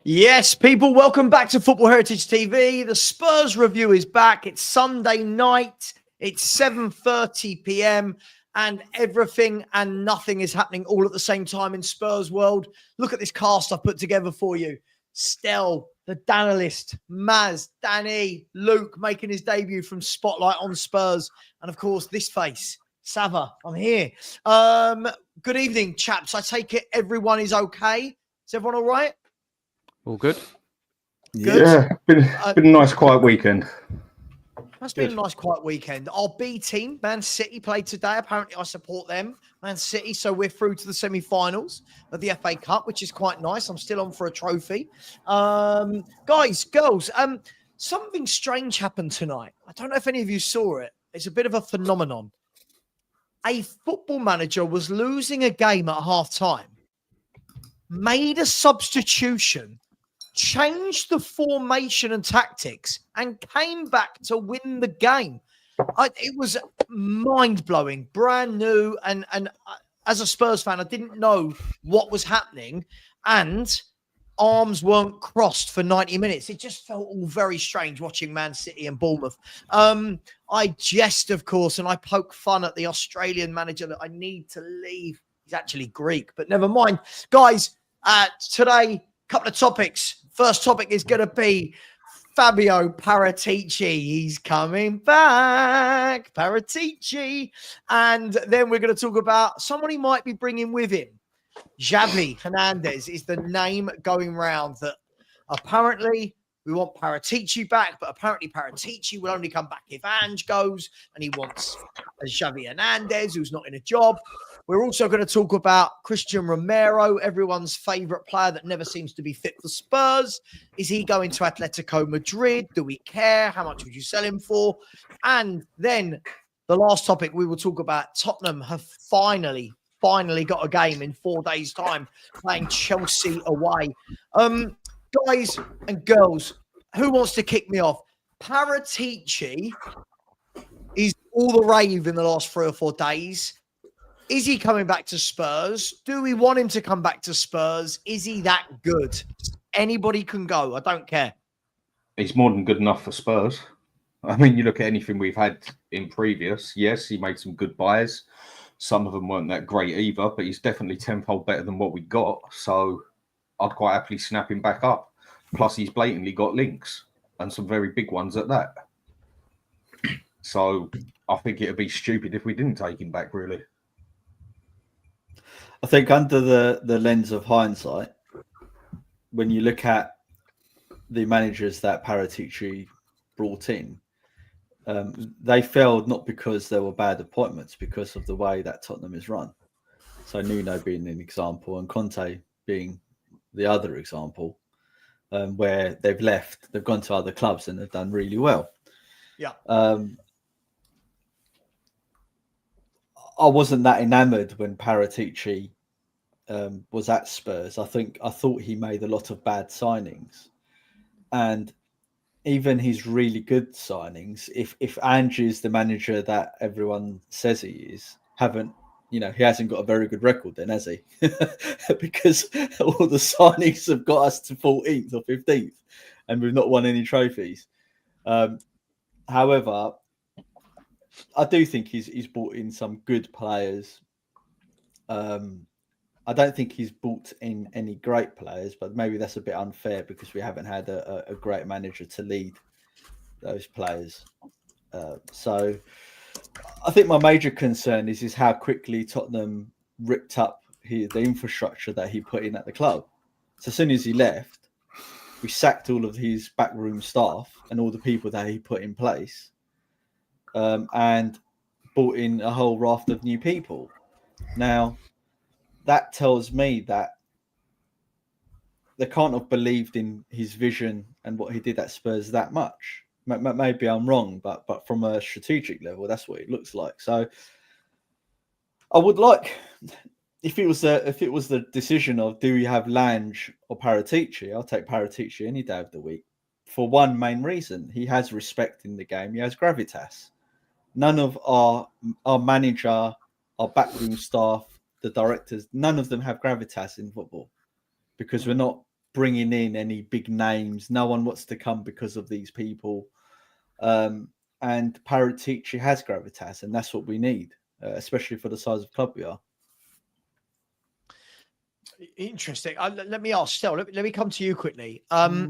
Yes, people, welcome back to Football Heritage TV. The Spurs review is back. It's Sunday night. It's 7:30 p.m. and everything and nothing is happening all at the same time in Spurs world. Look at this cast I've put together for you. Stel, the Danalist, Maz, Danny, Luke making his debut from Spotlight on Spurs. And of course, this face, Savva. I'm here. Good evening, chaps. I take it everyone is okay. Is everyone all right? All good? Yeah, been a nice quiet weekend. That's been a nice quiet weekend. Our B team, Man City, played today. Apparently, I support them, Man City. So we're through to the semi-finals of the FA Cup, which is quite nice. I'm still on for a trophy. Guys, girls, something strange happened tonight. I don't know if any of you saw it. It's a bit of a phenomenon. A football manager was losing a game at half-time, made a substitution, changed the formation and tactics, and came back to win the game. It was mind-blowing, brand new. And as a Spurs fan, I didn't know what was happening. And arms weren't crossed for 90 minutes. It just felt all very strange watching Man City and Bournemouth. I jest, of course, and I poke fun at the Australian manager that I need to leave. He's actually Greek, but never mind. Guys, today, couple of topics. First topic is going to be Fabio Paratici. He's coming back, Paratici. And then we're going to talk about someone he might be bringing with him. Xavi Hernandez is the name going round that apparently we want Paratici back, but apparently Paratici will only come back if Ange goes, and he wants Xavi Hernandez, who's not in a job. We're also going to talk about Christian Romero, everyone's favourite player that never seems to be fit for Spurs. Is he going to Atletico Madrid? Do we care? How much would you sell him for? And then the last topic, we will talk about Tottenham have finally got a game in 4 days' time, playing Chelsea away. Guys and girls, who wants to kick me off? Paratici is all the rave in the last 3 or 4 days. Is he coming back to Spurs? Do we want him to come back to Spurs? Is he that good? Anybody can go. I don't care. He's more than good enough for Spurs. I mean, you look at anything we've had in previous. Yes, he made some good buys. Some of them weren't that great either, but he's definitely tenfold better than what we got. So I'd quite happily snap him back up. Plus, he's blatantly got links and some very big ones at that. So I think it would be stupid if we didn't take him back, really. I think under the lens of hindsight, when you look at the managers that Paratici brought in, they failed not because they were bad appointments, because of the way that Tottenham is run. So Nuno being an example and Conte being the other example, where they've gone to other clubs and they've done really well. Yeah. I wasn't that enamoured when Paratici was at Spurs. I thought he made a lot of bad signings, and even his really good signings, if Ange is the manager that everyone says he is, he hasn't got a very good record then, has he? Because all the signings have got us to 14th or 15th, and we've not won any trophies. However, I do think he's brought in some good players. I don't think he's brought in any great players, but maybe that's a bit unfair because we haven't had a great manager to lead those players. So I think my major concern is how quickly Tottenham ripped up the infrastructure that he put in at the club. So as soon as he left, we sacked all of his backroom staff and all the people that he put in place, and brought in a whole raft of new people. Now, that tells me that they can't have believed in his vision and what he did at Spurs that much. Maybe I'm wrong, but from a strategic level, that's what it looks like. So I would like, if it was the decision of do you have Lange or Paratici, I'll take Paratici any day of the week. For one main reason, he has respect in the game. He has gravitas. None of our manager, our backroom staff, the directors, none of them have gravitas in football because we're not bringing in any big names. No one wants to come because of these people. And Paratici has gravitas, and that's what we need, especially for the size of club we are. Interesting. Let me ask, Stel, let me come to you quickly. There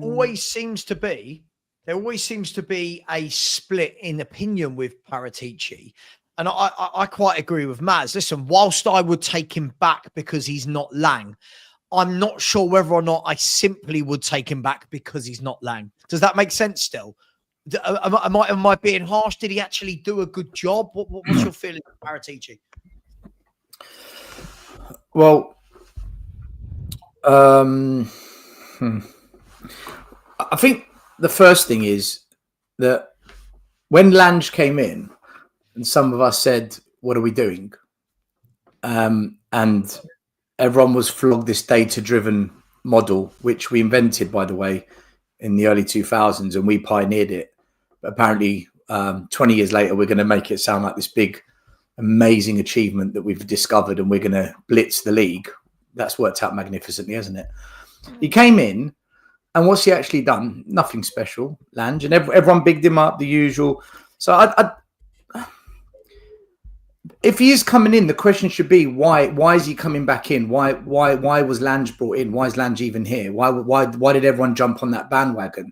always seems to be a split in opinion with Paratici. And I quite agree with Maz. Listen, whilst I would take him back because he's not Lang, I'm not sure whether or not I simply would take him back because he's not Lang. Does that make sense still? Am I being harsh? Did he actually do a good job? What's your feeling of Paratici? Well, I think the first thing is that when Lange came in, and some of us said, "What are we doing?" And everyone was flogged this data-driven model, which we invented, by the way, in the early 2000s, and we pioneered it. But apparently, 20 years later, we're going to make it sound like this big, amazing achievement that we've discovered, and we're going to blitz the league. That's worked out magnificently, hasn't it? He came in, and what's he actually done? Nothing special, Lange, and everyone bigged him up, the usual. So if he is coming in, the question should be why is he coming back in? Why was Lange brought in? Why is Lange even here? Why did everyone jump on that bandwagon?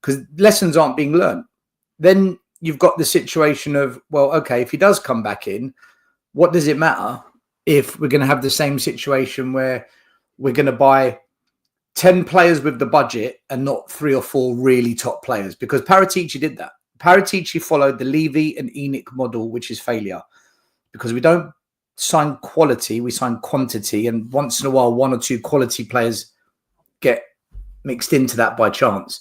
Because lessons aren't being learned. Then you've got the situation of, well, okay, if he does come back in, what does it matter if we're going to have the same situation where we're going to buy 10 players with the budget and not 3 or 4 really top players? Because Paratici did that. Paratici followed the Levy and Enoch model, which is failure. Because we don't sign quality, we sign quantity. And once in a while, 1 or 2 quality players get mixed into that by chance.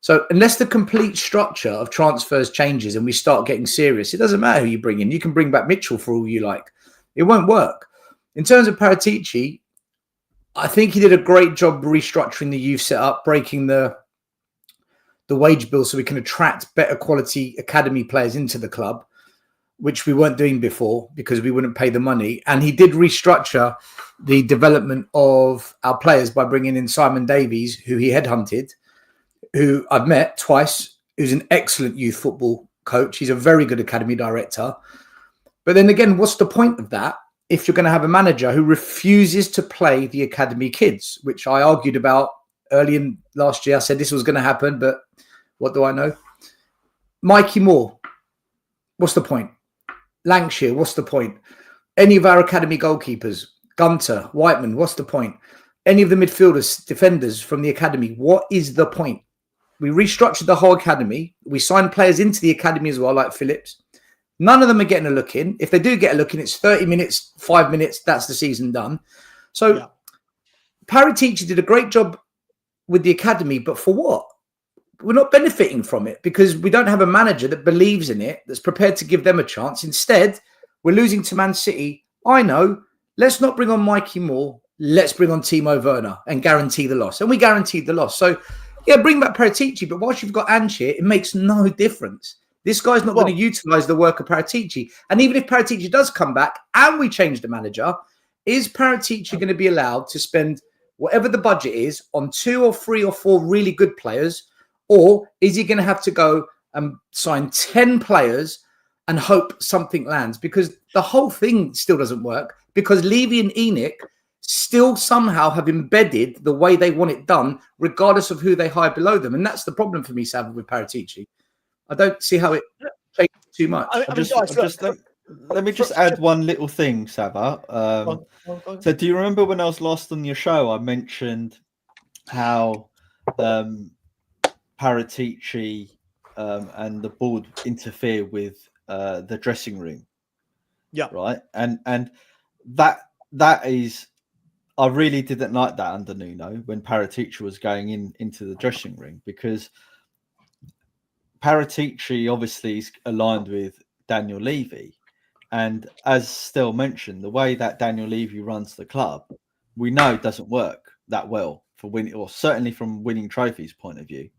So unless the complete structure of transfers changes and we start getting serious, it doesn't matter who you bring in. You can bring back Mitchell for all you like. It won't work. In terms of Paratici, I think he did a great job restructuring the youth setup, breaking the wage bill so we can attract better quality academy players into the club, which we weren't doing before because we wouldn't pay the money. And he did restructure the development of our players by bringing in Simon Davies, who he headhunted, who I've met twice, who's an excellent youth football coach. He's a very good academy director. But then again, what's the point of that if you're going to have a manager who refuses to play the academy kids, which I argued about early in last year. I said this was going to happen, but what do I know? Mikey Moore, what's the point? Lancashire, what's the point? Any of our academy goalkeepers, Gunter, Whiteman, what's the point? Any of the midfielders, defenders from the academy, what is the point? We restructured the whole academy. We signed players into the academy as well, like Phillips. None of them are getting a look in. If they do get a look in, it's 30 minutes, 5 minutes, that's the season done. So yeah. Paratici did a great job with the academy, but for what? We're not benefiting from it because we don't have a manager that believes in it, that's prepared to give them a chance. Instead, we're losing to Man City. I know. Let's not bring on Mikey Moore. Let's bring on Timo Werner and guarantee the loss. And we guaranteed the loss. So, yeah, bring back Paratici. But whilst you've got Ange here, it makes no difference. This guy's not going to utilise the work of Paratici. And even if Paratici does come back and we change the manager, is Paratici going to be allowed to spend whatever the budget is on 2 or 3 or 4 really good players? Or is he going to have to go and sign 10 players and hope something lands? Because the whole thing still doesn't work. Because Levy and Enoch still somehow have embedded the way they want it done, regardless of who they hire below them. And that's the problem for me, Savva, with Paratici. I don't see how it changes too much. Let me just add one little thing, Savva. So do you remember when I was last on your show, I mentioned how Paratici and the board interfere with the dressing room? Yeah. Right. And that is, I really didn't like that under Nuno when Paratici was going into the dressing room, because Paratici obviously is aligned with Daniel Levy. And as Stel mentioned, the way that Daniel Levy runs the club, we know doesn't work that well for winning, or certainly from winning trophies point of view.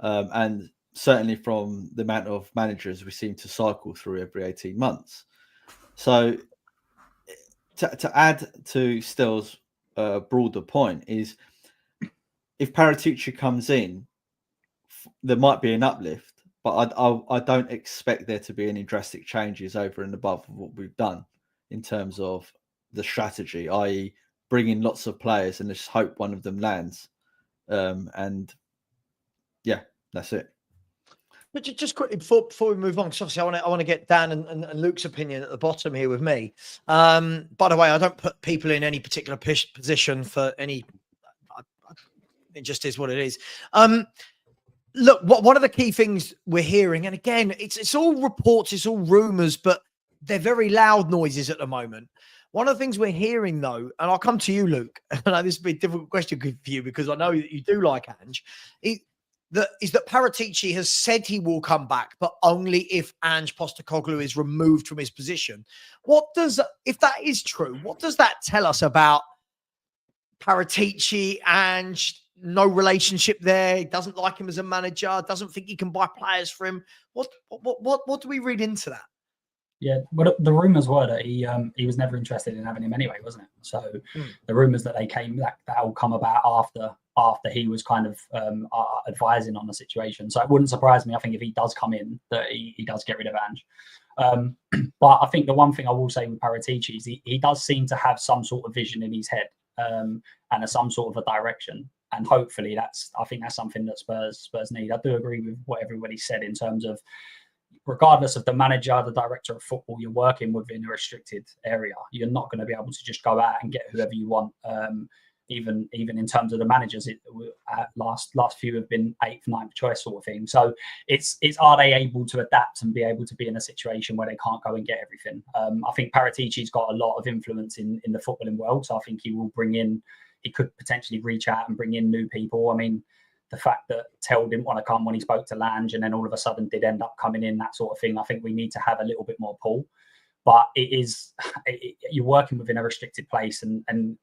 And certainly from the amount of managers we seem to cycle through every 18 months. So to add to Stel's broader point is if Paratici comes in, there might be an uplift, but I don't expect there to be any drastic changes over and above what we've done in terms of the strategy, i.e. bring in lots of players and just hope one of them lands. And yeah, that's it. But just quickly before we move on, because obviously I want to get Dan and Luke's opinion at the bottom here with me. By the way, I don't put people in any particular position for any. It just is what it is. Look, one of the key things we're hearing, and again, it's all reports, it's all rumours, but they're very loud noises at the moment. One of the things we're hearing, though, and I'll come to you, Luke. I know this will be a difficult question for you because I know that you do like Ange. Is that Paratici has said he will come back, but only if Ange Postecoglou is removed from his position. If that is true, what does that tell us about Paratici? Ange, no relationship there. He doesn't like him as a manager. Doesn't think he can buy players for him. What do we read into that? Yeah, but the rumours were that he was never interested in having him anyway, wasn't it? So the rumours that that all come about after he was kind of advising on the situation. So it wouldn't surprise me, I think, if he does come in, that he does get rid of Ange. But I think the one thing I will say with Paratici is he does seem to have some sort of vision in his head and some sort of a direction. And hopefully I think that's something that Spurs need. I do agree with what everybody said in terms of, regardless of the manager, the director of football, you're working within a restricted area. You're not going to be able to just go out and get whoever you want. Even in terms of the managers, last few have been 8th, 9th choice sort of thing. So it's are they able to adapt and be able to be in a situation where they can't go and get everything? I think Paratici's got a lot of influence in the footballing world. So I think he could potentially reach out and bring in new people. I mean, the fact that Tell didn't want to come when he spoke to Lange and then all of a sudden did end up coming in, that sort of thing. I think we need to have a little bit more pull. But you're working within a restricted place and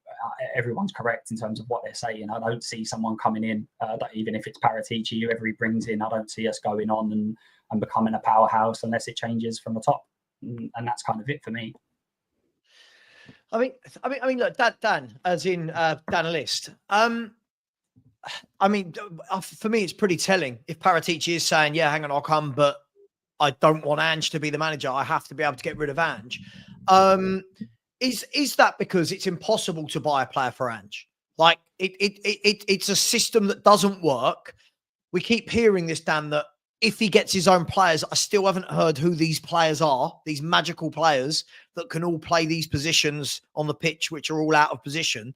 everyone's correct in terms of what they're saying. I don't see someone coming in, even if it's Paratici, whoever he brings in, I don't see us going on and becoming a powerhouse unless it changes from the top. And that's kind of it for me. I mean, look, Dan, as in Danalist. I mean, for me, it's pretty telling if Paratici is saying, yeah, hang on, I'll come, but I don't want Ange to be the manager. I have to be able to get rid of Ange. Is that because it's impossible to buy a player for Ange? Like it's a system that doesn't work. We keep hearing this, Dan, that if he gets his own players, I still haven't heard who these players are, these magical players that can all play these positions on the pitch, which are all out of position.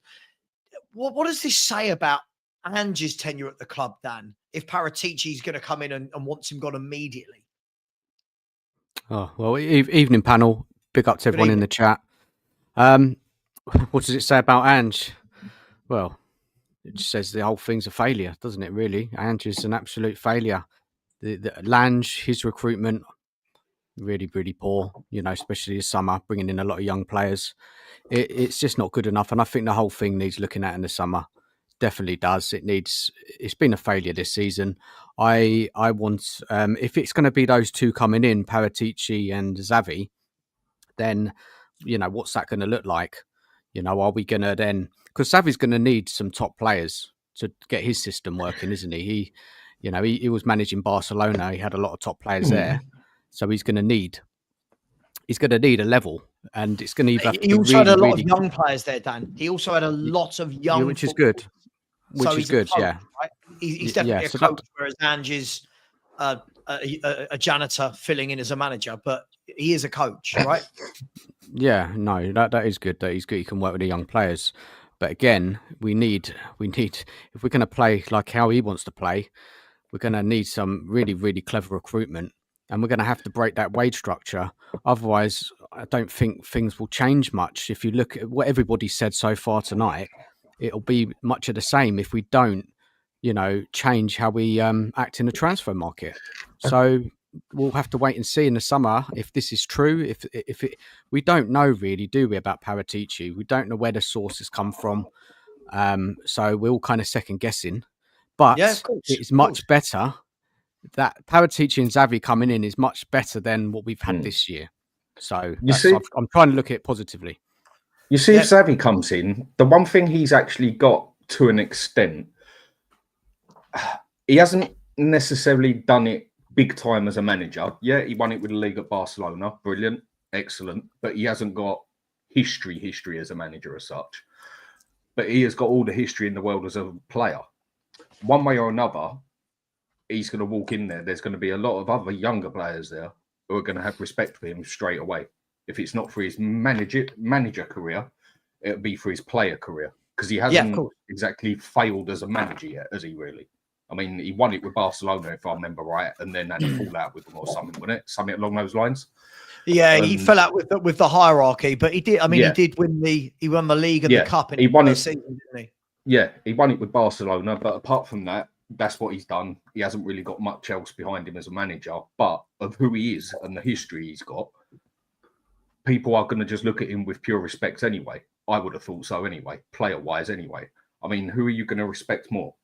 What does this say about Ange's tenure at the club, Dan, if Paratici is going to come in and wants him gone immediately? Oh, well, evening panel. Big up to everyone in the chat. What does it say about Ange? Well, it just says the whole thing's a failure, doesn't it, really? Ange is an absolute failure. The Lange, his recruitment, really, really poor, especially this summer, bringing in a lot of young players. It's just not good enough. And I think the whole thing needs looking at in the summer. Definitely does. It's been a failure this season. I want, if it's going to be those two coming in, Paratici and Xavi, then, what's that going to look like? Are we going to then, because Xavi's going to need some top players to get his system working, isn't he? He was managing Barcelona. He had a lot of top players there. So he's going to need a level, and it's going to either. He also had a lot of young players there, Dan. He also had a lot of young, which is good. Which is good, coach, yeah. Right? He's definitely a coach, whereas Ange is a janitor filling in as a manager, but he is a coach, right? Yeah, no, that is good. That he's good. He can work with the young players, but again, we need if we're going to play like how he wants to play, we're going to need some really, really clever recruitment, and we're going to have to break that wage structure. Otherwise, I don't think things will change much. If you look at what everybody said so far tonight, it'll be much of the same if we don't, change how we act in the transfer market. So we'll have to wait and see in the summer if this is true. We don't know really, do we, about Paratici? We don't know where the sources come from. So we're all kind of second guessing. But yeah, it's much better that Paratici and Xavi coming in is much better than what we've had this year. So I'm trying to look at it positively. You see, if Xavi comes in, the one thing he's actually got to an extent, he hasn't necessarily done it big time as a manager. Yeah, he won it with the league at Barcelona. Brilliant. Excellent. But he hasn't got history as a manager as such. But he has got all the history in the world as a player. One way or another, he's going to walk in there. There's going to be a lot of other younger players there who are going to have respect for him straight away. If it's not for his manager career, it'll be for his player career, because he hasn't exactly failed as a manager yet, has he really? I mean, he won it with Barcelona, if I remember right, and then had a fallout with them or something, wasn't it? Something along those lines. Yeah, he fell out with the hierarchy, but he did. I mean, he did win he won the league and the cup in the season, didn't he? Yeah, he won it with Barcelona, but apart from that, that's what he's done. He hasn't really got much else behind him as a manager, but of who he is and the history he's got, people are going to just look at him with pure respect anyway. I would have thought so anyway, player-wise anyway. I mean, who are you going to respect more?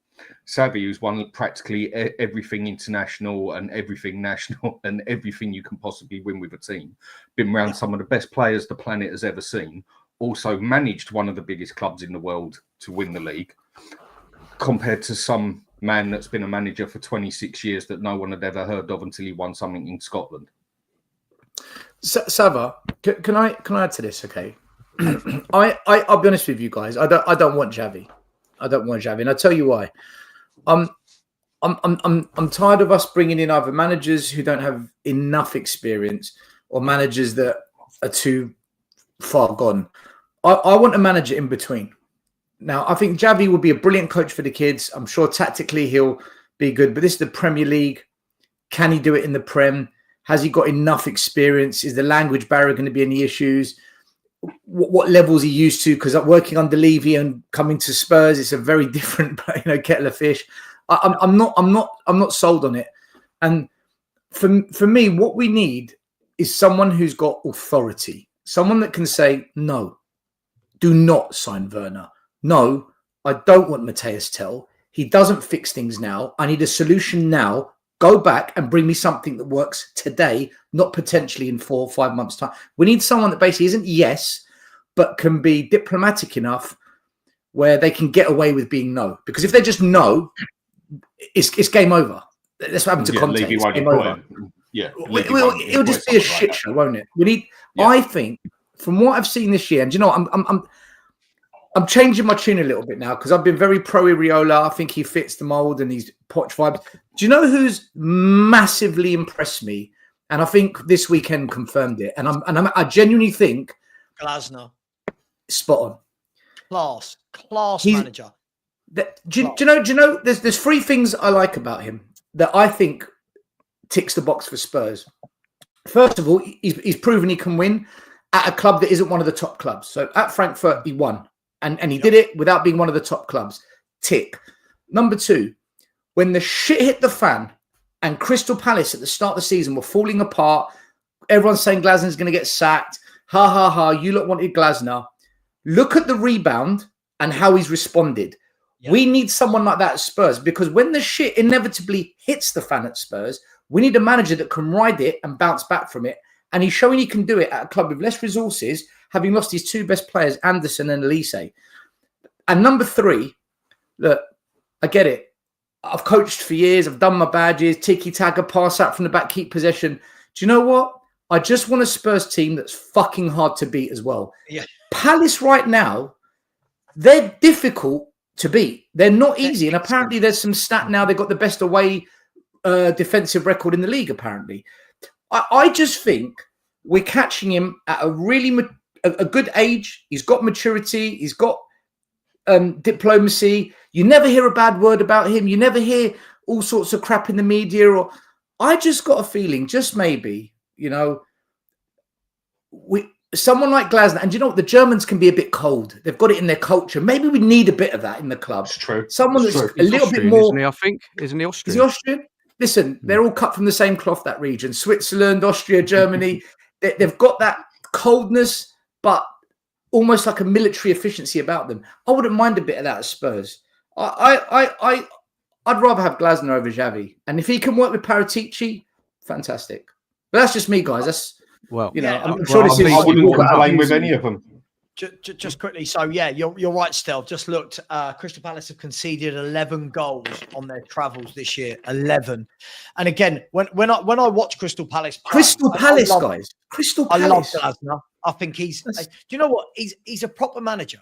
Xavi, who's won practically everything international and everything national and everything you can possibly win with a team, been around some of the best players the planet has ever seen, also managed one of the biggest clubs in the world to win the league, compared to some man that's been a manager for 26 years that no one had ever heard of until he won something in Scotland. Savva, can I add to this? Okay, I'll be honest with you guys. I don't want Xavi. I don't want Xavi, and I'll tell you why. I'm tired of us bringing in either managers who don't have enough experience or managers that are too far gone. I want a manager in between. Now, I think Xavi will be a brilliant coach for the kids. I'm sure tactically he'll be good, but this is the Premier League. Can he do it in the Prem? Has he got enough experience? Is the language barrier going to be any issues? What levels he used to? Because working under Levy and coming to Spurs, it's a very different, kettle of fish. I'm not sold on it. And for me, what we need is someone who's got authority, someone that can say, no, do not sign Werner. No, I don't want Matthias Tell. He doesn't fix things now. I need a solution now. Go back and bring me something that works today, not potentially in 4 or 5 months' time. We need someone that basically isn't yes, but can be diplomatic enough where they can get away with being no. Because if they're just no, it's game over. That's what happened to Conte. It's game over. It'll just be a shit show, won't it? We need. Yeah. I think from what I've seen this year, and I'm changing my tune a little bit now because I've been very pro Iriola. I think he fits the mold and he's Poch vibes. Do you know who's massively impressed me? And I think this weekend confirmed it. And I genuinely think Glasner, spot on, class manager. Do you know? There's 3 things I like about him that I think ticks the box for Spurs. First of all, he's proven he can win at a club that isn't one of the top clubs. So at Frankfurt, he won. And he did it without being one of the top clubs. Tick. Number 2, when the shit hit the fan and Crystal Palace at the start of the season were falling apart, everyone's saying Glasner's going to get sacked. Ha, ha, ha, you lot wanted Glasner. Look at the rebound and how he's responded. Yep. We need someone like that at Spurs because when the shit inevitably hits the fan at Spurs, we need a manager that can ride it and bounce back from it. And he's showing he can do it at a club with less resources, having lost his 2 best players, Anderson and Elise. And number 3, look, I get it. I've coached for years. I've done my badges, tiki-taka, pass out from the back, keep possession. Do you know what? I just want a Spurs team that's fucking hard to beat as well. Yeah. Palace right now, they're difficult to beat. They're not easy. And apparently there's some stat now. They've got the best away defensive record in the league, apparently. I just think we're catching him at a really a good age. He's got maturity. He's got diplomacy. You never hear a bad word about him. You never hear all sorts of crap in the media. Or I just got a feeling, just maybe, someone like Glasner. And you know what? The Germans can be a bit cold. They've got it in their culture. Maybe we need a bit of that in the club. It's true. Someone that's a little Austrian, bit more. Isn't he? I think. Isn't he Austrian? Is he Austrian? Listen, they're all cut from the same cloth, that region. Switzerland, Austria, Germany. They've got that coldness, but almost like a military efficiency about them. I wouldn't mind a bit of that at Spurs. I'd rather have Glasner over Xavi. And if he can work with Paratici, fantastic. But that's just me, guys. That's, I'm sure this is... I wouldn't complain with any of them. Just quickly, so yeah, you're right, Stel. Just looked, Crystal Palace have conceded 11 goals on their travels this year. 11, and again, when I watch Crystal Palace play, Crystal Palace, guys. Crystal I love Palace. Glasner. I think do you know what? He's a proper manager.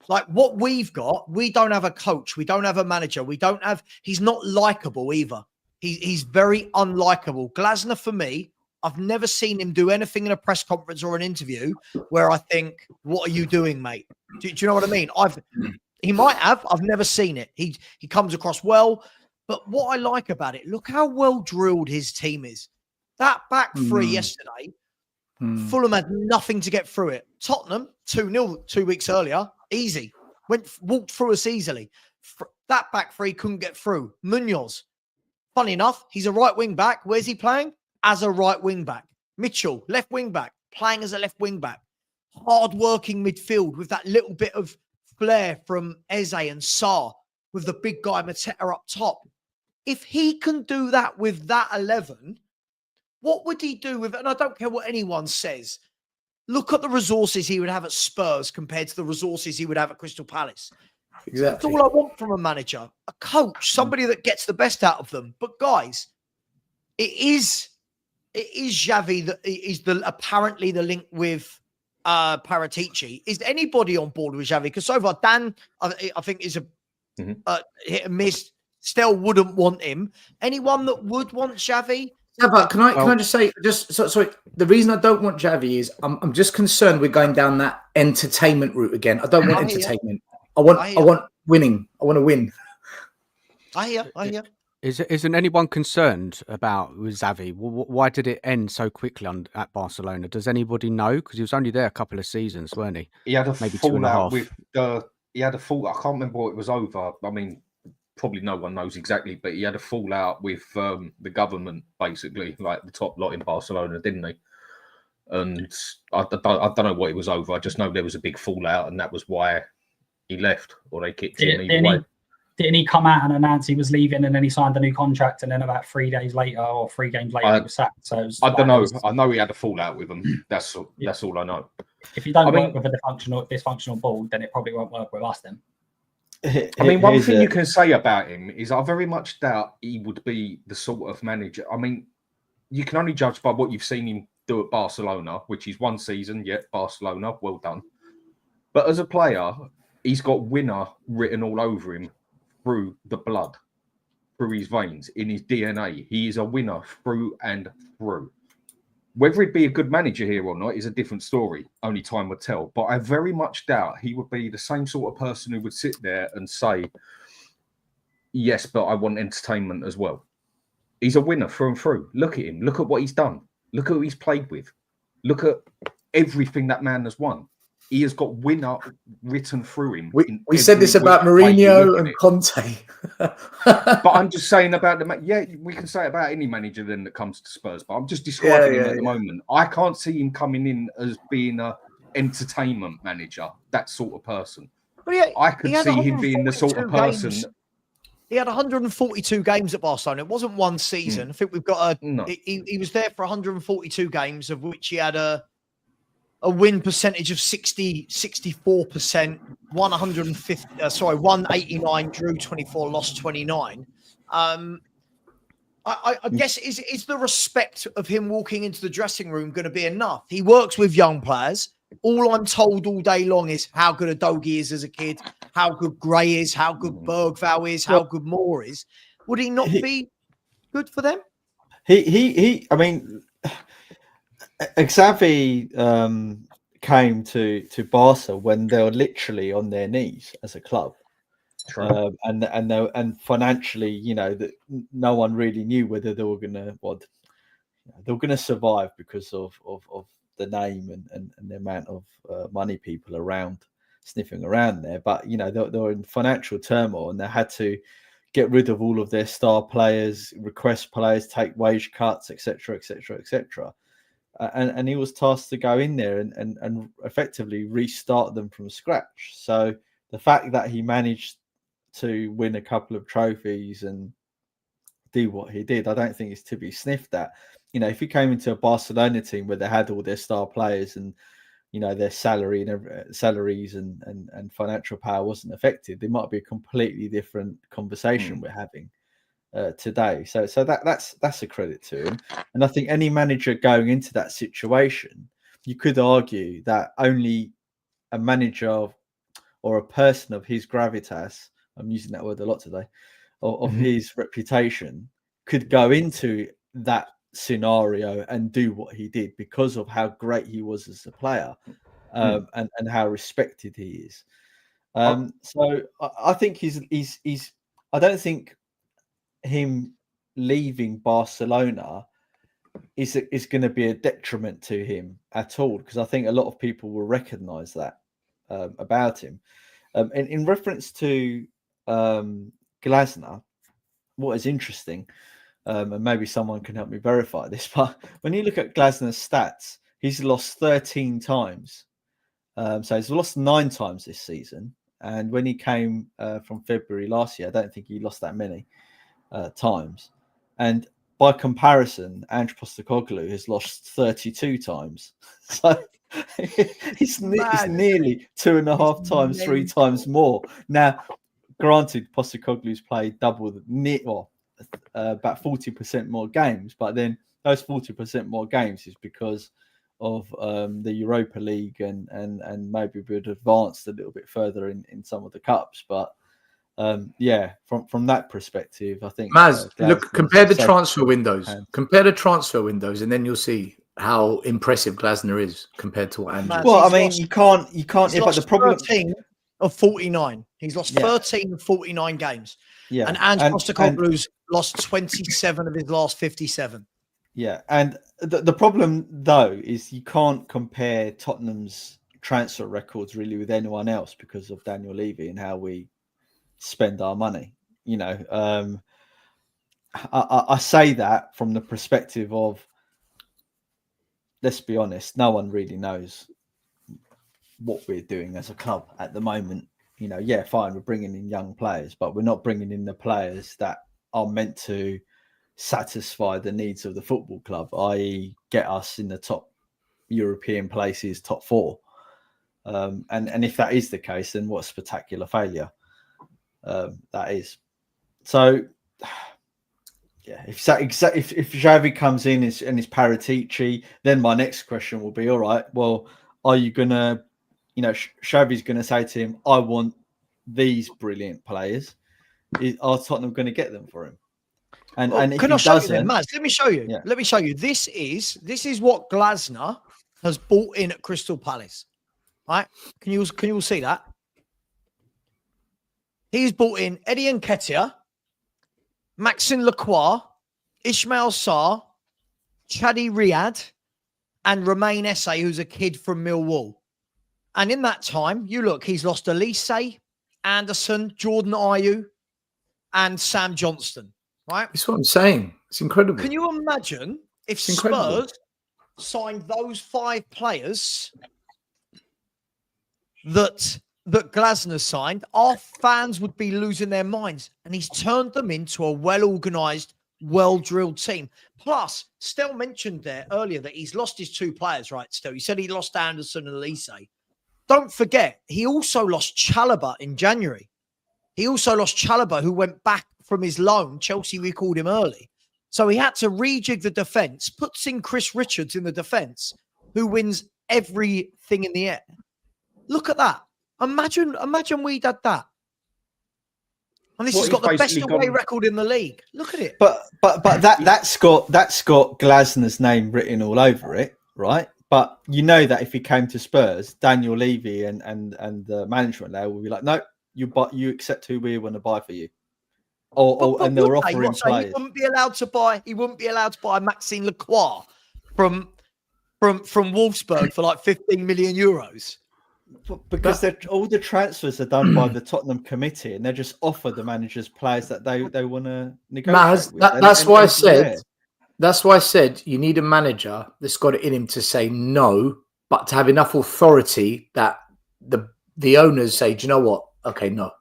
Like what we've got, we don't have a coach, we don't have a manager, he's not likable either. He's very unlikable. Glasner, for me, I've never seen him do anything in a press conference or an interview where I think, what are you doing, mate? Do you know what I mean? He might have. I've never seen it. He comes across well. But what I like about it, look how well drilled his team is. That back three yesterday, Fulham had nothing to get through it. Tottenham, 2-0 2 weeks earlier, easy. Walked through us easily. That back three couldn't get through. Munoz, funny enough, he's a right wing back. Where's he playing? As a right wing back. Mitchell, left wing back, playing as a left wing back. Hard-working midfield with that little bit of flair from Eze and Sarr with the big guy Mateta up top. If he can do that with that 11, what would he do with it? And I don't care what anyone says. Look at the resources he would have at Spurs compared to the resources he would have at Crystal Palace. Exactly. That's all I want from a manager, a coach, somebody that gets the best out of them. But guys, it is Xavi that is apparently the link with Paratici. Is anybody on board with Xavi? Because so far, Dan, I think, is a hit and miss. Still wouldn't want him. Anyone that would want Xavi? Savva, can I just say, sorry, the reason I don't want Xavi is I'm just concerned we're going down that entertainment route again. I don't want entertainment. I want winning. I want to win. I hear. Isn't anyone concerned about with Xavi? Why did it end so quickly at Barcelona? Does anybody know? Because he was only there a couple of seasons, weren't he? He had a maybe fallout with he had a fall. I can't remember what it was over. I mean, probably no one knows exactly, but he had a fallout with the government, basically, like the top lot in Barcelona, didn't he? And I don't know what it was over. I just know there was a big fallout, and that was why he left, or they kicked him either way. Didn't he come out and announce he was leaving, and then he signed a new contract, and then about 3 days later or 3 games later he was sacked? So I don't know. I know he had a fallout with them. That's all I know. If you don't work with a dysfunctional board, then it probably won't work with us then. I mean, one thing you can say about him is I very much doubt he would be the sort of manager. I mean, you can only judge by what you've seen him do at Barcelona, which is 1 season, yet Barcelona, well done. But as a player, he's got winner written all over him through the blood, through his veins, in his DNA. He is a winner through and through. Whether he'd be a good manager here or not is a different story. Only time will tell. But I very much doubt he would be the same sort of person who would sit there and say, yes, but I want entertainment as well. He's a winner through and through. Look at him. Look at what he's done. Look at who he's played with. Look at everything that man has won. He has got winner written through him. We said this about Mourinho and Conte. But I'm just saying about we can say it about any manager then that comes to Spurs. But I'm just describing him at the moment. I can't see him coming in as being a entertainment manager, that sort of person. I could see him being the sort of person. He had 142 games at Barcelona. It wasn't 1 season. I think we've got he was there for 142 games, of which he had a win percentage of 64%, 189, drew 24, lost 29. I guess is the respect of him walking into the dressing room going to be enough? He works with young players. All I'm told all day long is how good Adogi is as a kid, how good Gray is, how good Bergvall is, how good Moore is. Would he not be good for them? I mean, Xavi came to Barca when they were literally on their knees as a club, and financially, you know, that no one really knew whether they were going to survive because of the name and the amount of money people around sniffing around there. But you know, they were in financial turmoil, and they had to get rid of all of their star players, request players, take wage cuts, etc., etc., etc. And he was tasked to go in there and effectively restart them from scratch. So the fact that he managed to win a couple of trophies and do what he did, I don't think it's to be sniffed at. You know, if he came into a Barcelona team where they had all their star players and their salaries and financial power wasn't affected, there might be a completely different conversation we're having today. So that's a credit to him. And I think any manager going into that situation, you could argue that only a manager or a person of his gravitas, I'm using that word a lot today, of his reputation, could go into that scenario and do what he did because of how great he was as a player, and how respected he is. So I think he's I don't think him leaving Barcelona is going to be a detriment to him at all, because I think a lot of people will recognize that about him. In reference to Glasner, what is interesting, and maybe someone can help me verify this, but when you look at Glasner's stats, he's lost 13 times. So he's lost 9 times this season. And when he came from February last year, I don't think he lost that many times. And by comparison, Ange Postecoglou has lost 32 times. So it's nearly 2.5 times, 3 times more. Now, granted, Postecoglou's played double about 40% more games, but then those 40% more games is because of the Europa League and maybe we'd advanced a little bit further in some of the cups. But from that perspective, I think Maz, look, compare the transfer windows. Compare the transfer windows, and then you'll see how impressive Glasner is compared to what Andrew. Well, I mean, you can't. But the problem 13 of 49. He's lost 13 of 49 games. Yeah, and Ange Postecoglou's lost 27 of his last 57. Yeah, and the problem though is you can't compare Tottenham's transfer records really with anyone else because of Daniel Levy and how we spend our money. I say that from the perspective of, let's be honest, no one really knows what we're doing as a club at the moment. Fine, we're bringing in young players, but we're not bringing in the players that are meant to satisfy the needs of the football club, i.e. get us in the top European places, top 4. And if that is the case, then what a spectacular failure that is. So, if Xavi comes in and is Paratici, then my next question will be, all right, well, are you going to, Xavi's going to say to him, I want these brilliant players. Are Tottenham going to get them for him? And if he doesn't, Maz, let me show you. Yeah. Let me show you. This is what Glasner has bought in at Crystal Palace. Right? Can you all see that? He's bought in Eddie Nketiah, Maxime Lacroix, Ismail Sarr, Chadi Riyad, and Romain Esse, who's a kid from Millwall. And in that time, you look, he's lost Elise, Anderson, Jordan Ayew, and Sam Johnston. Right? That's what I'm saying. It's incredible. Can you imagine if Spurs signed those 5 players that Glasner signed? Our fans would be losing their minds. And he's turned them into a well-organised, well-drilled team. Plus, Stel mentioned there earlier that he's lost his 2 players, right, Stel? He said he lost Anderson and Elise. Don't forget, he also lost Chalobah in January. He also lost Chalobah, who went back from his loan. Chelsea recalled him early. So he had to rejig the defence, puts in Chris Richards in the defence, who wins everything in the air. Look at that. Imagine we did that. And this has got the best away record in the league. Look at it. But that's got Glasner's name written all over it, right? But you know that if he came to Spurs, Daniel Levy and the management there will be like, no, you accept who we want to buy for you. And they're offering players. He wouldn't be allowed to buy Maxime Lacroix from Wolfsburg for like 15 million euros. Because all the transfers are done by the Tottenham committee, and they just offer the managers players that they want to negotiate with. That's why I said you need a manager that's got it in him to say no, but to have enough authority that the owners say, do you know what? Okay, no.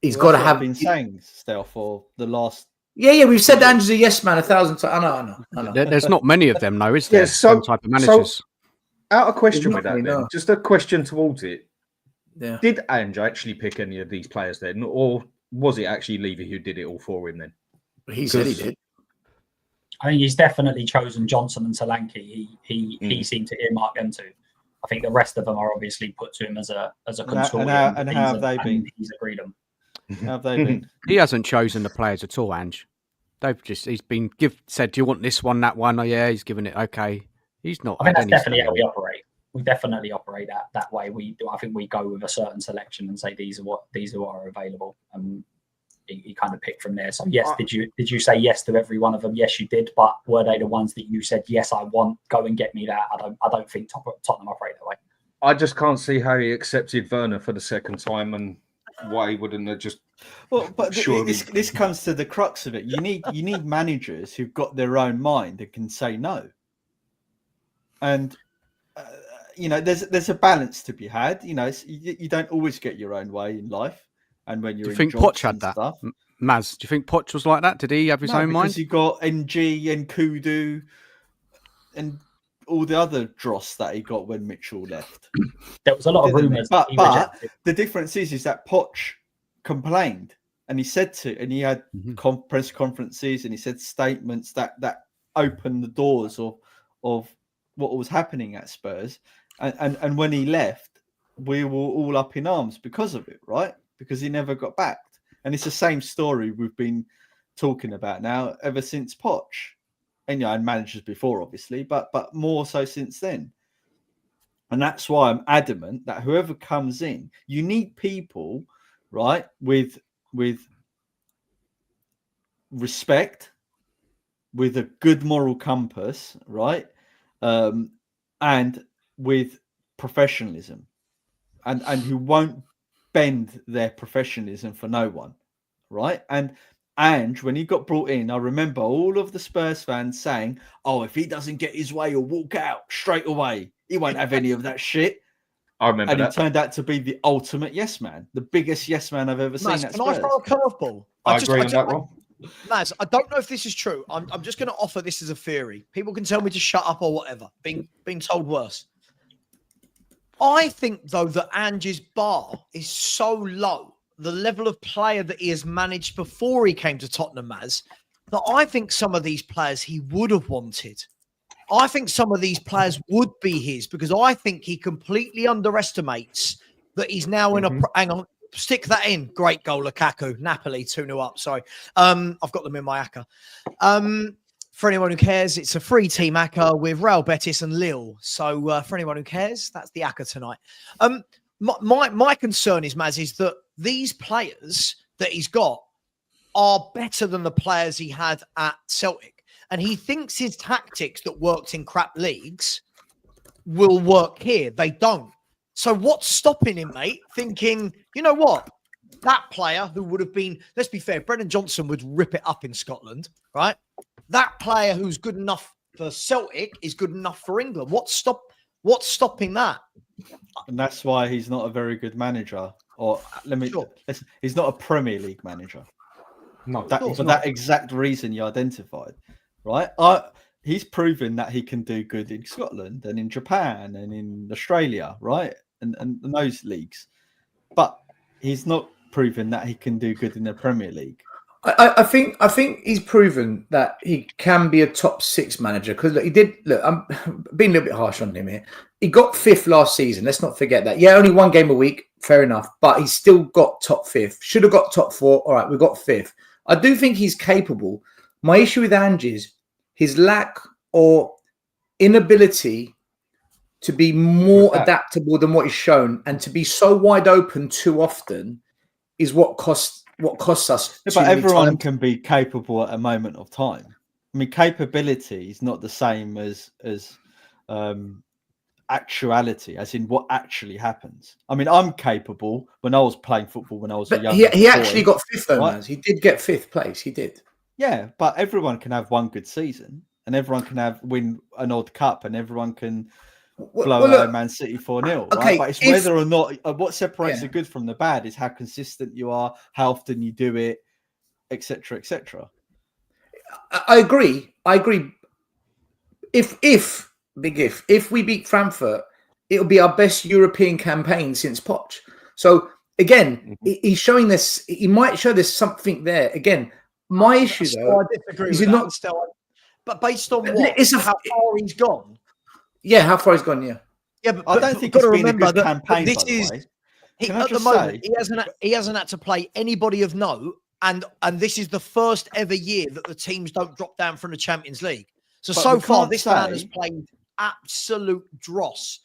He's got to have been saying still for the last. Yeah, we've said Andrew's a yes man 1,000 times. I know. There's not many of them, though, is there? Yeah, some type of managers. Out of question with Not that, really, then. no. Just a question towards it. Yeah. Did Ange actually pick any of these players then, or was it actually Levy who did it all for him then? He said he did. I think he's definitely chosen Johnson and Solanke. He seemed to earmark them two. I think the rest of them are obviously put to him as a consortium. And how have they been? He's agreed them. How have they been? He hasn't chosen the players at all, Ange. He's been said, do you want this one, that one? Oh yeah, he's given it. Okay, he's not. I think that's definitely how we operate. We definitely operate that way. I think we go with a certain selection and say these are what are available, and he kind of picked from there. So yes, did you say yes to every one of them? Yes, you did. But were they the ones that you said yes, I want? Go and get me that. I don't think Tottenham operate that way. I just can't see how he accepted Werner for the second time and why he wouldn't have just. Well, but this comes to the crux of it. You need managers who've got their own mind and can say no. And there's a balance to be had. You don't always get your own way in life. And when you're do you think Poch had that? Stuff. Maz, do you think Poch was like that? Did he have his own mind? Because you got NG and Kudu and all the other dross that he got when Mitchell left. There was a lot of rumours. But the difference is that Poch complained and he he had press conferences and he said statements that opened the doors of what was happening at Spurs. And when he left, we were all up in arms because of it, right? Because he never got backed. And it's the same story we've been talking about now ever since Poch. And and managers before, obviously, but more so since then. And that's why I'm adamant that whoever comes in, you need people, right, with respect, with a good moral compass, right, and with professionalism, and who won't bend their professionalism for no one, right? And when he got brought in, I remember all of the Spurs fans saying, "Oh, if he doesn't get his way, he'll walk out straight away. He won't have any of that shit." I remember and he turned out to be the ultimate yes man, the biggest yes man I've ever seen. Can I throw a curveball? I agree on that one. Maz, I don't know if this is true. I'm just going to offer this as a theory. People can tell me to shut up or whatever. Being told worse. I think, though, that Ange's bar is so low, the level of player that he has managed before he came to Tottenham, Maz, that I think some of these players he would have wanted. I think some of these players would be his because I think he completely underestimates that he's now in a... Hang on. Stick that in. Great goal, Lukaku. Napoli, 2-0 up. Sorry. I've got them in my ACCA. For anyone who cares, it's a free team ACCA with Real Betis and Lille. So for anyone who cares, that's the ACCA tonight. My concern is, Maz, is that these players that he's got are better than the players he had at Celtic. And he thinks his tactics that worked in crap leagues will work here. They don't. So what's stopping him, mate, thinking, you know what? That player who would have been, let's be fair, Brendan Johnson would rip it up in Scotland, right? That player who's good enough for Celtic is good enough for England. What's stopping that? And that's why he's not a very good manager. Or he's not a Premier League manager. No, for that exact reason you identified, right? He's proven that he can do good in Scotland and in Japan and in Australia, right? And those leagues. But he's not proven that he can do good in the Premier League. I think he's proven that he can be a top 6 manager because he did. Look, I'm being a little bit harsh on him here. He got 5th last season. Let's not forget that. Yeah, only one game a week. Fair enough. But he's still got top 5th. Should have got top 4. All right, we got 5th. I do think he's capable. My issue with Ange is his lack or inability to be more adaptable than what he's shown and to be so wide open too often is what costs us. Yeah, but everyone can be capable at a moment of time. I mean, capability is not the same as actuality, as in what actually happens. I mean, I'm capable when I was playing football when I was a young boy. He actually got 5th, though, right? He did get 5th place. He did. Yeah, but everyone can have one good season, and everyone can win an odd cup, and everyone can blow Man City 4-0. Okay, right? But it's whether or not what separates the good from the bad is how consistent you are, how often you do it, etc., etc. I agree. If we beat Frankfurt it'll be our best European campaign since Poch. So again, he's showing this. He might show there's something there. Again, my issue though, I disagree is with it that. not? Still, but based on how far he's gone. Yeah, how far he's gone. Yeah. Yeah, but I don't think you've got it's to been a remember good that campaign. this by the is way. at the moment he hasn't had to play anybody of note, and this is the first ever year that the teams don't drop down from the Champions League. So far, this man has played absolute dross,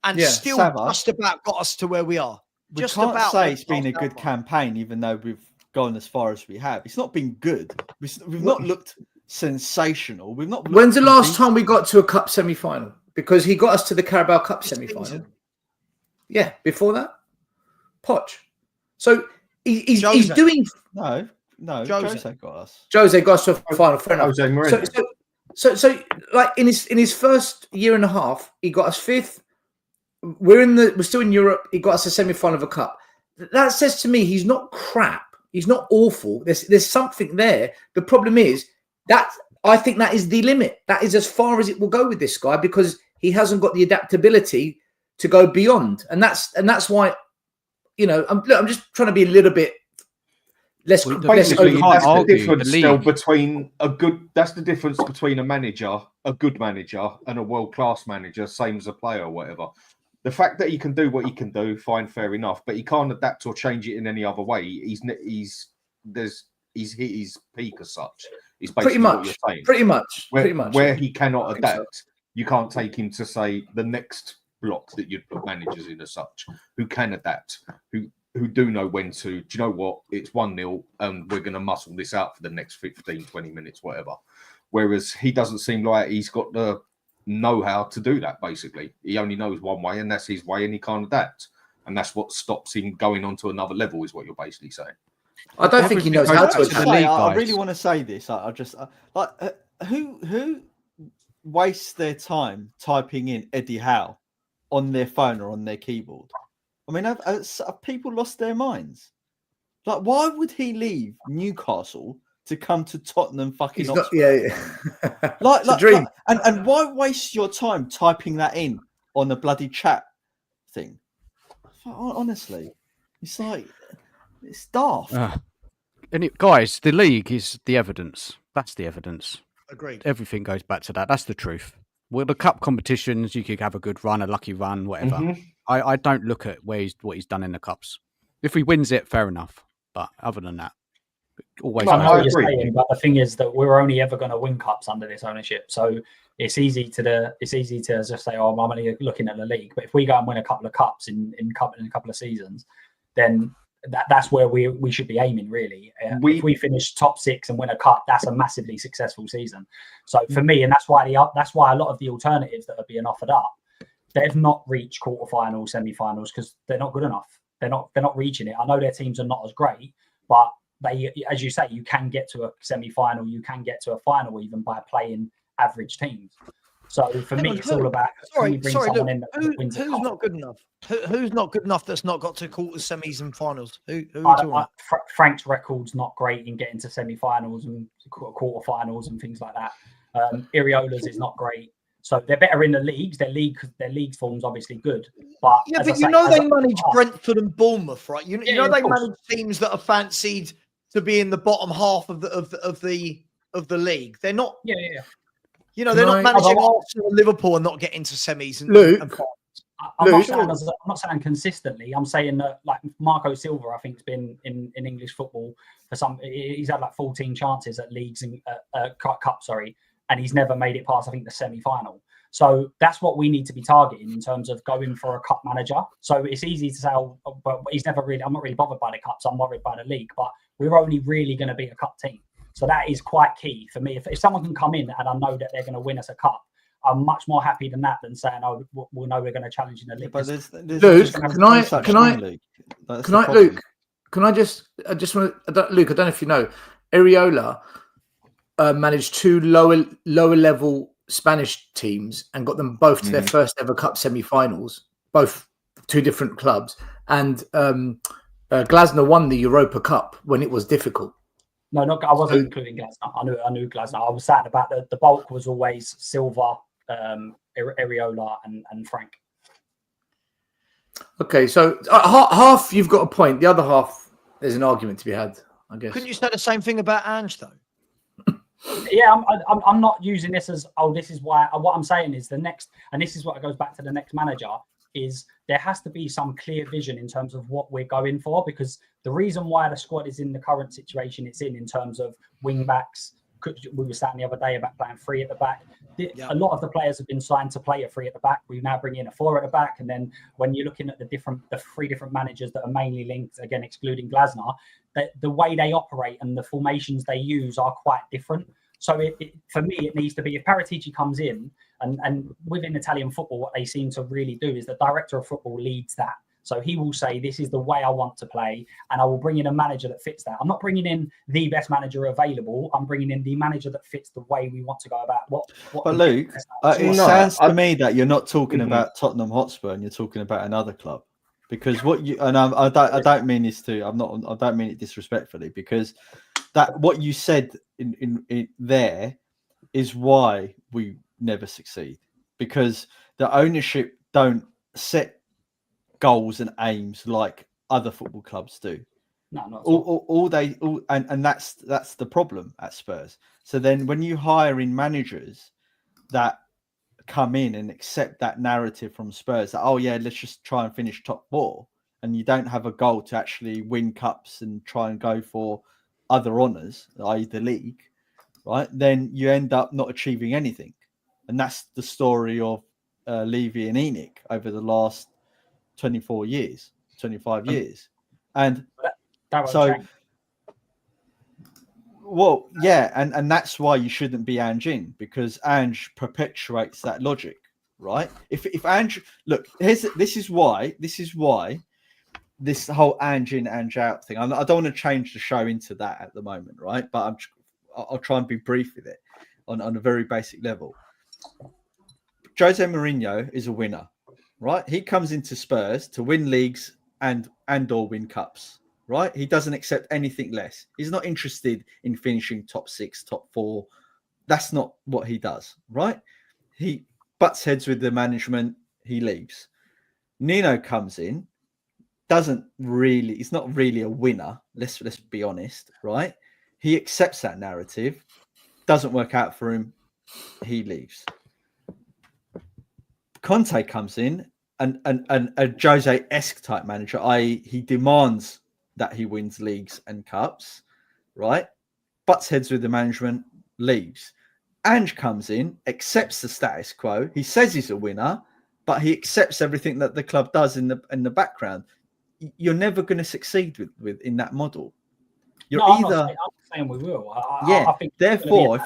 and still Savva, just about got us to where we are. We can't say it's been a good campaign, even though we've gone as far as we have. It's not been good. We've not looked sensational. We've not. When's the last time we got to a cup semi-final? Because he got us to the Carabao Cup semi-final. Yeah, before that, Poch. So he's doing. No, Jose got us. Jose got us to a final. Fair enough. So like in his first year and a half, he got us fifth. We're still in Europe. He got us a semi-final of a cup. That says to me he's not crap. He's not awful. There's something there. The problem is that I think that is the limit. That is as far as it will go with this guy because he hasn't got the adaptability to go beyond. And that's why, I'm just trying to be a little bit less. Basically, that's the difference still between that's the difference between a manager, a good manager, and a world-class manager, same as a player or whatever. The fact that he can do what he can do, fine, fair enough, but he can't adapt or change it in any other way. He's hit his peak as such. Is basically what you're saying. Pretty much. Where he cannot adapt, you can't take him to say the next block that you'd put managers in as such, who can adapt, who do know when to. Do you know what? It's 1-0 and we're going to muscle this out for the next 15, 20 minutes, whatever. Whereas he doesn't seem like he's got the know-how to do that, basically. He only knows one way and that's his way and he can't adapt. And that's what stops him going on to another level is what you're basically saying. I don't think he knows how to adapt. I really want to say this. I just who wastes their time typing in Eddie Howe on their phone or on their keyboard? I mean, have people lost their minds? Like, why would he leave Newcastle to come to Tottenham fucking Oxford? Like a dream. And why waste your time typing that in on the bloody chat thing? Honestly, it's like it's daft. Guys, the league is the evidence. That's the evidence. Agreed. Everything goes back to that. That's the truth. Well, the cup competitions, you could have a good run, a lucky run, whatever. Mm-hmm. I don't look at what he's done in the cups. If he wins it, fair enough. But other than that, always. I know what you're saying, but the thing is that we're only ever going to win cups under this ownership. So it's easy to just say, "Oh, I'm only looking at the league." But if we go and win a couple of cups in a couple of seasons, then that's where we should be aiming, really. If we finish top 6 and win a cup, that's a massively successful season. So for me, and that's why a lot of the alternatives that are being offered up, they've not reached quarterfinals, semi-finals because they're not good enough. They're not reaching it. I know their teams are not as great, but they, as you say, you can get to a semi-final, you can get to a final even by playing average teams. So for me, it's all about someone in who's not good enough. Who's not good enough that's not got to quarters, semis, and finals? Who are you talking about? Frank's record's not great in getting to semi-finals and quarterfinals and things like that. Iriola's is not great. So they're better in the leagues. Their league form's obviously good. But they manage Brentford and Bournemouth, right? You know they manage teams that are fancied to be in the bottom half of the league. They're not. Yeah. They're not managing Arsenal and Liverpool and not getting to semis. I'm not saying consistently. I'm saying that like Marco Silva, I think, has been in English football for some. He's had like 14 chances at leagues and cup, and he's never made it past, I think, the semi-final. So that's what we need to be targeting in terms of going for a cup manager. So it's easy to say, but I'm not really bothered by the cups. I'm worried by the league, but we're only really going to be a cup team. So that is quite key for me. If someone can come in and I know that they're going to win us a cup, I'm much more happy than that than saying, we'll know we're going to challenge in the league. But Luke, I just want to, Luke, I don't know if you know, Iriola managed 2 lower level Spanish teams and got them both to their first ever cup semi-finals, both 2 different clubs. And Glasner won the Europa Cup when it was difficult. No, I wasn't including Glasner. I knew Glasner. I was saying about the bulk was always Silva, Iriola, and Frank. Okay, so half you've got a point. The other half, there's an argument to be had, I guess. Couldn't you say the same thing about Ange though? Yeah, I'm not using this as this is why. What I'm saying is the next, and this is what goes back to the next manager. Is there has to be some clear vision in terms of what we're going for, because the reason why the squad is in the current situation it's in terms of wing backs. We were saying the other day about playing 3 at the back. A lot of the players have been signed to play a 3 at the back. We now bring in a 4 at the back, and then when you're looking at the 3 different managers that are mainly linked, again excluding Glasner, the way they operate and the formations they use are quite different. So for me, it needs to be, if Paratici comes in, and within Italian football, what they seem to really do is the director of football leads that. So he will say, this is the way I want to play, and I will bring in a manager that fits that. I'm not bringing in the best manager available. I'm bringing in the manager that fits the way we want to go about what But Luke, it sounds to me that you're not talking about Tottenham Hotspur and you're talking about another club. Because what you, and I don't mean this to, I don't mean it disrespectfully, because that what you said in there is why we never succeed, because the ownership don't set goals and aims like other football clubs do. No, not and that's the problem at Spurs. So then when you hire in managers that come in and accept that narrative from Spurs that, oh yeah, let's just try and finish top 4, and you don't have a goal to actually win cups and try and go for other honours, i.e. the league, right? Then you end up not achieving anything. And that's the story of Levy and Enoch over the last 25 years. And so, well, yeah, and that's why you shouldn't be Ange in, because Ange perpetuates that logic, right? If Ange, look, this is why this whole Ange in, Ange out thing. I don't want to change the show into that at the moment, right? But I'll try and be brief with it on a very basic level. Jose Mourinho is a winner, right? He comes into Spurs to win leagues and or win cups, right? He doesn't accept anything less. He's not interested in finishing top 6, top 4. That's not what he does, right? He butts heads with the management. He leaves. Nuno comes in, he's not really a winner. Let's be honest, right? He accepts that narrative. Doesn't work out for him. He leaves. Conte comes in, and a Jose-esque type manager, i.e. he demands that he wins leagues and cups, right? Butts heads with the management, leaves. Ange comes in, accepts the status quo. He says he's a winner, but he accepts everything that the club does in the background. You're never going to succeed with in that model. I'm not saying we will. I think therefore,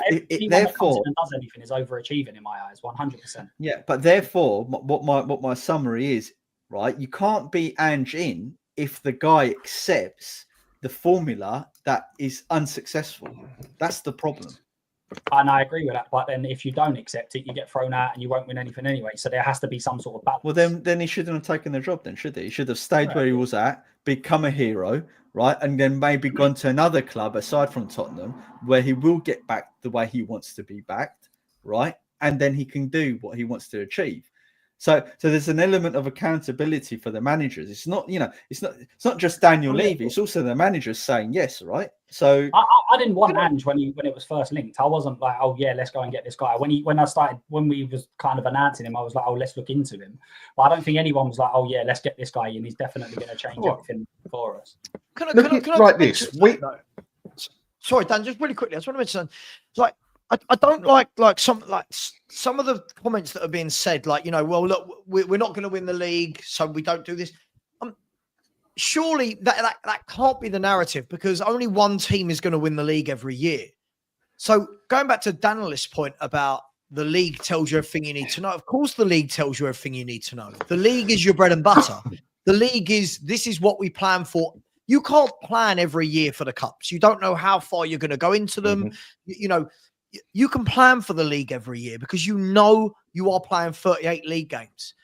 therefore, and does anything is overachieving in my eyes, 100%. Yeah, but therefore, what my summary is, right? You can't be Ange in if the guy accepts the formula that is unsuccessful. That's the problem. And I agree with that. But then if you don't accept it, you get thrown out and you won't win anything anyway. So there has to be some sort of balance. Well, then he shouldn't have taken the job then, should he? He should have stayed where he was at, become a hero, right? And then maybe gone to another club aside from Tottenham where he will get back the way he wants to be backed, right? And then he can do what he wants to achieve. So there's an element of accountability for the managers. It's not, it's not just Daniel Levy. It's also the managers saying yes, right? So I didn't want Ange when it was first linked. I wasn't like, oh yeah, let's go and get this guy. When we was kind of announcing him, I was like, oh, let's look into him. But I don't think anyone was like, oh yeah, let's get this guy in. He's definitely going to change everything for us. Can I like this? Sorry, Dan, just really quickly. I just want to mention, like, I don't like some of the comments that are being said, like, well, look, we're not going to win the league, so we don't do this. Surely that can't be the narrative, because only one team is going to win the league every year. So going back to Daniel's point about the league tells you everything you need to know. Of course, the league tells you everything you need to know. The league is your bread and butter. The league this is what we plan for. You can't plan every year for the cups. You don't know how far you're going to go into them. Mm-hmm. You can plan for the league every year because you are playing 38 league games.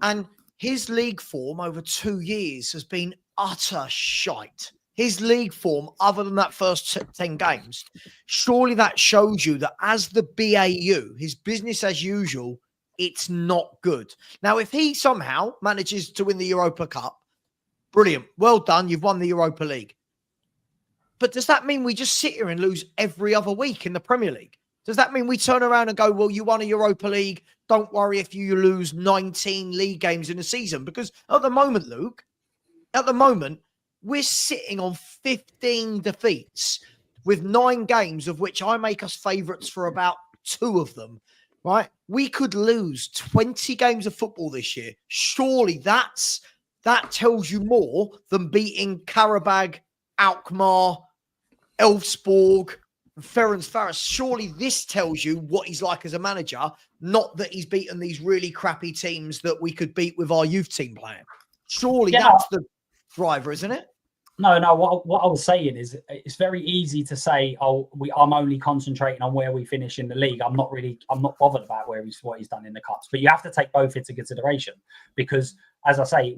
And his league form over 2 years has been utter shite. His league form, other than that first 10 games, surely that shows you that as the BAU, his business as usual, it's not good. Now, if he somehow manages to win the Europa Cup, brilliant. Well done. You've won the Europa League. But does that mean we just sit here and lose every other week in the Premier League? Does that mean we turn around and go, well, you won a Europa League. Don't worry if you lose 19 league games in a season? Because at the moment, Luke, we're sitting on 15 defeats with 9 games, of which I make us favourites for about 2 of them, right? We could lose 20 games of football this year. Surely that tells you more than beating Karabag, Alkmaar, Elfsborg, Ferencvaros. Surely this tells you what he's like as a manager, not that he's beaten these really crappy teams that we could beat with our youth team playing. Surely that's the driver, isn't it? No. What I was saying is it's very easy to say, I'm only concentrating on where we finish in the league. I'm not bothered about what he's done in the cups. But you have to take both into consideration because, as I say,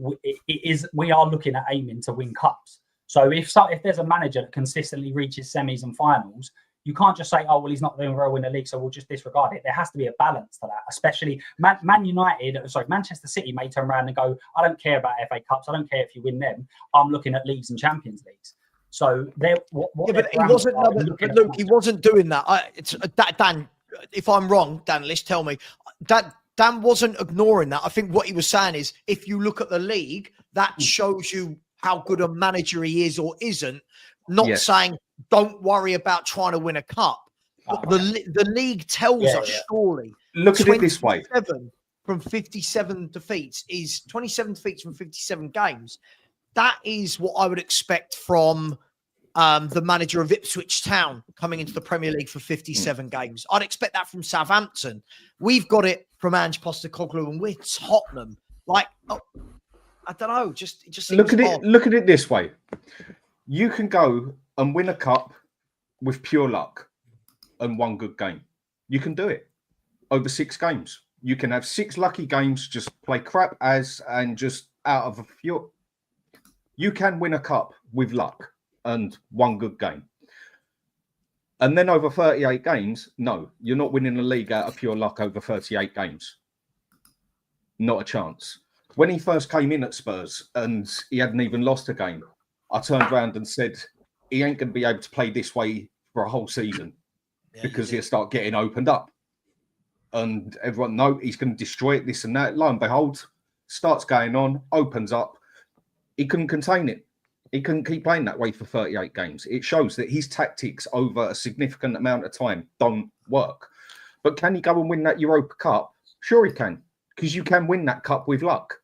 we are looking at aiming to win cups. So if there's a manager that consistently reaches semis and finals, you can't just say, oh, well, he's not doing well in the league, so we'll just disregard it. There has to be a balance to that, especially Manchester City may turn around and go, I don't care about FA Cups. I don't care if you win them. I'm looking at leagues and Champions Leagues. So but he wasn't doing that. Dan, if I'm wrong, Dan, let's tell me. Dan wasn't ignoring that. I think what he was saying is if you look at the league, that shows you how good a manager he is or isn't. Not saying don't worry about trying to win a cup. But the league tells us surely. Look at it this way. 27 from 57 defeats is 27 defeats from 57 games. That is what I would expect from the manager of Ipswich Town coming into the Premier League for 57 games. I'd expect that from Southampton. We've got it from Angepostecoglou and we're Tottenham. Like, I don't know. It just seems look at it this way. You can go and win a cup with pure luck and one good game. You can do it over 6 games. You can have 6 lucky games, just play crap and just out of a few. You can win a cup with luck and one good game. And then over 38 games, no, you're not winning the league out of pure luck over 38 games. Not a chance. When he first came in at Spurs and he hadn't even lost a game, I turned around and said, he ain't going to be able to play this way for a whole season because he'll start getting opened up. And everyone, no, he's going to destroy it, this and that. Lo and behold, starts going on, opens up. He couldn't contain it. He couldn't keep playing that way for 38 games. It shows that his tactics over a significant amount of time don't work. But can he go and win that Europa Cup? Sure he can, because you can win that cup with luck.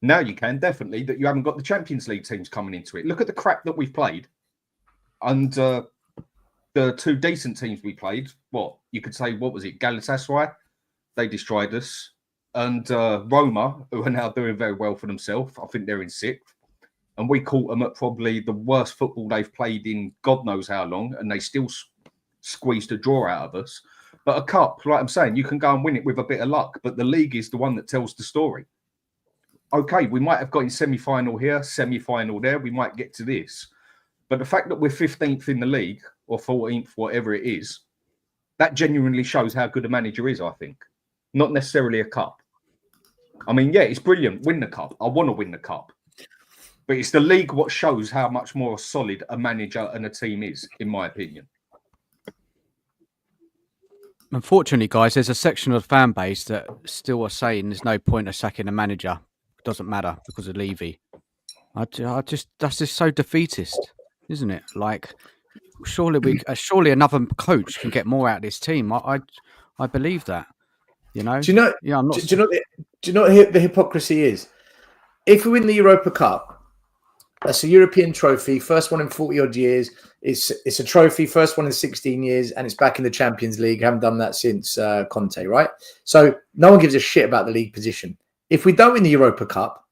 Now you can, definitely, that you haven't got the Champions League teams coming into it. Look at the crap that we've played. And the 2 decent teams we played, you could say, what was it, Galatasaray? They destroyed us. And Roma, who are now doing very well for themselves, I think they're in 6th. And we caught them at probably the worst football they've played in God knows how long, and they still squeezed a draw out of us. But a cup, like I'm saying, you can go and win it with a bit of luck, but the league is the one that tells the story. Okay, we might have got in semi-final here, semi-final there. We might get to this. But the fact that we're 15th in the league or 14th, whatever it is, that genuinely shows how good a manager is, I think. Not necessarily a cup. I mean, yeah, it's brilliant. Win the cup. I want to win the cup. But it's the league what shows how much more solid a manager and a team is, in my opinion. Unfortunately, guys, there's a section of the fan base that still are saying there's no point of sacking a manager. It doesn't matter because of Levy. That's just so defeatist, isn't it? Like, surely another coach can get more out of this team. I believe that. You know. Do you know? Yeah, I'm not. Do you know what the hypocrisy is? If we win the Europa Cup, that's a European trophy, first one in 40 odd years. It's a trophy, first one in 16 years, and it's back in the Champions League. Haven't done that since Conte, right? So no one gives a shit about the league position. If we don't win the Europa Cup,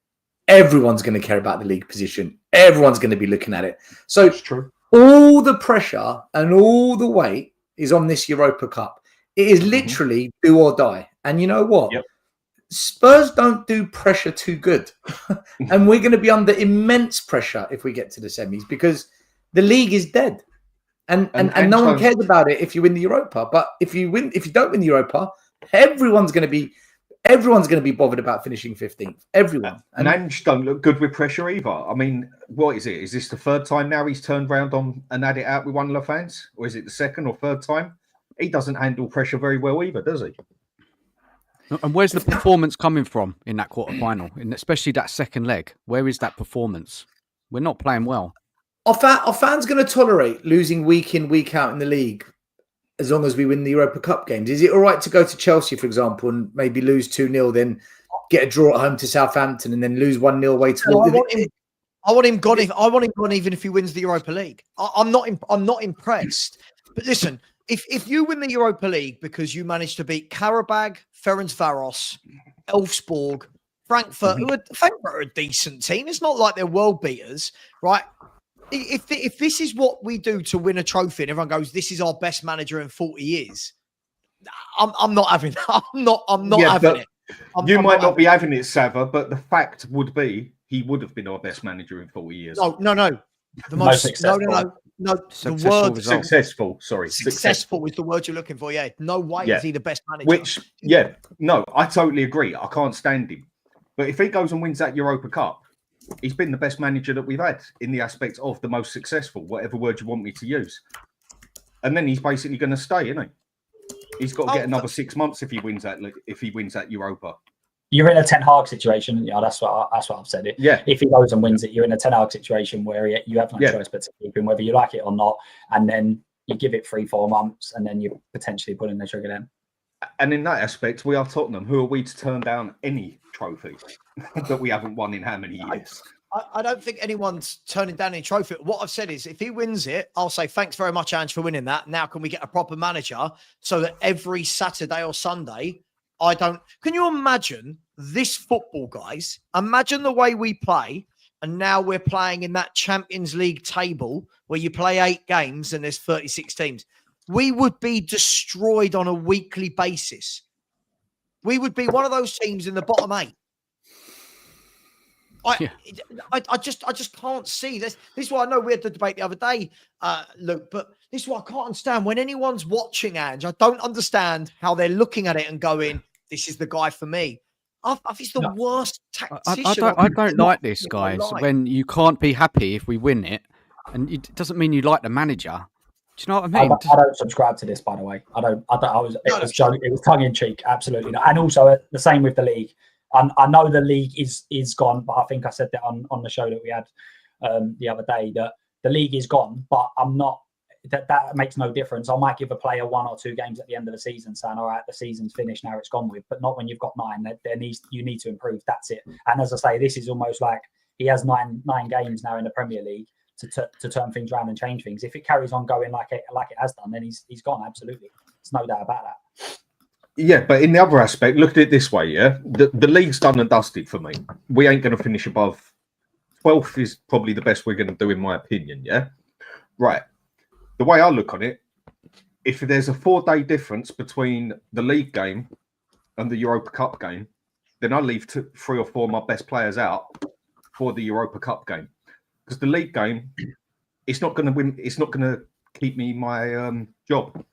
everyone's going to care about the league position. Everyone's going to be looking at it. So it's true. All the pressure and all the weight is on this Europa Cup. It is literally do or die. And you know what? Yep. Spurs don't do pressure too good. And we're going to be under immense pressure if we get to the semis because the league is dead. And no one cares about it if you win the Europa. But if you don't win the Europa, Everyone's going to be bothered about finishing 15th. Everyone. And Ange don't look good with pressure either. I mean, what is it? Is this the third time now he's turned round on and had it out with one of the fans? Or is it the second or third time? He doesn't handle pressure very well either, does he? And where's the performance coming from in that quarter-final, and especially that second leg? Where is that performance? We're not playing well. Are fans going to tolerate losing week in, week out in the league as long as we win the Europa Cup games? Is it all right to go to Chelsea, for example, and maybe lose 2-0, then get a draw at home to Southampton and then lose 1-0 away to... I want him gone. I want him gone even if he wins the Europa League. I'm not impressed. But listen, if you win the Europa League because you managed to beat Karabag, Ferencvaros, Elfsborg, Frankfurt, Frankfurt are a decent team. It's not like they're world beaters, right? If this is what we do to win a trophy and everyone goes, this is our best manager in 40 years, I'm not having that. I'm not having it. You might not be having it, Savva, but the fact would be he would have been our best manager in 40 years. No. The most successful. No. The word successful. Sorry, successful is the word you're looking for. Yeah. No way is he the best manager. I totally agree. I can't stand him. But if he goes and wins that Europa Cup, he's been the best manager that we've had in the aspect of the most successful, whatever word you want me to use. And then he's basically going to stay, isn't he? He's got to get another 6 months if he wins that Europa. You're in a Ten Hag situation. Yeah, that's what I've said. It. Yeah. If he goes and wins it, you're in a Ten Hag situation where you have no choice but to keep him, whether you like it or not. And then you give it 3-4 months, and then you're potentially pulling the trigger then. And in that aspect, we are Tottenham. Who are we to turn down any trophy that we haven't won in how many years? I don't think anyone's turning down any trophy. What I've said is if he wins it, I'll say thanks very much, Ange, for winning that. Now can we get a proper manager so that every Saturday or Sunday, can you imagine this football, guys? Imagine the way we play, and now we're playing in that Champions League table where you play 8 games and there's 36 teams. We would be destroyed on a weekly basis. We would be one of those teams in the bottom 8. I just can't see this. This is why I know we had the debate the other day, Luke, but this is why I can't understand when anyone's watching Ange. I don't understand how they're looking at it and going, this is the guy for me. I think he's the worst tactician. I don't like this, guys, when you can't be happy if we win it, and it doesn't mean you like the manager. Do you know what I mean? I don't subscribe to this, by the way. It was tongue in cheek, absolutely not. And also the same with the league. I know the league is gone, but I think I said that on the show that we had the other day that the league is gone. But I'm not. That makes no difference. I might give a player 1 or 2 games at the end of the season, saying, "All right, the season's finished now; it's gone with." But not when you've got 9. You need to improve. That's it. And as I say, this is almost like he has nine games now in the Premier League to turn things around and change things. If it carries on going like it has done, then he's gone. Absolutely, there's no doubt about that. Yeah, but in the other aspect, look at it this way, yeah? The league's done and dusted for me. We ain't going to finish above 12th is probably the best we're going to do, in my opinion, yeah? Right. The way I look on it, if there's a 4-day difference between the league game and the Europa Cup game, then I leave 3 or 4 of my best players out for the Europa Cup game. Because the league game, it's not going to win. It's not going to keep me my job.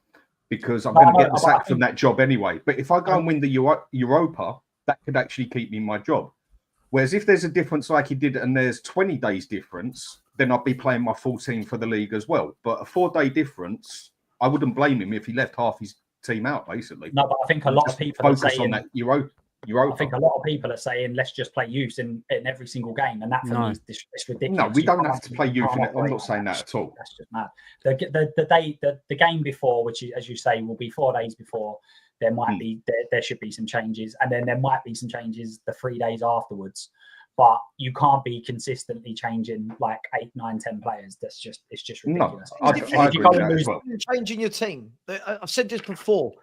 Because I'm going to get the sack from that job anyway. But if I go and win the Europa, that could actually keep me in my job. Whereas if there's a difference like he did and there's 20 days difference, then I'd be playing my full team for the league as well. But a 4-day difference, I wouldn't blame him if he left half his team out, basically. No, but I think a lot of people focus are saying, on that Europa. I think a lot of people are saying, let's just play youth in every single game. And that for me is ridiculous. No, we don't have to play youth in it. I'm not saying that at all. That's just mad. The game before, which as you say, will be 4 days before, there might be there should be some changes. And then there might be some changes the 3 days afterwards. But you can't be consistently changing like 8, 9, 10 players. It's just ridiculous. No, I agree with that as well. Changing your team. I've said this before.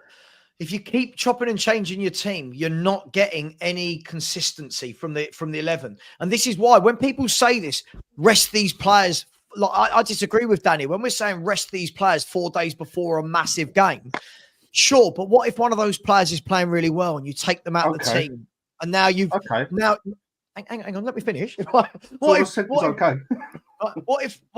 If you keep chopping and changing your team, you're not getting any consistency from the 11. And this is why when people say this, rest these players. Like I disagree with Danny. When we're saying rest these players 4 days before a massive game, sure. But what if one of those players is playing really well and you take them out of the team, and now you've now hang on, let me finish. What if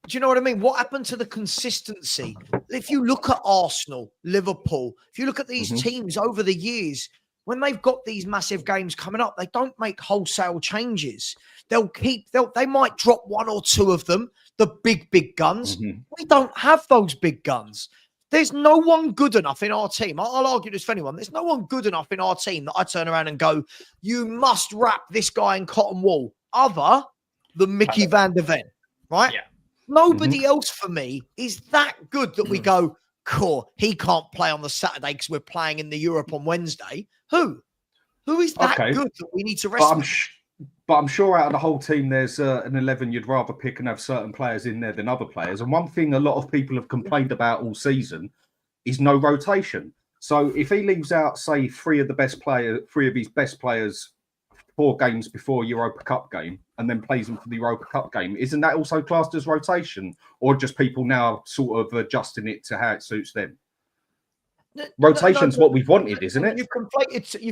Do you know what I mean? What happened to the consistency? If you look at Arsenal, Liverpool, if you look at these teams over the years, when they've got these massive games coming up, they don't make wholesale changes. They might drop one or two of them, the big guns. We don't have those big guns. There's no one good enough in our team. I'll argue this for anyone. There's no one good enough in our team that I turn around and go, you must wrap this guy in cotton wool, other than Mickey van der Ven, right? Yeah. Nobody else for me is that good that we go, cool, he can't play on the Saturday because we're playing in the Europe on Wednesday. Who is that good that we need to rest? But I'm sure out of the whole team, there's an 11 you'd rather pick and have certain players in there than other players. And one thing a lot of people have complained about all season is no rotation. So if he leaves out, say, three of his best players 4 games before Europa Cup game and then plays them for the Europa Cup game, isn't that also classed as rotation, or just people now sort of adjusting it to how it suits them? Rotation's what we've wanted, isn't it? You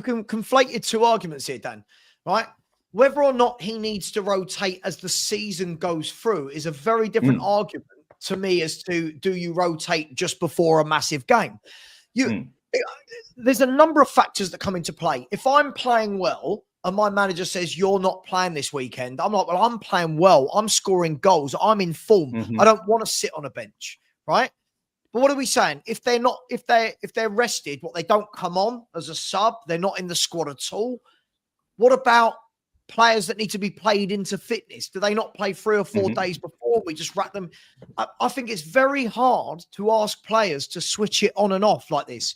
can conflate 2 arguments here, Dan, right? Whether or not he needs to rotate as the season goes through is a very different argument to me as to, do you rotate just before a massive game? There's a number of factors that come into play. If I'm playing well and my manager says, you're not playing this weekend, I'm like, well, I'm playing well. I'm scoring goals. I'm in form. I don't want to sit on a bench, right? But what are we saying? If they're rested, they don't come on as a sub, they're not in the squad at all. What about players that need to be played into fitness? Do they not play 3 or 4 days before? We just wrap them. I think it's very hard to ask players to switch it on and off like this.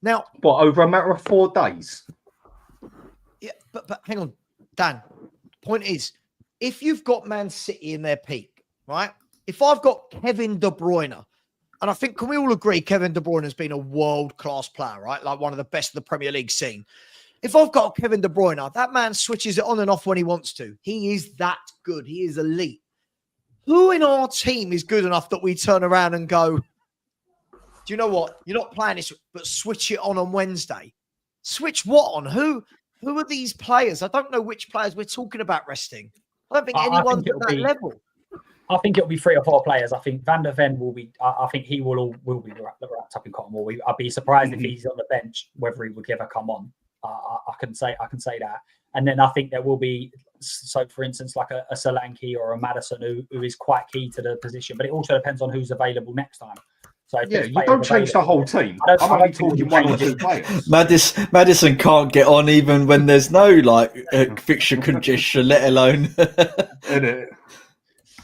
Now, over a matter of 4 days? Yeah, but hang on, Dan. Point is, if you've got Man City in their peak, right? If I've got Kevin De Bruyne, and I think, can we all agree Kevin De Bruyne has been a world-class player, right? Like one of the best of the Premier League scene. If I've got Kevin De Bruyne, that man switches it on and off when he wants to. He is that good. He is elite. Who in our team is good enough that we turn around and go, do you know what? You're not playing this, but switch it on Wednesday. Switch what on? Who are these players? I don't know which players we're talking about resting. I don't think anyone's at that level. I think it'll be 3 or 4 players. I think Van der Ven will be. I think he will be wrapped up in cotton wool. I'd be surprised if he's on the bench, whether he would ever come on. I can say that. And then I think there will be, so for instance, like a Solanke or a Maddison who is quite key to the position. But it also depends on who's available next time. So you don't change the whole team. I'm only talking 1 or 2 players. Madison can't get on even when there's no fixture congestion, let alone.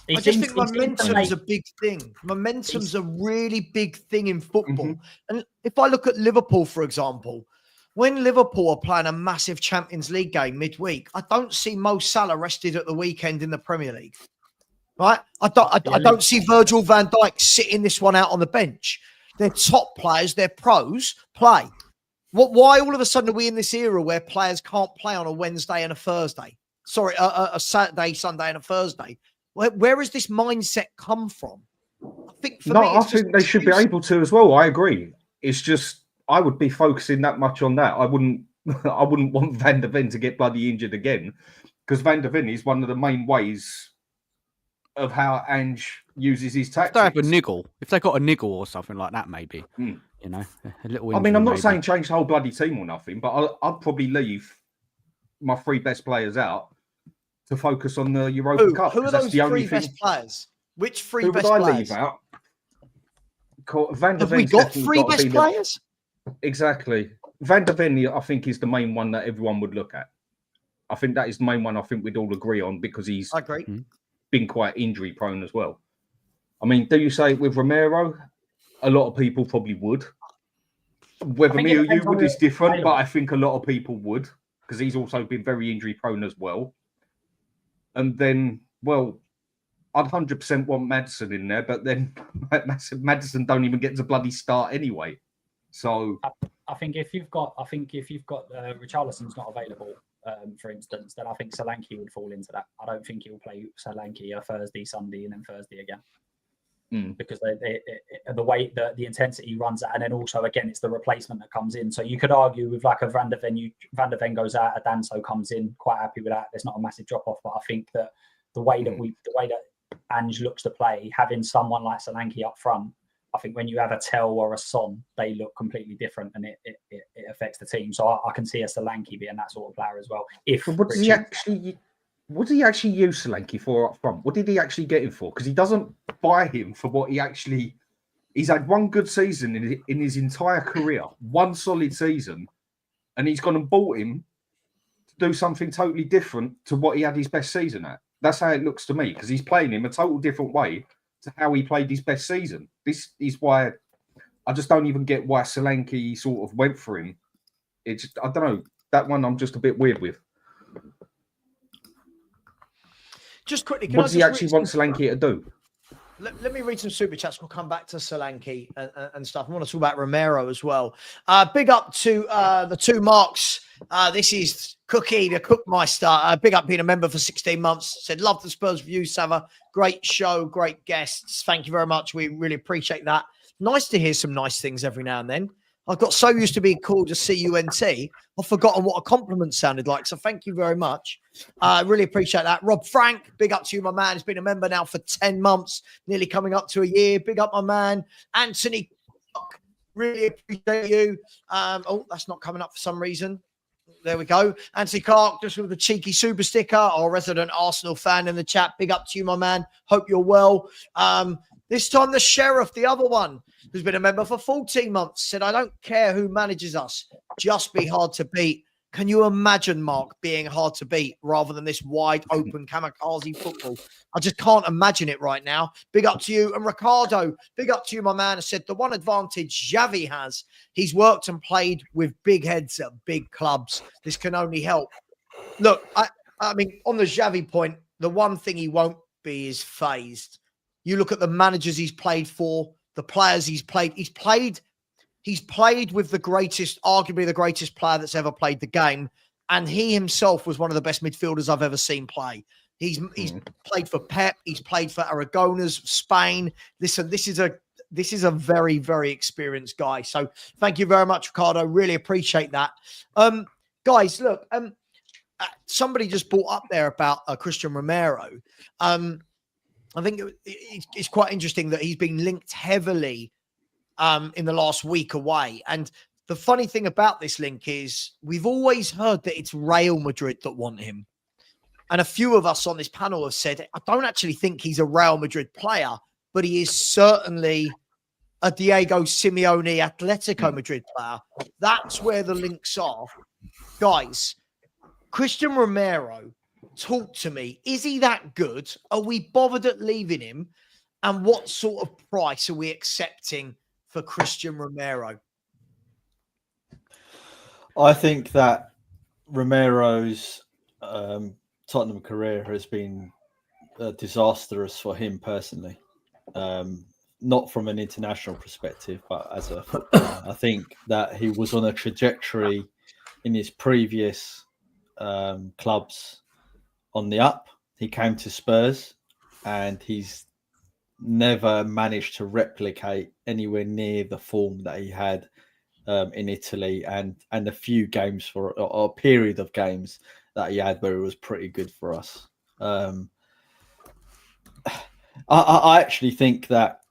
I just think momentum's a big thing. Momentum's a really big thing in football. And if I look at Liverpool, for example, when Liverpool are playing a massive Champions League game midweek, I don't see Mo Salah rested at the weekend in the Premier League. Right? I don't see Virgil van Dijk sitting this one out on the bench. They're top players, they're pros, play. Why all of a sudden are we in this era where players can't play on a Wednesday and a Thursday? Sorry, a Saturday, Sunday and a Thursday. Where has this mindset come from? I think they should be able to as well. I agree. It's just I would be focusing that much on that. I wouldn't want Van der Ven to get bloody injured again, because Van der Ven is one of the main ways of how Ange uses his tactics. If they have a niggle, if they got a niggle or something like that, maybe a little. I mean, I'm not saying change the whole bloody team or nothing, but I'd probably leave my 3 best players out to focus on the Europa Cup. Who are those 3 best players? Which 3 best players? Who would I leave out? Van der Ven. Have we got 3 best players? Exactly. Van der Ven, I think, is the main one that everyone would look at. I think that is the main one I think we'd all agree on, because he's been quite injury prone as well. I mean, do you say with Romero? A lot of people probably would. Whether me or you would is different, but I think a lot of people would, because he's also been very injury prone as well. And then, I'd 100% want Maddison in there, but then Maddison don't even get to bloody start anyway. So I think if you've got Richarlison's not available, for instance, then I think Solanke would fall into that. I don't think he'll play Solanke a Thursday, Sunday, and then Thursday again, because the way the intensity runs out, and then also again it's the replacement that comes in. So you could argue with like a Van der Ven goes out, a Danso comes in, quite happy with that. There's not a massive drop off, but I think that the way that Ange looks to play, having someone like Solanke up front, I think when you have a Tel or a Son, they look completely different, and it affects the team. So I can see a Solanke being that sort of player as well. What does he actually use Solanke for up front? What did he actually get him for? Because he doesn't buy him for what he actually. He's had one good season in his entire career, one solid season, and he's gone and bought him to do something totally different to what he had his best season at. That's how it looks to me, because he's playing him a total different way to how he played his best season. This is why I just don't even get why Solanke sort of went for him. It's, I don't know, that one I'm just a bit weird with. Just quickly, what does he actually want Solanke to do? Let me read some super chats. We'll come back to Solanke and stuff. I want to talk about Romero as well. Big up to the two marks. This is Cookie, the Cookmeister. Big up being a member for 16 months. Said, love the Spurs view, Savva. Great show, great guests. Thank you very much. We really appreciate that. Nice to hear some nice things every now and then. I've got so used to being called a CUNT, I've forgotten what a compliment sounded like. So thank you very much. I really appreciate that. Rob Frank, big up to you, my man. He's been a member now for 10 months, nearly coming up to a year. Big up, my man. Anthony, really appreciate you. Oh, that's not coming up for some reason. There we go. Anthony Clark, just with the cheeky super sticker, our resident Arsenal fan in the chat. Big up to you, my man. Hope you're well. This time the Sheriff, the other one, who's been a member for 14 months, said, I don't care who manages us, just be hard to beat. Can you imagine, Mark, being hard to beat rather than this wide open kamikaze football? I just can't imagine it right now. Big up to you. And Ricardo, big up to you, my man. I said the one advantage Xavi has, he's worked and played with big heads at big clubs. This can only help. Look, I mean, on the Xavi point, the one thing he won't be is phased. You look at the managers he's played for, the players he's played. He's played with the greatest, arguably the greatest player that's ever played the game. And he himself was one of the best midfielders I've ever seen play. He's played for Pep. He's played for Aragonas, Spain. Listen, this is a very, very experienced guy. So thank you very much, Ricardo. Really appreciate that. Guys, look, somebody just brought up there about Christian Romero. I think it's quite interesting that he's been linked heavily in the last week away. And the funny thing about this link is we've always heard that it's Real Madrid that want him. And a few of us on this panel have said, I don't actually think he's a Real Madrid player, but he is certainly a Diego Simeone Atletico Madrid player. That's where the links are. Guys, Christian Romero, talk to me. Is he that good? Are we bothered at leaving him? And what sort of price are we accepting for Christian Romero? I think that Romero's Tottenham career has been disastrous for him personally. Not from an international perspective, but as a footballer. I think that he was on a trajectory in his previous clubs on the up. He came to Spurs and he's never managed to replicate anywhere near the form that he had in Italy and a few games or a period of games that he had where it was pretty good for us. I actually think that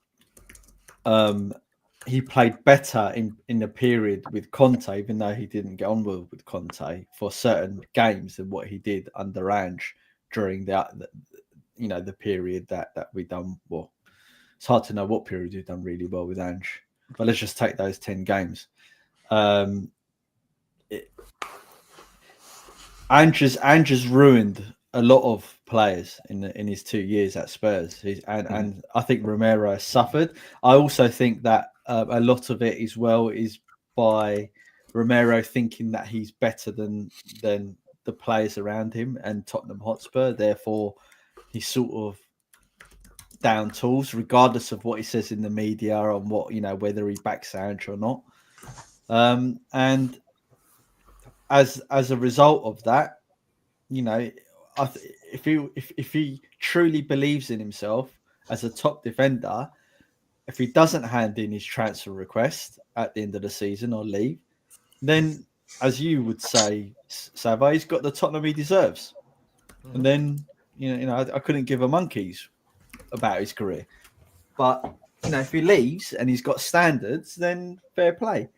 he played better in the period with Conte, even though he didn't get on well with Conte for certain games than what he did under Ange during the period that we done well. It's hard to know what period we've done really well with Ange, but let's just take those 10 games. Ange has ruined a lot of players in his 2 years at Spurs, and I think Romero has suffered. I also think that a lot of it as well is by Romero thinking that he's better than the players around him and Tottenham Hotspur. Therefore, he's sort of down tools, regardless of what he says in the media on what, whether he backs Ange or not. And as a result of that, if he truly believes in himself as a top defender, if he doesn't hand in his transfer request at the end of the season or leave, then, as you would say, Savva, he's got the Tottenham he deserves. And then, I couldn't give a monkey's about his career. But if he leaves and he's got standards, then fair play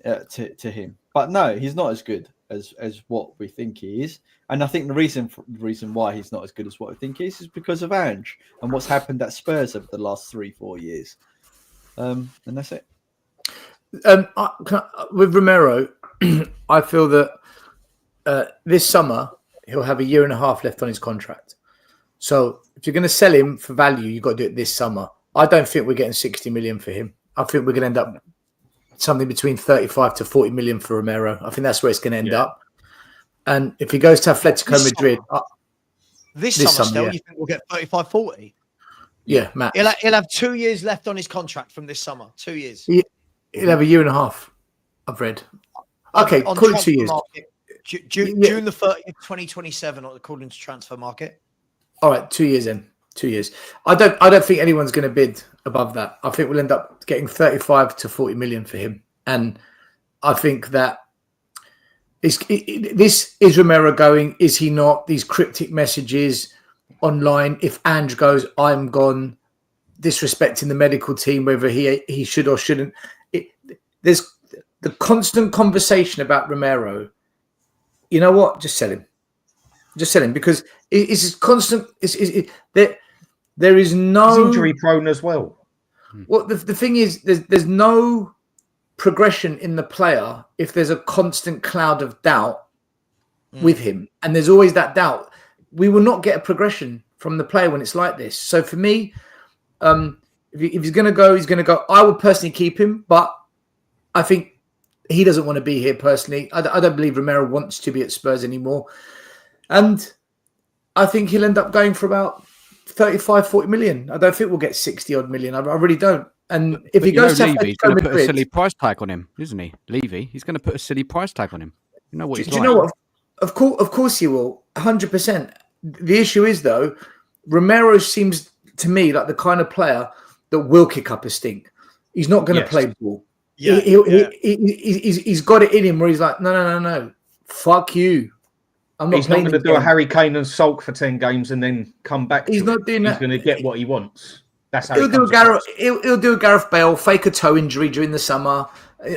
to him. But no, he's not as good as what we think he is. And I think the reason why he's not as good as what we think he is because of Ange and what's happened at Spurs over the last 3-4 years. And that's it. With Romero, I feel that this summer he'll have 1.5 years left on his contract. So if you're going to sell him for value, you've got to do it this summer. I don't think we're getting 60 million for him. I think we're going to end up something between 35 to 40 million for Romero. I think that's where it's going to end up. And if he goes to Atletico Madrid... This summer still, you think we'll get 35, 40? Yeah, Matt. He'll have 2 years left on his contract from this summer. 2 years. He'll have 1.5 years, I've read. Okay, call it 2 years. June the 30th, 2027, according to Transfer Market. All right, 2 years in. 2 years. I don't think anyone's going to bid above that. I think we'll end up getting 35 to 40 million for him. And I think that this is Romero going, is he not? These cryptic messages online. If Ange goes, I'm gone, disrespecting the medical team, whether he should or shouldn't. There's the constant conversation about Romero. You know what? Just sell him. Just sell him because it's constant. There is no... He's injury prone as well. Well, the thing is, there's no progression in the player if there's a constant cloud of doubt with him. And there's always that doubt. We will not get a progression from the player when it's like this. So for me, if he's going to go, he's going to go. I would personally keep him, but I think he doesn't want to be here personally. I don't believe Romero wants to be at Spurs anymore. And I think he'll end up going for about 35, 40 million. I don't think we'll get 60 odd million. I really don't. And if he goes to Levy, he's going to put a silly price tag on him, isn't he? Levy, he's going to put a silly price tag on him. You know what he's like. Do you know what? Of course he will. 100%. The issue is, though, Romero seems to me like the kind of player that will kick up a stink. He's not going to play ball. Yeah, he's got it in him where he's like, no. Fuck you. He's not going to do a Harry Kane and sulk for 10 games and then come back. He's not doing that. He's going to get what he wants. That's how he'll do a Gareth Bale, fake a toe injury during the summer.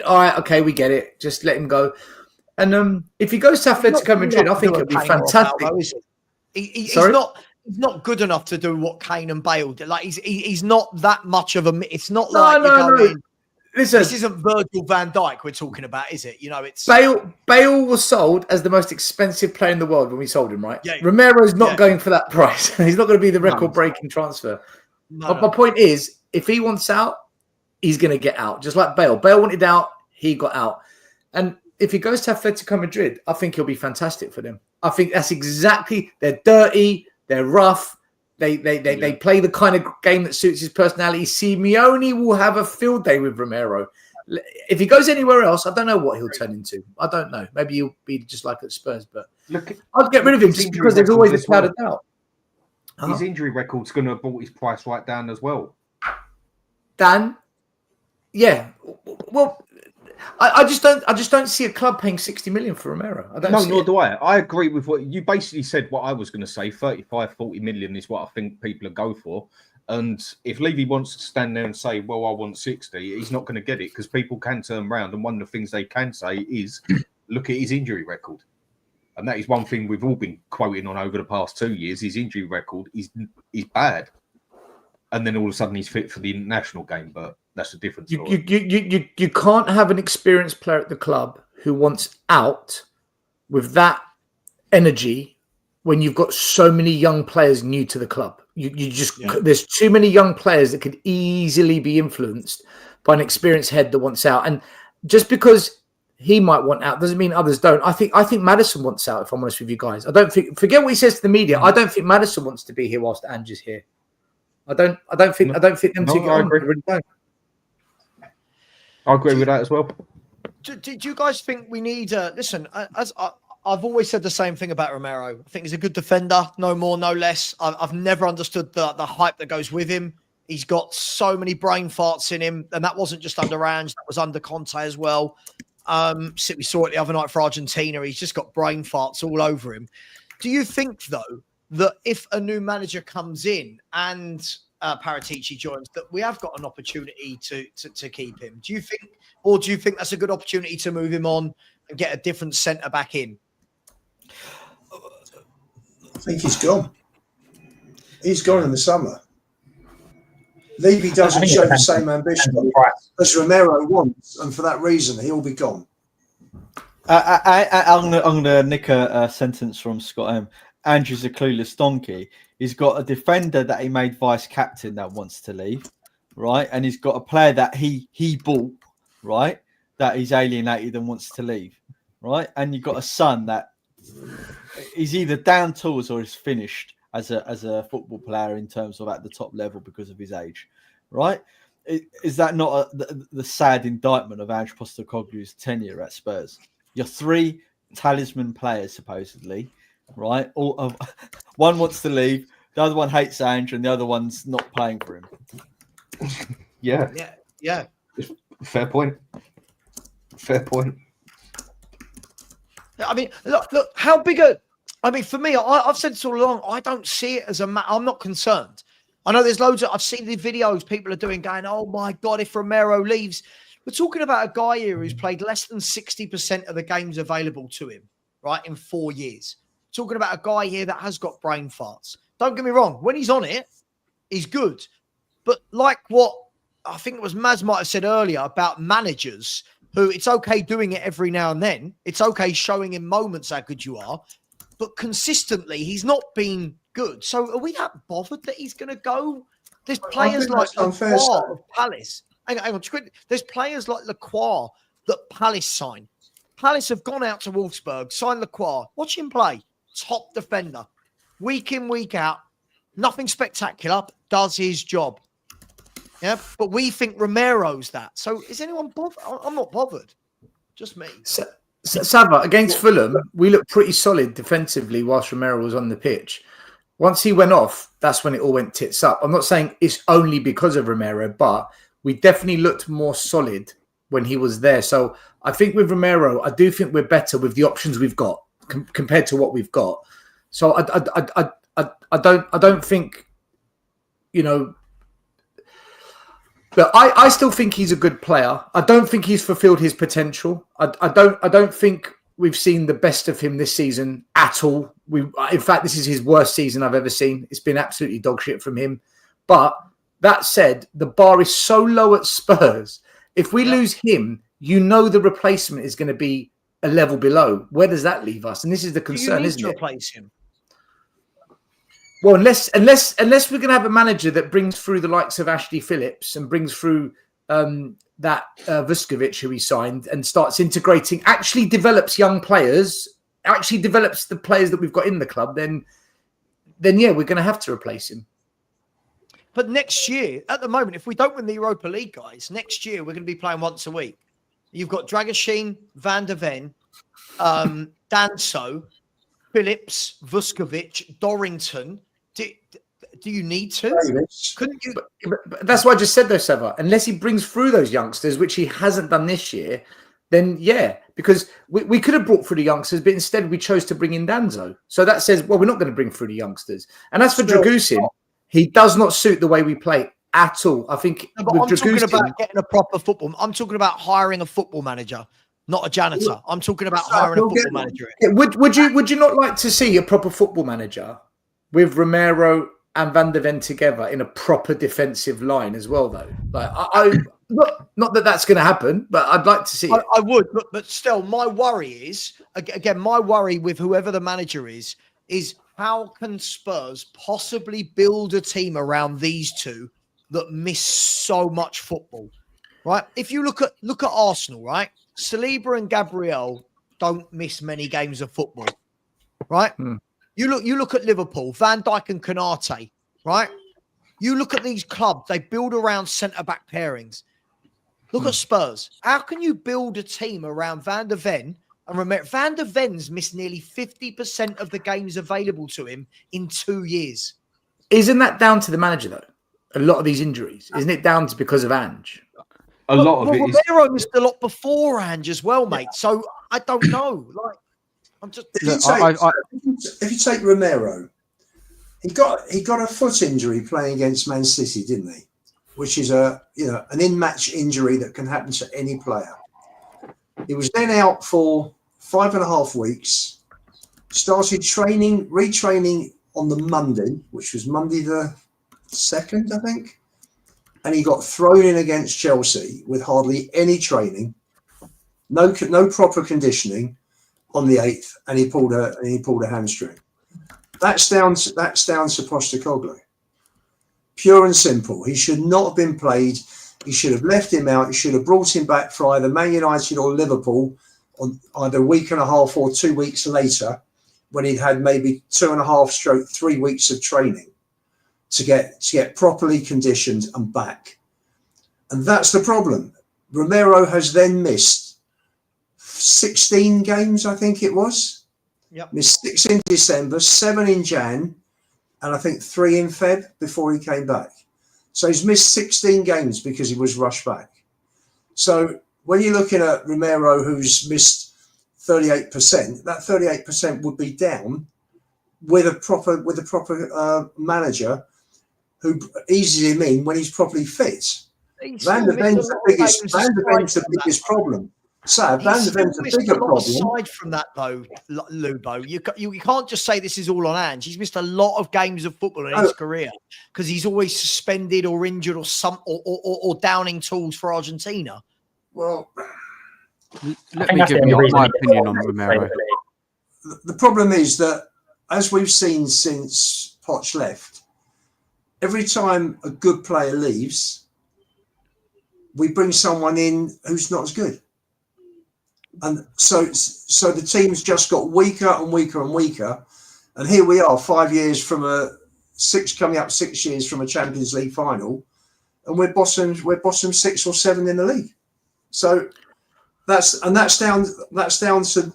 All right, okay, we get it. Just let him go. And if he goes to Atletico Madrid, I think it'll be fantastic. He's not good enough to do what Kane and Bale did. Like he's not that much of a. It's not no. Listen, this isn't Virgil van Dijk we're talking about, is it? It's Bale was sold as the most expensive player in the world when we sold him, right? Yeah. Romero's not going for that price. He's not going to be the record-breaking transfer. But my point is, if he wants out, he's going to get out. Just like Bale. Bale wanted out, he got out. And if he goes to Atletico Madrid, I think he'll be fantastic for them. I think that's exactly... They're dirty, they're rough, they play the kind of game that suits his personality. Simeone will have a field day with Romero. If he goes anywhere else, I don't know what he'll turn into. I don't know. Maybe he'll be just like at Spurs, but I'd get rid of him just because there's always a cloud of doubt. His injury record's going to have brought his price right down as well. Dan? Yeah. Well, I just don't see a club paying 60 million for Romero. Nor do I. I agree with what you basically said. What I was going to say, 35, 40 million is what I think people will go for. And if Levy wants to stand there and say, well, I want 60, he's not going to get it because people can turn around. And one of the things they can say is, look at his injury record. And that is one thing we've all been quoting on over the past 2 years. His injury record is bad. And then all of a sudden he's fit for the international game. But that's a different story. You can't have an experienced player at the club who wants out with that energy when you've got so many young players new to the club. There's too many young players that could easily be influenced by an experienced head that wants out. And just because he might want out doesn't mean others don't. I think Maddison wants out, if I'm honest with you guys. Forget what he says to the media. I don't think Maddison wants to be here whilst Ange is here. I don't think them two get on. I really don't. I agree with that as well. Do you guys think we need listen, as I've always said the same thing about Romero. I think he's a good defender, no more, no less. I've never understood the hype that goes with him. He's got so many brain farts in him, and that wasn't just under Ange, that was under Conte as well. We saw it the other night for Argentina. He's just got brain farts all over him. Do you think, though, that if a new manager comes in and Paratici joins, that we have got an opportunity to keep him? Do you think, or do you think that's a good opportunity to move him on and get a different centre back in? I think he's gone. He's gone in the summer. Levy doesn't show the same ambition as Romero wants, and for that reason, he'll be gone. I'm gonna nick a sentence from Scott M. Andrew's a clueless donkey. He's got a defender that he made vice captain that wants to leave, right? And he's got a player that he bought, right? That he's alienated and wants to leave, right? And you've got a son that is either down tools or is finished as a football player in terms of at the top level because of his age, right? Is that not the sad indictment of Ange Postecoglou's tenure at Spurs? Your 3 talisman players, supposedly, right? One wants to leave, the other one hates Ange, and the other one's not playing for him. Yeah. Fair point. I mean, look, how big I mean, for me, I've said this all along, I don't see it as I'm not concerned. I know there's loads I've seen the videos people are doing going, oh my God, if Romero leaves. We're talking about a guy here who's played less than 60% of the games available to him, right, in 4 years. Talking about a guy here that has got brain farts. Don't get me wrong. When he's on it, he's good. But like what I think it was Maz might have said earlier about managers who it's okay doing it every now and then. It's okay showing in moments how good you are. But consistently, he's not been good. So are we that bothered that he's going to go? There's players like Lacroix of Palace. Hang on. There's players like Lacroix that Palace sign. Palace have gone out to Wolfsburg, signed Lacroix. Watch him play. Top defender. Week in, week out. Nothing spectacular. Does his job. Yeah, but we think Romero's that. So is anyone bothered? I'm not bothered. Just me. Savva, against Fulham, we looked pretty solid defensively whilst Romero was on the pitch. Once he went off, that's when it all went tits up. I'm not saying it's only because of Romero, but we definitely looked more solid when he was there. So I think with Romero, I do think we're better with the options we've got compared to what we've got. So I don't think, you know, but I still think he's a good player. I don't think he's fulfilled his potential. I don't think we've seen the best of him this season at all. In fact, this is his worst season I've ever seen. It's been absolutely dog shit from him. But that said, the bar is so low at Spurs. If we lose him, you know the replacement is going to be a level below. Where does that leave us? And this is the concern, isn't it? Replace him. Well, unless we're going to have a manager that brings through the likes of Ashley Phillips and brings through that Vuskovic who he signed and starts integrating, actually develops young players, actually develops the players that we've got in the club, then yeah, we're going to have to replace him. But next year, at the moment, if we don't win the Europa League, guys, next year we're going to be playing once a week. You've got Dragoshin, Van der Ven, Danso, Phillips, Vuskovic, Dorrington. Do you need to? Couldn't you? But that's what I just said, though, Savva. Unless he brings through those youngsters, which he hasn't done this year, then yeah, because we could have brought through the youngsters, but instead we chose to bring in Danzo. So that says, well, we're not going to bring through the youngsters. And as for Dragusin, he does not suit the way we play at all. I think. No, but I'm talking about getting a proper football. I'm talking about hiring a football manager, not a janitor. I'm talking about hiring a football manager. Would you not like to see a proper football manager with Romero and Van der Ven together in a proper defensive line as well, though? Like, not that that's going to happen, but I'd like to see it. I would, but still, my worry is, again, my worry with whoever the manager is how can Spurs possibly build a team around these two that miss so much football, right? If you look at Arsenal, right? Saliba and Gabriel don't miss many games of football, right? You look at Liverpool, Van Dijk and Konate, right? You look at these clubs, they build around centre-back pairings. Look at Spurs. How can you build a team around Van der Ven and Romero? Van der Ven's missed nearly 50% of the games available to him in 2 years. Isn't that down to the manager, though? A lot of these injuries. Isn't it down to because of Ange? A lot of it is... Romero missed a lot before Ange as well, mate. So I don't know. Like, I'm just... If you take Romero, He got a foot injury playing against Man City, didn't he? Which is an in-match injury that can happen to any player. He was then out for 5.5 weeks. Started retraining on the Monday, which was Monday the 2nd, I think. And he got thrown in against Chelsea with hardly any training, no proper conditioning on the 8th, and he pulled a hamstring. That's down to Postecoglou. Pure and simple. He should not have been played. He should have left him out. He should have brought him back for either Man United or Liverpool on either a week and a half or 2 weeks later, when he'd had maybe 2.5 / 3 weeks of training to get properly conditioned and back. And that's the problem. Romero has then missed 16 games, I think it was. Yep. Missed 6 in December, 7 in Jan, and I think 3 in Feb before he came back. So he's missed 16 games because he was rushed back. So when you're looking at Romero, who's missed 38%, that 38% would be down with a proper manager who eases him in when he's properly fit. Van der Ven's the biggest problem. Van der Ven's a bigger problem. Aside from that, though, Lubo, you can't just say this is all on Ange. He's missed a lot of games of football in his career because he's always suspended or injured or downing tools for Argentina. Well, let me give you my opinion on Romero. The problem is that, as we've seen since Poch left, every time a good player leaves, we bring someone in who's not as good. And so the team's just got weaker and weaker and weaker. And here we are, 5 years from coming up 6 years from a Champions League final, and we're bottom 6 or 7 in the league. So that's down to,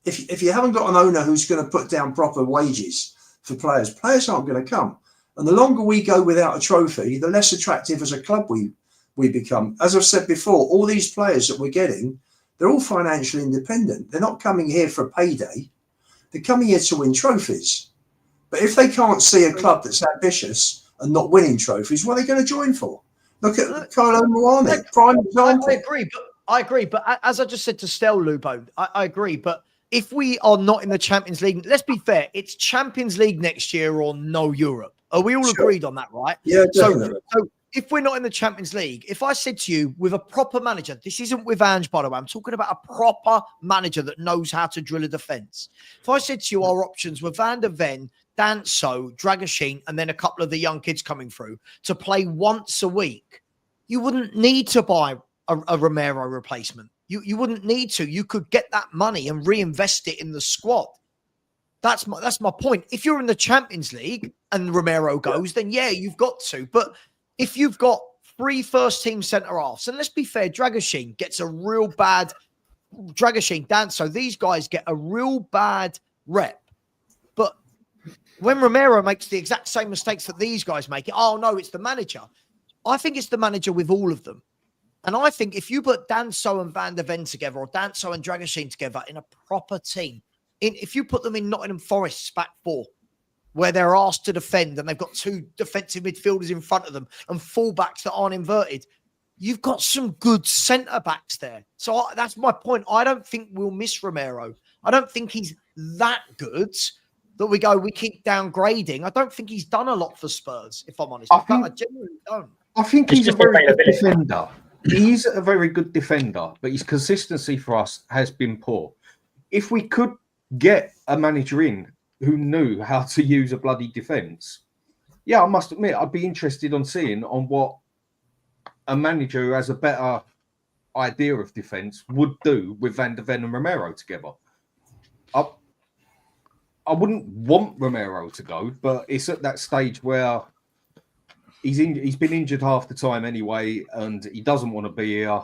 if you haven't got an owner who's going to put down proper wages for players aren't going to come. And the longer we go without a trophy, the less attractive as a club we become. As I've said before, all these players that we're getting, they're all financially independent. They're not coming here for a payday. They're coming here to win trophies. But if they can't see a club that's ambitious and not winning trophies, what are they going to join for? Look at Carlo Mohamed, prime example. I agree. But as I just said to Stel, Lubo, I agree. But if we are not in the Champions League, let's be fair, it's Champions League next year or no Europe. Are we all agreed on that, right? Yeah, definitely. So if we're not in the Champions League, if I said to you with a proper manager, this isn't with Ange, by the way, I'm talking about a proper manager that knows how to drill a defence. If I said to you our options were Van der Ven, Danso, Dragoshin, and then a couple of the young kids coming through to play once a week, you wouldn't need to buy a Romero replacement. You wouldn't need to. You could get that money and reinvest it in the squad. That's my point. If you're in the Champions League and Romero goes, then yeah, you've got to. But if you've got 3 first-team centre-halves, and let's be fair, Dragoshin gets a real bad... Dragoshin, Danso, these guys get a real bad rep. But when Romero makes the exact same mistakes that these guys make, oh, no, it's the manager. I think it's the manager with all of them. And I think if you put Danso and Van der Ven together or Danso and Dragoshin together in a proper team, if you put them in Nottingham Forest's back 4, where they're asked to defend and they've got 2 defensive midfielders in front of them and fullbacks that aren't inverted, you've got some good centre-backs there. So that's my point. I don't think we'll miss Romero. I don't think he's that good that we keep downgrading. I don't think he's done a lot for Spurs, if I'm honest. I genuinely don't. I think he's a very good defender. He's a very good defender, but his consistency for us has been poor. If we could get a manager in who knew how to use a bloody defence, yeah, I must admit, I'd be interested on seeing on what a manager who has a better idea of defence would do with Van der Ven and Romero together. I wouldn't want Romero to go, but it's at that stage where he's been injured half the time anyway, and he doesn't want to be here.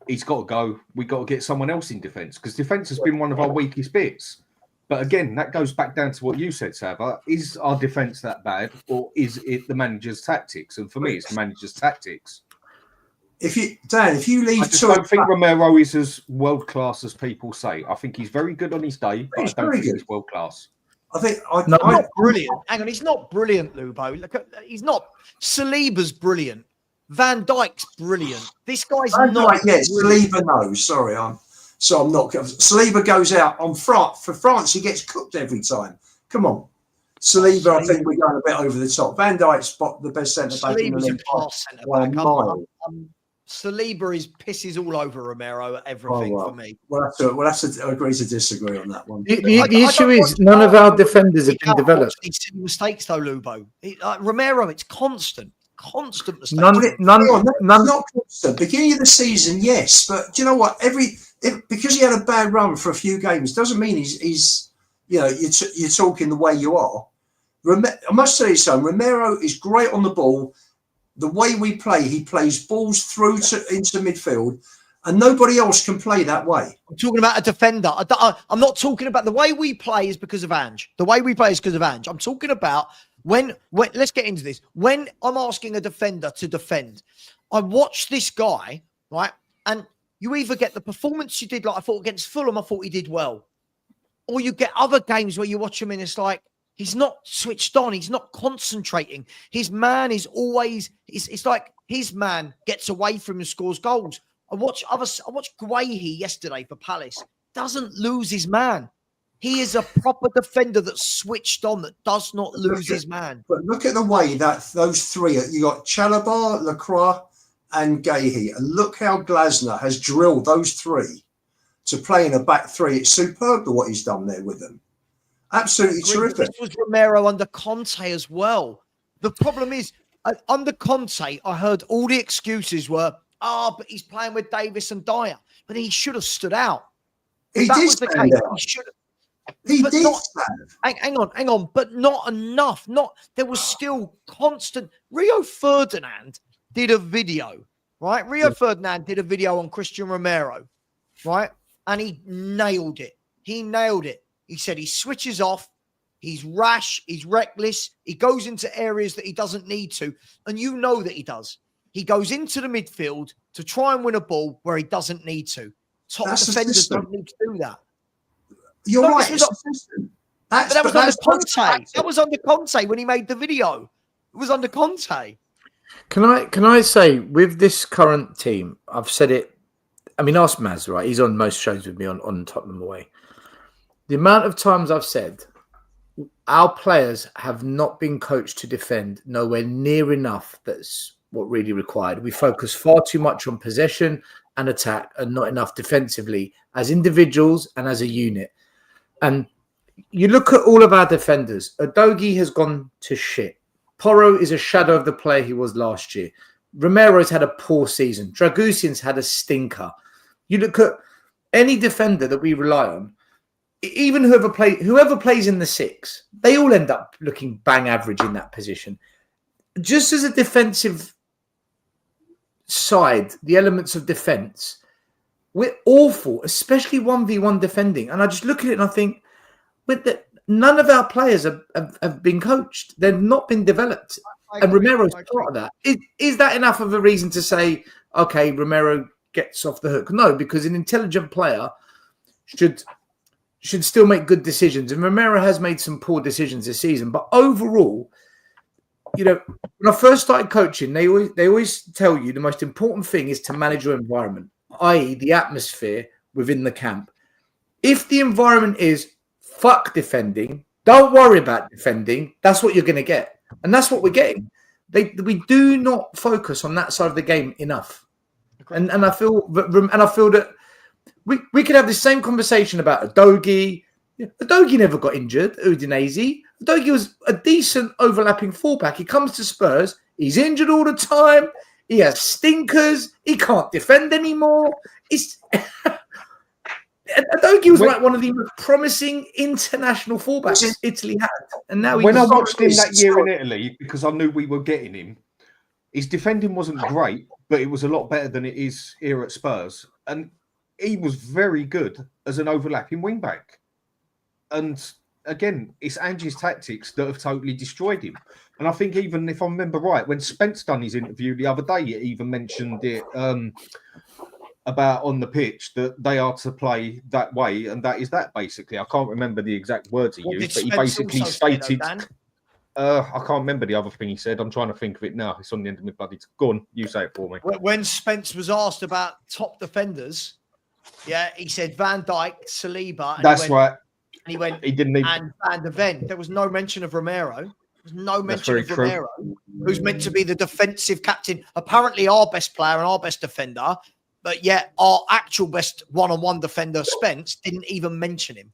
He's got to go. We've got to get someone else in defence, because defence has been one of our weakest bits. But again, that goes back down to what you said, Savva. Is our defence that bad, or is it the manager's tactics? And for me, it's the manager's tactics. If you leave, I just don't think Romero is as world class as people say. I think he's very good on his day, but I don't think he's world class. I think He's not brilliant. Hang on, he's not brilliant, Lubo. Look, he's not. Saliba's brilliant. Van Dijk's brilliant. This guy's Van not. Dijk, yes, Saliba, no. Sorry, I'm not. Saliba goes out on France. For France, he gets cooked every time. Come on. Saliba, I think we're going a bit over the top. Van Dijk's the best centre back in the Saliba's a league. class centre back. Saliba pisses all over Romero at everything for me. We'll have to agree to disagree on that one. The issue is none of our defenders have been developed. These silly mistakes, though, Lubo. Romero, it's constant mistakes. None. Not constant. Beginning of the season, yes, but do you know what? Because he had a bad run for a few games doesn't mean he's you're talking the way you are. I must tell you something. Romero is great on the ball. The way we play, he plays balls through into midfield, and nobody else can play that way. I'm talking about a defender. I'm not talking about the way we play is because of Ange. The way we play is because of Ange. I'm talking about when let's get into this. When I'm asking a defender to defend, I watch this guy, right? And you either get the performance you did, like I thought against Fulham, I thought he did well. Or you get other games where you watch him and it's like, he's not switched on. He's not concentrating. His man is always, it's like his man gets away from him and scores goals. I watched Guehi yesterday for Palace. Doesn't lose his man. He is a proper defender that's switched on, that does not lose his man. But look at the way that those three, you got Chalobah, Lacroix and Guehi. And look how Glasner has drilled those three to play in a back three. It's superb what he's done there with them. Absolutely terrific. This was Romero under Conte as well. The problem is, under Conte, I heard all the excuses were, but he's playing with Davis and Dyer. But he should have stood out. He did stand out. He did stand. Hang on. But not enough. There was still constant. Rio Ferdinand did a video, right? Ferdinand did a video on Christian Romero, right? And he nailed it. He said he switches off, he's rash, he's reckless, he goes into areas that he doesn't need to, and you know that he does. He goes into the midfield to try and win a ball where he doesn't need to. Top defenders don't need to do that. You're right. That was under Conte. That was under Conte when he made the video. It was under Conte. Can I say, with this current team, I've said it. I mean, ask Maz, right? He's on most shows with me on Tottenham Away. The amount of times I've said our players have not been coached to defend nowhere near enough. That's what really required. We focus far too much on possession and attack and not enough defensively as individuals and as a unit. And you look at all of our defenders. Udogie has gone to shit. Porro is a shadow of the player he was last year. Romero's had a poor season. Dragusin's had a stinker. You look at any defender that we rely on, even whoever plays in the six, they all end up looking bang average in that position. Just as a defensive side, the elements of defense, we're awful, especially 1v1 defending. And I just look at it and I think, none of our players have been coached. They've not been developed. And Romero's part of that. Is that enough of a reason to say, okay, Romero gets off the hook? No, because an intelligent player should still make good decisions. And Romero has made some poor decisions this season. But overall, when I first started coaching, they always tell you the most important thing is to manage your environment, i.e. the atmosphere within the camp. If the environment is fuck defending, don't worry about defending, that's what you're going to get. And that's what we're getting. We do not focus on that side of the game enough. And I feel that we could have the same conversation about Udogie. Udogie never got injured. Udinese. Udogie was a decent overlapping fullback. He comes to Spurs. He's injured all the time. He has stinkers. He can't defend anymore. Udogie was like one of the most promising international fullbacks Italy had. And now when I watched him that year in Italy, because I knew we were getting him, his defending wasn't great, but it was a lot better than it is here at Spurs. And he was very good as an overlapping wingback. And again, it's Ange's tactics that have totally destroyed him. And I think even if I remember right, when Spence done his interview the other day, he even mentioned it. about on the pitch that they are to play that way, and that is that basically. I can't remember the exact words he used, but he basically stated. I can't remember the other thing he said. I'm trying to think of it now. It's on the end of my bloody. Go on, you say it for me. When Spence was asked about top defenders, he said Van Dijk, Saliba. And That's right. And he went. He didn't even. And Van de Ven. There was no mention of Romero. There was no mention of Romero, who's meant to be the defensive captain. Apparently, our best player and our best defender, but yet our actual best one-on-one defender, Spence, didn't even mention him.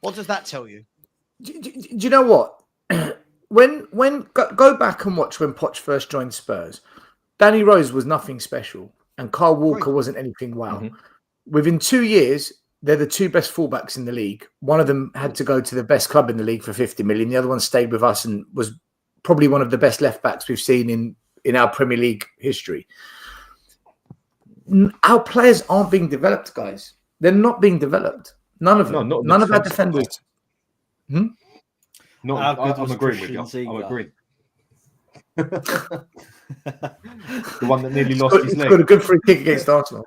What does that tell you? Do you know what? When go back and watch when Poch first joined Spurs, Danny Rose was nothing special and Kyle Walker wasn't anything wow. Mm-hmm. Within 2 years, they're the two best fullbacks in the league. One of them had to go to the best club in the league for 50 million. The other one stayed with us and was probably one of the best left backs we've seen in our Premier League history. Our players aren't being developed, guys. They're not being developed. None of them. None of our defenders. No, I'm agreeing with you. I'm agreeing. The one that nearly lost his leg. Got a good free kick against Arsenal.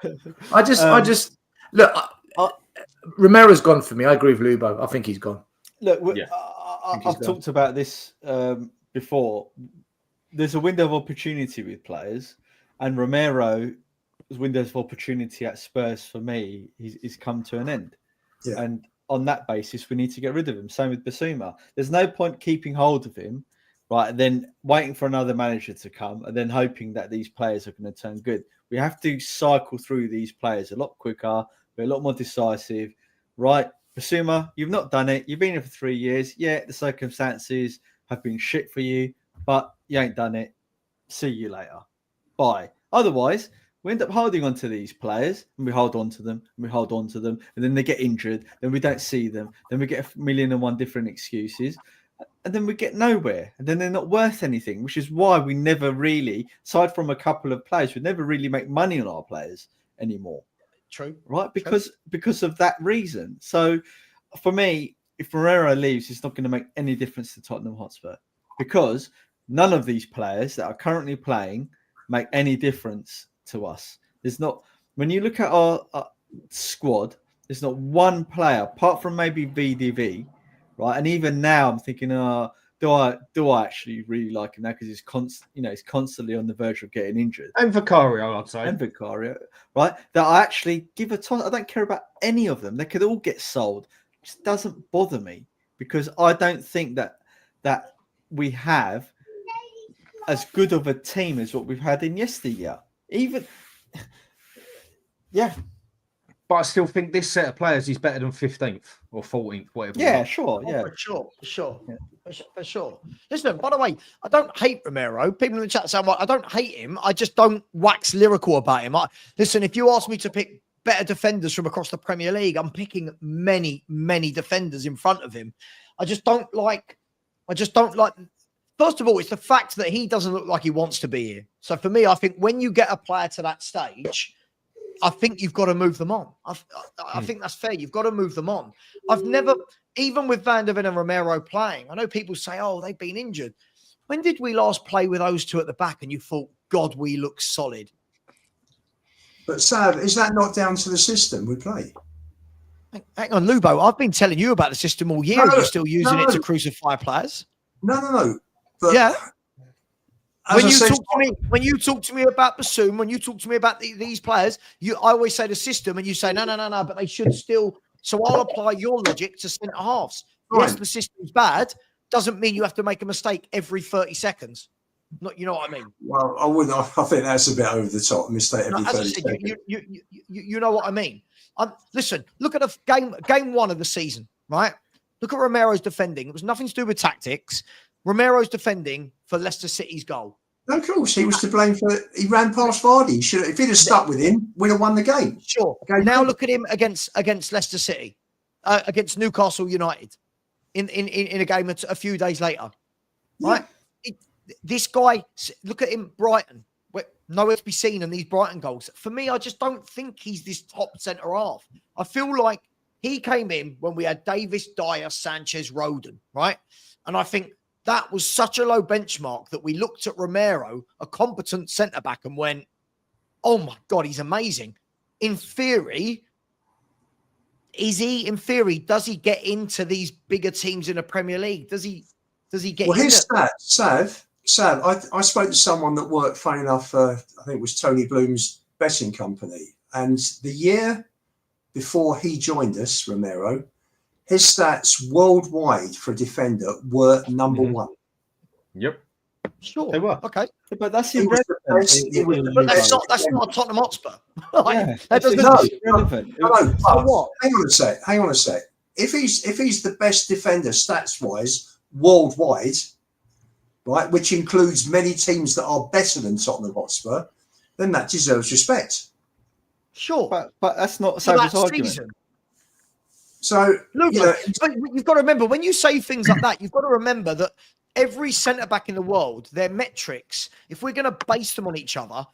I just look. Romero's gone for me. I agree with Lubo. I think he's gone. Look, I've talked about this before. There's a window of opportunity with players, and Romero's window of opportunity at Spurs for me is come to an end. Yeah. And on that basis, we need to get rid of him. Same with Basuma. There's no point keeping hold of him, right? And then waiting for another manager to come and then hoping that these players are going to turn good. We have to cycle through these players a lot quicker, be a lot more decisive, right? Basuma, you've not done it. You've been here for 3 years. Yeah, the circumstances have been shit for you, but you ain't done it. See you later. Bye. Otherwise, we end up holding on to these players and we hold on to them and we hold on to them and then they get injured. Then we don't see them. Then we get 1,000,001 different excuses and then we get nowhere. And then they're not worth anything, which is why we never really, aside from a couple of players, we never really make money on our players anymore. True. Right? Because of that reason. So for me, if Romero leaves, it's not going to make any difference to Tottenham Hotspur because none of these players that are currently playing make any difference to us. There's not, when you look at our squad, there's not one player apart from maybe VDV, right? And even now, I'm thinking, do I actually really like him now because he's constantly on the verge of getting injured. And Vicario, I'd say. And Vicario, right? That I actually give a toss. I don't care about any of them. They could all get sold. It just doesn't bother me because I don't think that we have as good of a team as what we've had in yesteryear. Even, yeah. But I still think this set of players is better than 15th or 14th, whatever. Yeah, sure. Yeah, for sure. For sure. Listen, by the way, I don't hate Romero. People in the chat say, I don't hate him. I just don't wax lyrical about him. Listen, if you ask me to pick better defenders from across the Premier League, I'm picking many, many defenders in front of him. I just don't like. First of all, it's the fact that he doesn't look like he wants to be here. So for me, I think when you get a player to that stage, I think you've got to move them on. I think that's fair. You've got to move them on. I've never, even with Van der Ven and Romero playing, I know people say, oh, they've been injured. When did we last play with those two at the back and you thought, God, we look solid? But Sav, is that not down to the system we play? Hang on, Lubo. I've been telling you about the system all year. You're still using it to crucify players. No. But yeah. When you talk to me about Basum, when you talk to me about these players, I always say the system, and you say no, but they should still. So I'll apply your logic to centre halves. Right. Yes, the system's bad. Doesn't mean you have to make a mistake every 30 seconds. Not, you know what I mean? Well, I wouldn't. I think that's a bit over the top. Mistake every 30 seconds. You know what I mean. Listen, look at game one of the season, right? Look at Romero's defending. It was nothing to do with tactics. Romero's defending for Leicester City's goal. No, of course, he was to blame for. He ran past Vardy. If he'd have stuck with him, we'd have won the game. Sure. Now look at him against Leicester City, against Newcastle United, in a game a few days later, right? This guy, look at him, Brighton. Nowhere to be seen in these Brighton goals. For me, I just don't think he's this top centre half. I feel like he came in when we had Davis, Dyer, Sanchez, Rodon, right? And I think that was such a low benchmark that we looked at Romero, a competent centre-back, and went, oh, my God, he's amazing. in theory, does he get into these bigger teams in the Premier League? Does he get Well, in his stats, Sav, I spoke to someone that worked, funny enough, I think it was Tony Bloom's betting company. And the year before he joined us, Romero, his stats worldwide for a defender were number one. Yep. Sure. They were. Okay. But that's He was irrelevant. the But best that's not Tottenham Hotspur. Yeah, That doesn't. No, irrelevant. No, So what? hang on a sec. If he's the best defender stats wise worldwide, right, which includes many teams that are better than Tottenham Hotspur, then that deserves respect. Sure. But that's not For that Savva's argument. season. So Look, you know, but you've got to remember when you say things like that, you've got to remember that every centre back in the world, their metrics, if we're going to base them on each other,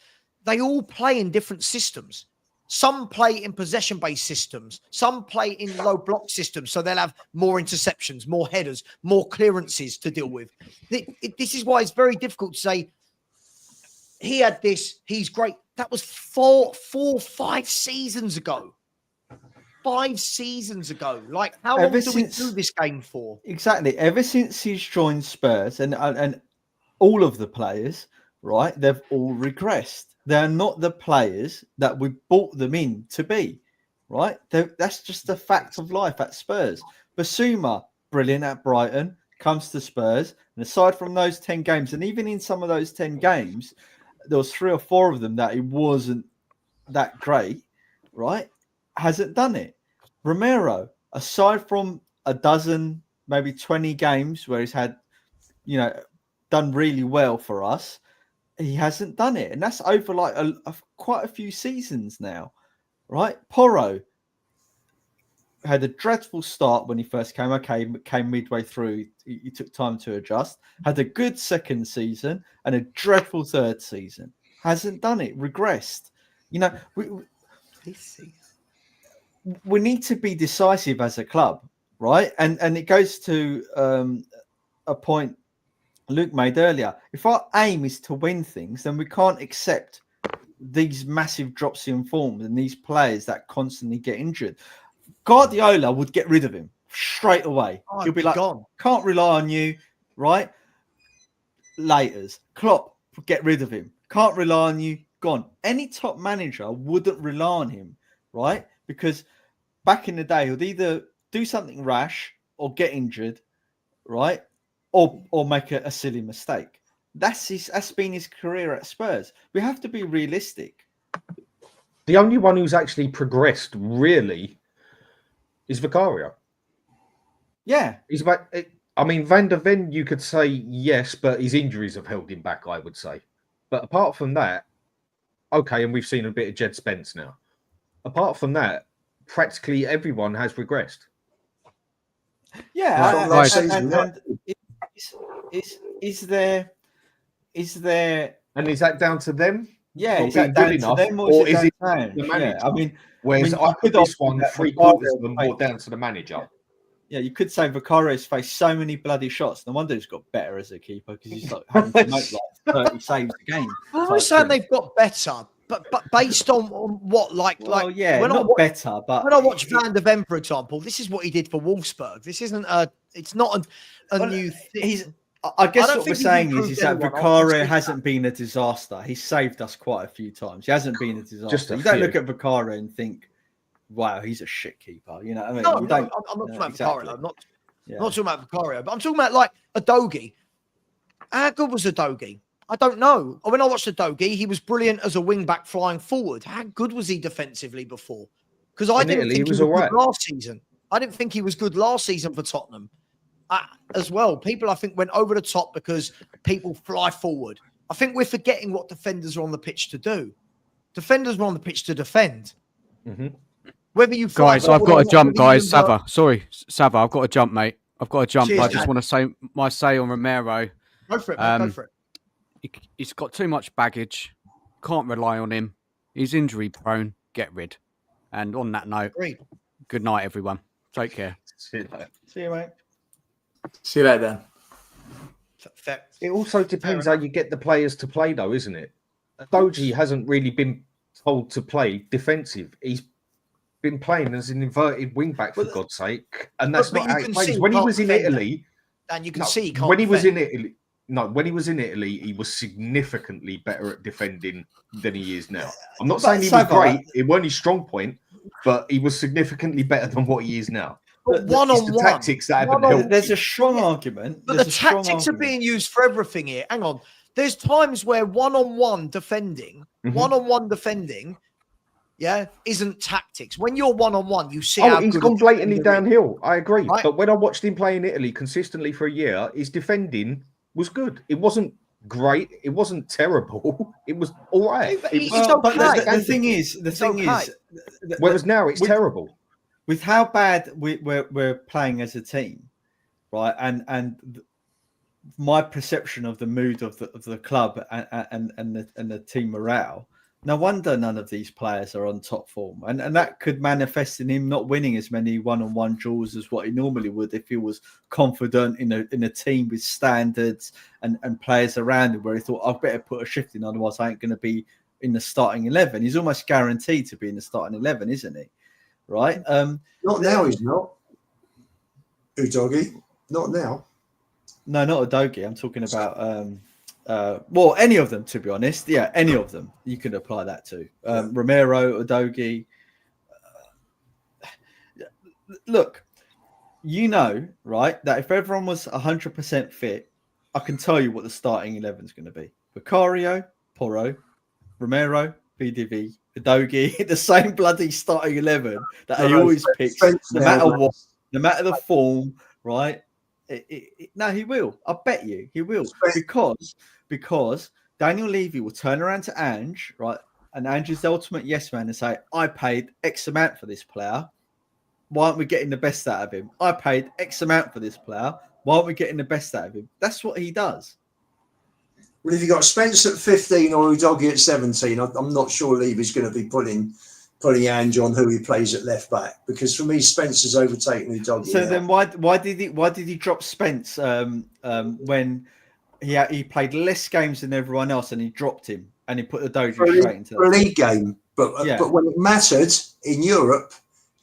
they all play in different systems. Some play in possession-based systems. Some play in low block systems, so they'll have more interceptions, more headers, more clearances to deal with. This is why it's very difficult to say he had this, he's great. That was 5 seasons ago. 5 seasons ago. Like, how long do we do this game for? Exactly. Ever since he's joined Spurs, and all of the players, right, they've all regressed. They're not the players that we bought them in to be, right? That's just a fact of life at Spurs. Basuma, brilliant at Brighton, comes to Spurs, and aside from those 10 games, and even in some of those 10 games, there was 3 or 4 of them that it wasn't that great, right? Hasn't done it. Romero, aside from a dozen, maybe 20 games where he's had, done really well for us, he hasn't done it. And that's over like quite a few seasons now, right? Porro had a dreadful start when he first came. Okay, came midway through. He took time to adjust. Had a good second season and a dreadful third season. Hasn't done it. Regressed. We need to be decisive as a club, right? And it goes to a point Luke made earlier. If our aim is to win things, then we can't accept these massive drops in form and these players that constantly get injured. Guardiola would get rid of him straight away. He'll be like, gone. Can't rely on you, right? Laters. Klopp would get rid of him. Can't rely on you, gone. Any top manager wouldn't rely on him, right? Because back in the day, he'd either do something rash or get injured, right? Or make a silly mistake. That's been his career at Spurs. We have to be realistic. The only one who's actually progressed really is Vicario. Yeah. He's about. I mean, Van der Ven, you could say yes, but his injuries have held him back, I would say. But apart from that, okay, and we've seen a bit of Jed Spence now. Apart from that, practically everyone has regressed. Yeah, is there? And is that down to them? Yeah, is that down to them or is it down to the manager? Yeah, whereas I put this one 3/4 of them more down to the manager. Yeah, you could say Vicario's faced so many bloody shots. No wonder he's got better as a keeper because he's like having to make like 30 saves a game. I'm not saying they've got better, but based on what, yeah, when not better. But when I watch Van der Ven, for example, this is what he did for Wolfsburg. This isn't it's not a new thing. I guess what we're saying is that Vicario hasn't been a disaster. He's saved us quite a few times. He hasn't been a disaster. You don't look at Vicario and think, wow, he's a shit keeper. You know what I mean? No, I'm not talking about Vicario. I'm not talking about Vicario, but I'm talking about like Udogie. How good was Udogie? I don't know. When I watched Udogie, he was brilliant as a wing back flying forward. How good was he defensively before? Because I didn't think he was good last season. I didn't think he was good last season for Tottenham as well. People, I think, went over the top because people fly forward. I think we're forgetting what defenders are on the pitch to do. Defenders are on the pitch to defend. Mm-hmm. Whether you guys, I've got to jump, guys. Savva, I've got to jump, mate. I've got to jump. Cheers, I just want to say my say on Romero. Go for it, mate. Go for it. He's got too much baggage. Can't rely on him. He's injury prone. Get rid. And on that note, good night, everyone. Take care. See you later. See you, mate. See you later, Dan. It also depends how you get the players to play, though, isn't it? Doji hasn't really been told to play defensive. He's been playing as an inverted wing back, for God's sake, and that's not how he plays. When he was in Italy, and you can see he can't when he was in defend. Italy. No, when he was in Italy, he was significantly better at defending than he is now. I'm not saying he was great; it wasn't his strong point, but he was significantly better than what he is now. But one-on-one tactics that haven't helped. There's a strong argument. But the tactics are being used for everything here. Hang on. There's times where one-on-one defending, isn't tactics. When you're one-on-one, you see how he's gone blatantly downhill. I agree. Right? But when I watched him play in Italy consistently for a year, his defending was good. It wasn't great. It wasn't terrible. It was all right. But the thing is, whereas now it's terrible. With how bad we're playing as a team, right? And my perception of the mood of the club and the team morale. No wonder none of these players are on top form, and that could manifest in him not winning as many one-on-one duels as what he normally would if he was confident in a team with standards and players around him, where he thought, I better put a shift in, otherwise I ain't going to be in the starting 11. He's almost guaranteed to be in the starting 11, isn't he? Right? Not now. He's not. Udogie, not now. No, not Udogie. I'm talking about. Any of them, to be honest. Yeah, any of them you can apply that to. Romero, Udogie. Look, right, that if everyone was 100% fit, I can tell you what the starting 11 is going to be. Vicario, Porro, Romero, VDV, Udogie, the same bloody starting 11 that he always picks, no matter what, no matter the form, right? No, he will. I bet you he will, because Daniel Levy will turn around to Ange, right? And Ange is the ultimate yes man and say, I paid X amount for this player. Why aren't we getting the best out of him? I paid X amount for this player. Why aren't we getting the best out of him? That's what he does. Well, if you got Spence at 15 or Udogie at 17, I'm not sure Levy's going to be putting Ange on who he plays at left back, because for me Spence has overtaken Udogie. So then why did he drop Spence when he played less games than everyone else and he dropped him and he put Udogie straight into a league game? But when it mattered in Europe,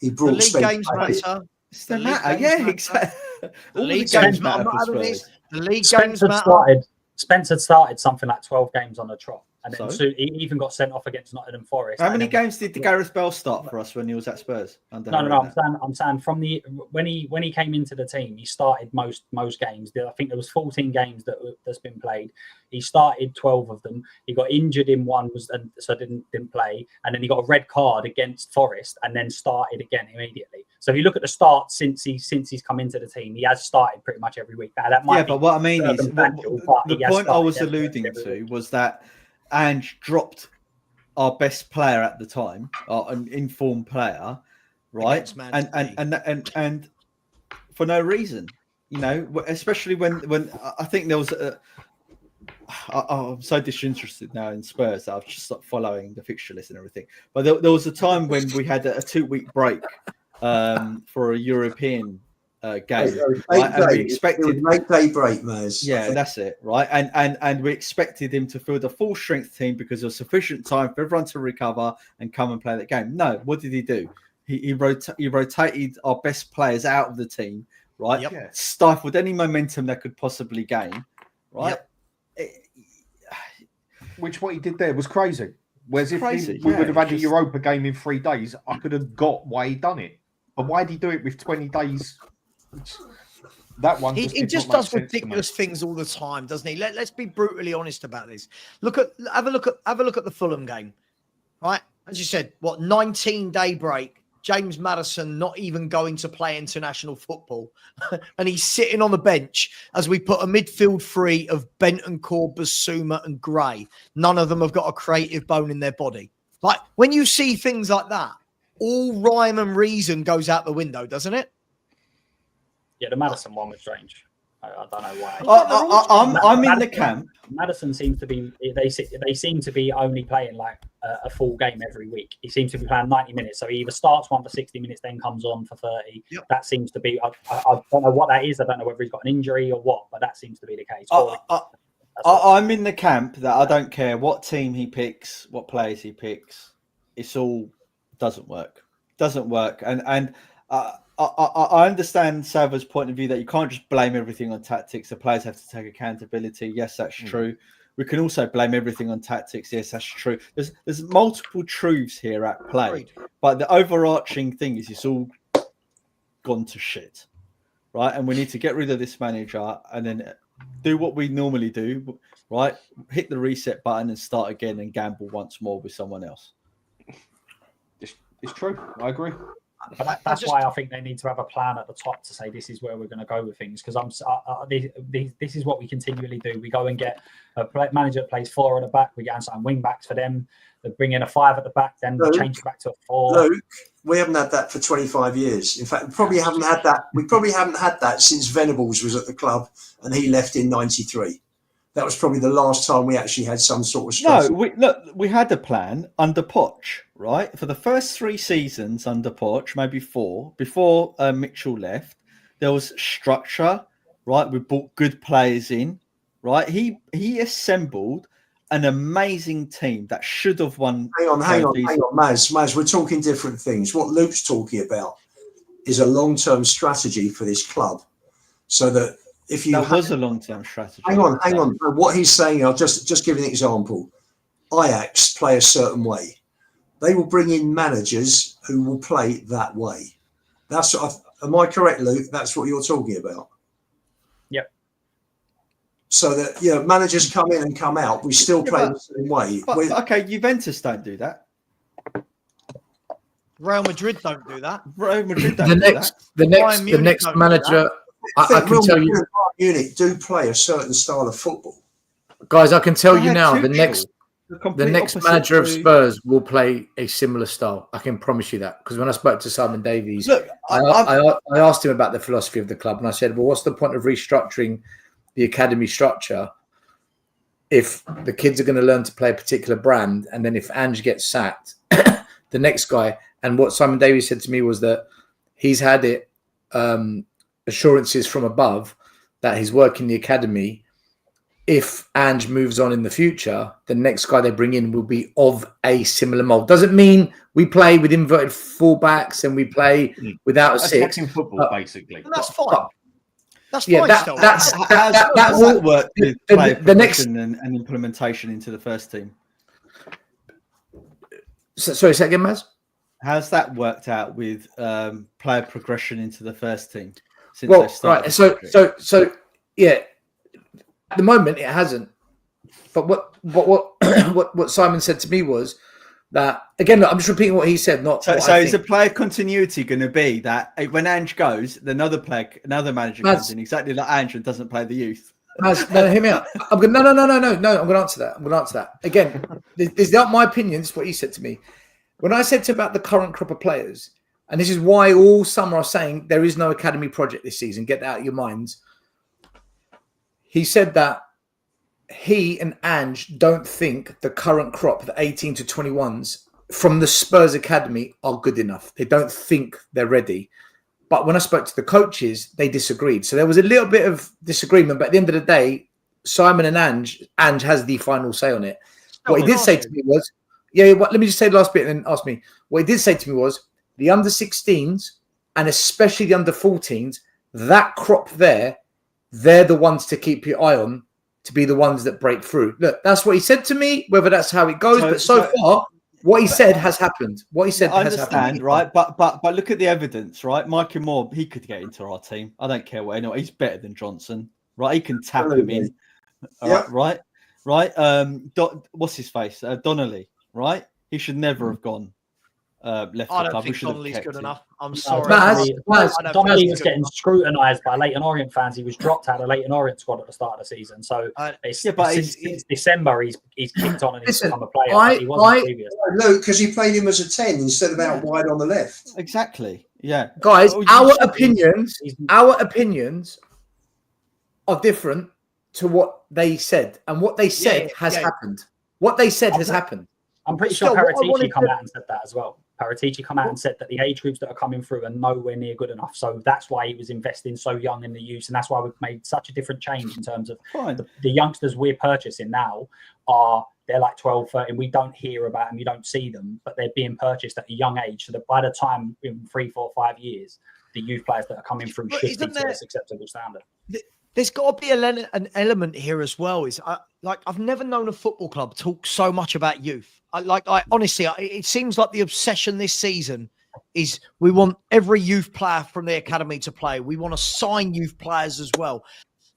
he brought the league games matter. It's the matter, yeah, exactly. The league games matter. The league games matter. Spence had started something like 12 games on a trot. And then he even got sent off against Nottingham Forest. How many games did Gareth Bell start for us when he was at Spurs? No. I'm saying from when he came into the team, he started most games. I think there was 14 games that's been played. He started 12 of them. He got injured in one, so didn't play, and then he got a red card against Forest, and then started again immediately. So if you look at the start since he's come into the team, he has started pretty much every week. Now that might but what I mean is the point I was alluding to was that Ange dropped our best player at the time, an informed player, right? And for no reason, especially when I think there was I'm so disinterested now in Spurs that I've just stopped following the fixture list and everything. But there was a time when we had a 2-week break for a European game, right? And we expected 8-day break, Maz. Yeah, that's it, right? And we expected him to field a full strength team because there was sufficient time for everyone to recover and come and play that game. No, what did he do? He rotated our best players out of the team, right? Yep. Stifled any momentum they could possibly gain, right? Yep. Which what he did there was crazy. Whereas if we would have had a Europa game in 3 days, I could have got why he done it. But why did he do it with 20 days? That one. He just does ridiculous things all the time, doesn't he? Let's be brutally honest about this. Have a look at the Fulham game, right? As you said, 19-day break. James Maddison not even going to play international football, and he's sitting on the bench as we put a midfield three of Bentancur, Basuma, and Gray. None of them have got a creative bone in their body. Like when you see things like that, all rhyme and reason goes out the window, doesn't it? Yeah, the Maddison one was strange. I don't know why. I'm in the camp. Maddison seems to be. They seem to be only playing like a full game every week. He seems to be playing 90 minutes. So he either starts one for 60 minutes, then comes on for 30. Yep. That seems to be. I don't know what that is. I don't know whether he's got an injury or what, but that seems to be the case. I'm in the camp that I don't care what team he picks, what players he picks. it's all doesn't work. And I understand Savva's point of view that you can't just blame everything on tactics. The players have to take accountability. Yes, that's true. We can also blame everything on tactics. Yes, that's true. There's multiple truths here at play, but the overarching thing is it's all gone to shit, right? And we need to get rid of this manager and then do what we normally do, right? Hit the reset button and start again and gamble once more with someone else. It's true. I agree. But that's why I think they need to have a plan at the top to say this is where we're going to go with things. Because this is what we continually do. We go and get a manager that plays 4 at the back. We get some wing backs for them. They bring in a 5 at the back, then change it back to a 4. Luke, we haven't had that for 25 years. In fact, we probably haven't had that. We probably haven't had that since Venables was at the club and he left in '93. That was probably the last time we actually had some sort of strategy. No, we had a plan under Poch, right? For the first 3 seasons under Poch, maybe 4, before Mitchell left, there was structure, right? We brought good players in, right? He assembled an amazing team that should have won. Hang on, Maz, we're talking different things. What Luke's talking about is a long-term strategy for this club, so that if you was a long-term strategy. Hang on. What he's saying, I'll just give an example. Ajax play a certain way. They will bring in managers who will play that way. That's am I correct, Luke? That's what you're talking about. Yep. So that managers come in and come out. We still play the same way. Okay, Juventus don't do that. Real Madrid don't do that. Real Madrid don't do that. The next manager. I can tell you, Munich do play a certain style of football. Guys, I can tell you now, the next manager of Spurs will play a similar style. I can promise you that, because when I spoke to Simon Davies, I asked him about the philosophy of the club, and I said, "Well, what's the point of restructuring the academy structure if the kids are going to learn to play a particular brand, and then if Ange gets sacked, the next guy?" And what Simon Davies said to me was that he's had it. Assurances from above that his work in the academy, if Ange moves on in the future, the next guy they bring in will be of a similar mold. Doesn't mean we play with inverted fullbacks and we play without a 6. Football, basically. And that's fine. That's fine. That will work with the next and implementation into the first team. Sorry, say again, Maz? How's that worked out with player progression into the first team? Well, right. So yeah. At the moment, it hasn't. But what Simon said to me was that, again, look, I'm just repeating what he said. So is the player continuity going to be that when Ange goes, another manager comes in exactly like Ange and doesn't play the youth? No, hear me out. No. I'm going to answer that. Again, this is not my opinion. This is what he said to me. When I said about the current crop of players, and this is why all summer are saying there is no academy project this season, get that out of your minds. He said that he and Ange don't think the current crop, the 18 to 21s from the Spurs academy, are good enough. They don't think they're ready. But when I spoke to the coaches, they disagreed. So there was a little bit of disagreement. But at the end of the day, Simon and Ange has the final say on it. What he did say to me was, let me just say the last bit and then ask me. What he did say to me was, the under 16s and especially the under 14s, that crop there, they're the ones to keep your eye on, to be the ones that break through. Look, that's what he said to me, whether that's how it goes. But so far, what he said has happened. What he said has happened. Right? But look at the evidence, right? Mikey Moore, he could get into our team. I don't care what anyway. He's better than Johnson, right? He can tap him in. Right? What's his face? Donnelly, right? He should never have gone. Left the club. I don't think Donnelly's good enough. I'm sorry. Donnelly was getting scrutinised by Leyton Orient fans. He was dropped out of Leyton Orient squad at the start of the season. So since December, he's kicked on and he's become a player. He wasn't previous. No, because he played him as a 10 instead of out wide on the left. Exactly. Yeah, guys, our opinions are different to what they said, and what they said has happened. What they said has happened. I'm pretty sure Paratici come out and said that as well. Paratici come out and said that the age groups that are coming through are nowhere near good enough. So that's why he was investing so young in the youth. And that's why we've made such a different change in terms of the youngsters we're purchasing now are they're like 12, 13. We don't hear about them, you don't see them, but they're being purchased at a young age. So that by the time in 3, 4, 5 years, the youth players that are coming through should be to this acceptable standard. There's got to be an element here as well. I've never known a football club talk so much about youth. Honestly, it seems like the obsession this season is we want every youth player from the academy to play. We want to sign youth players as well.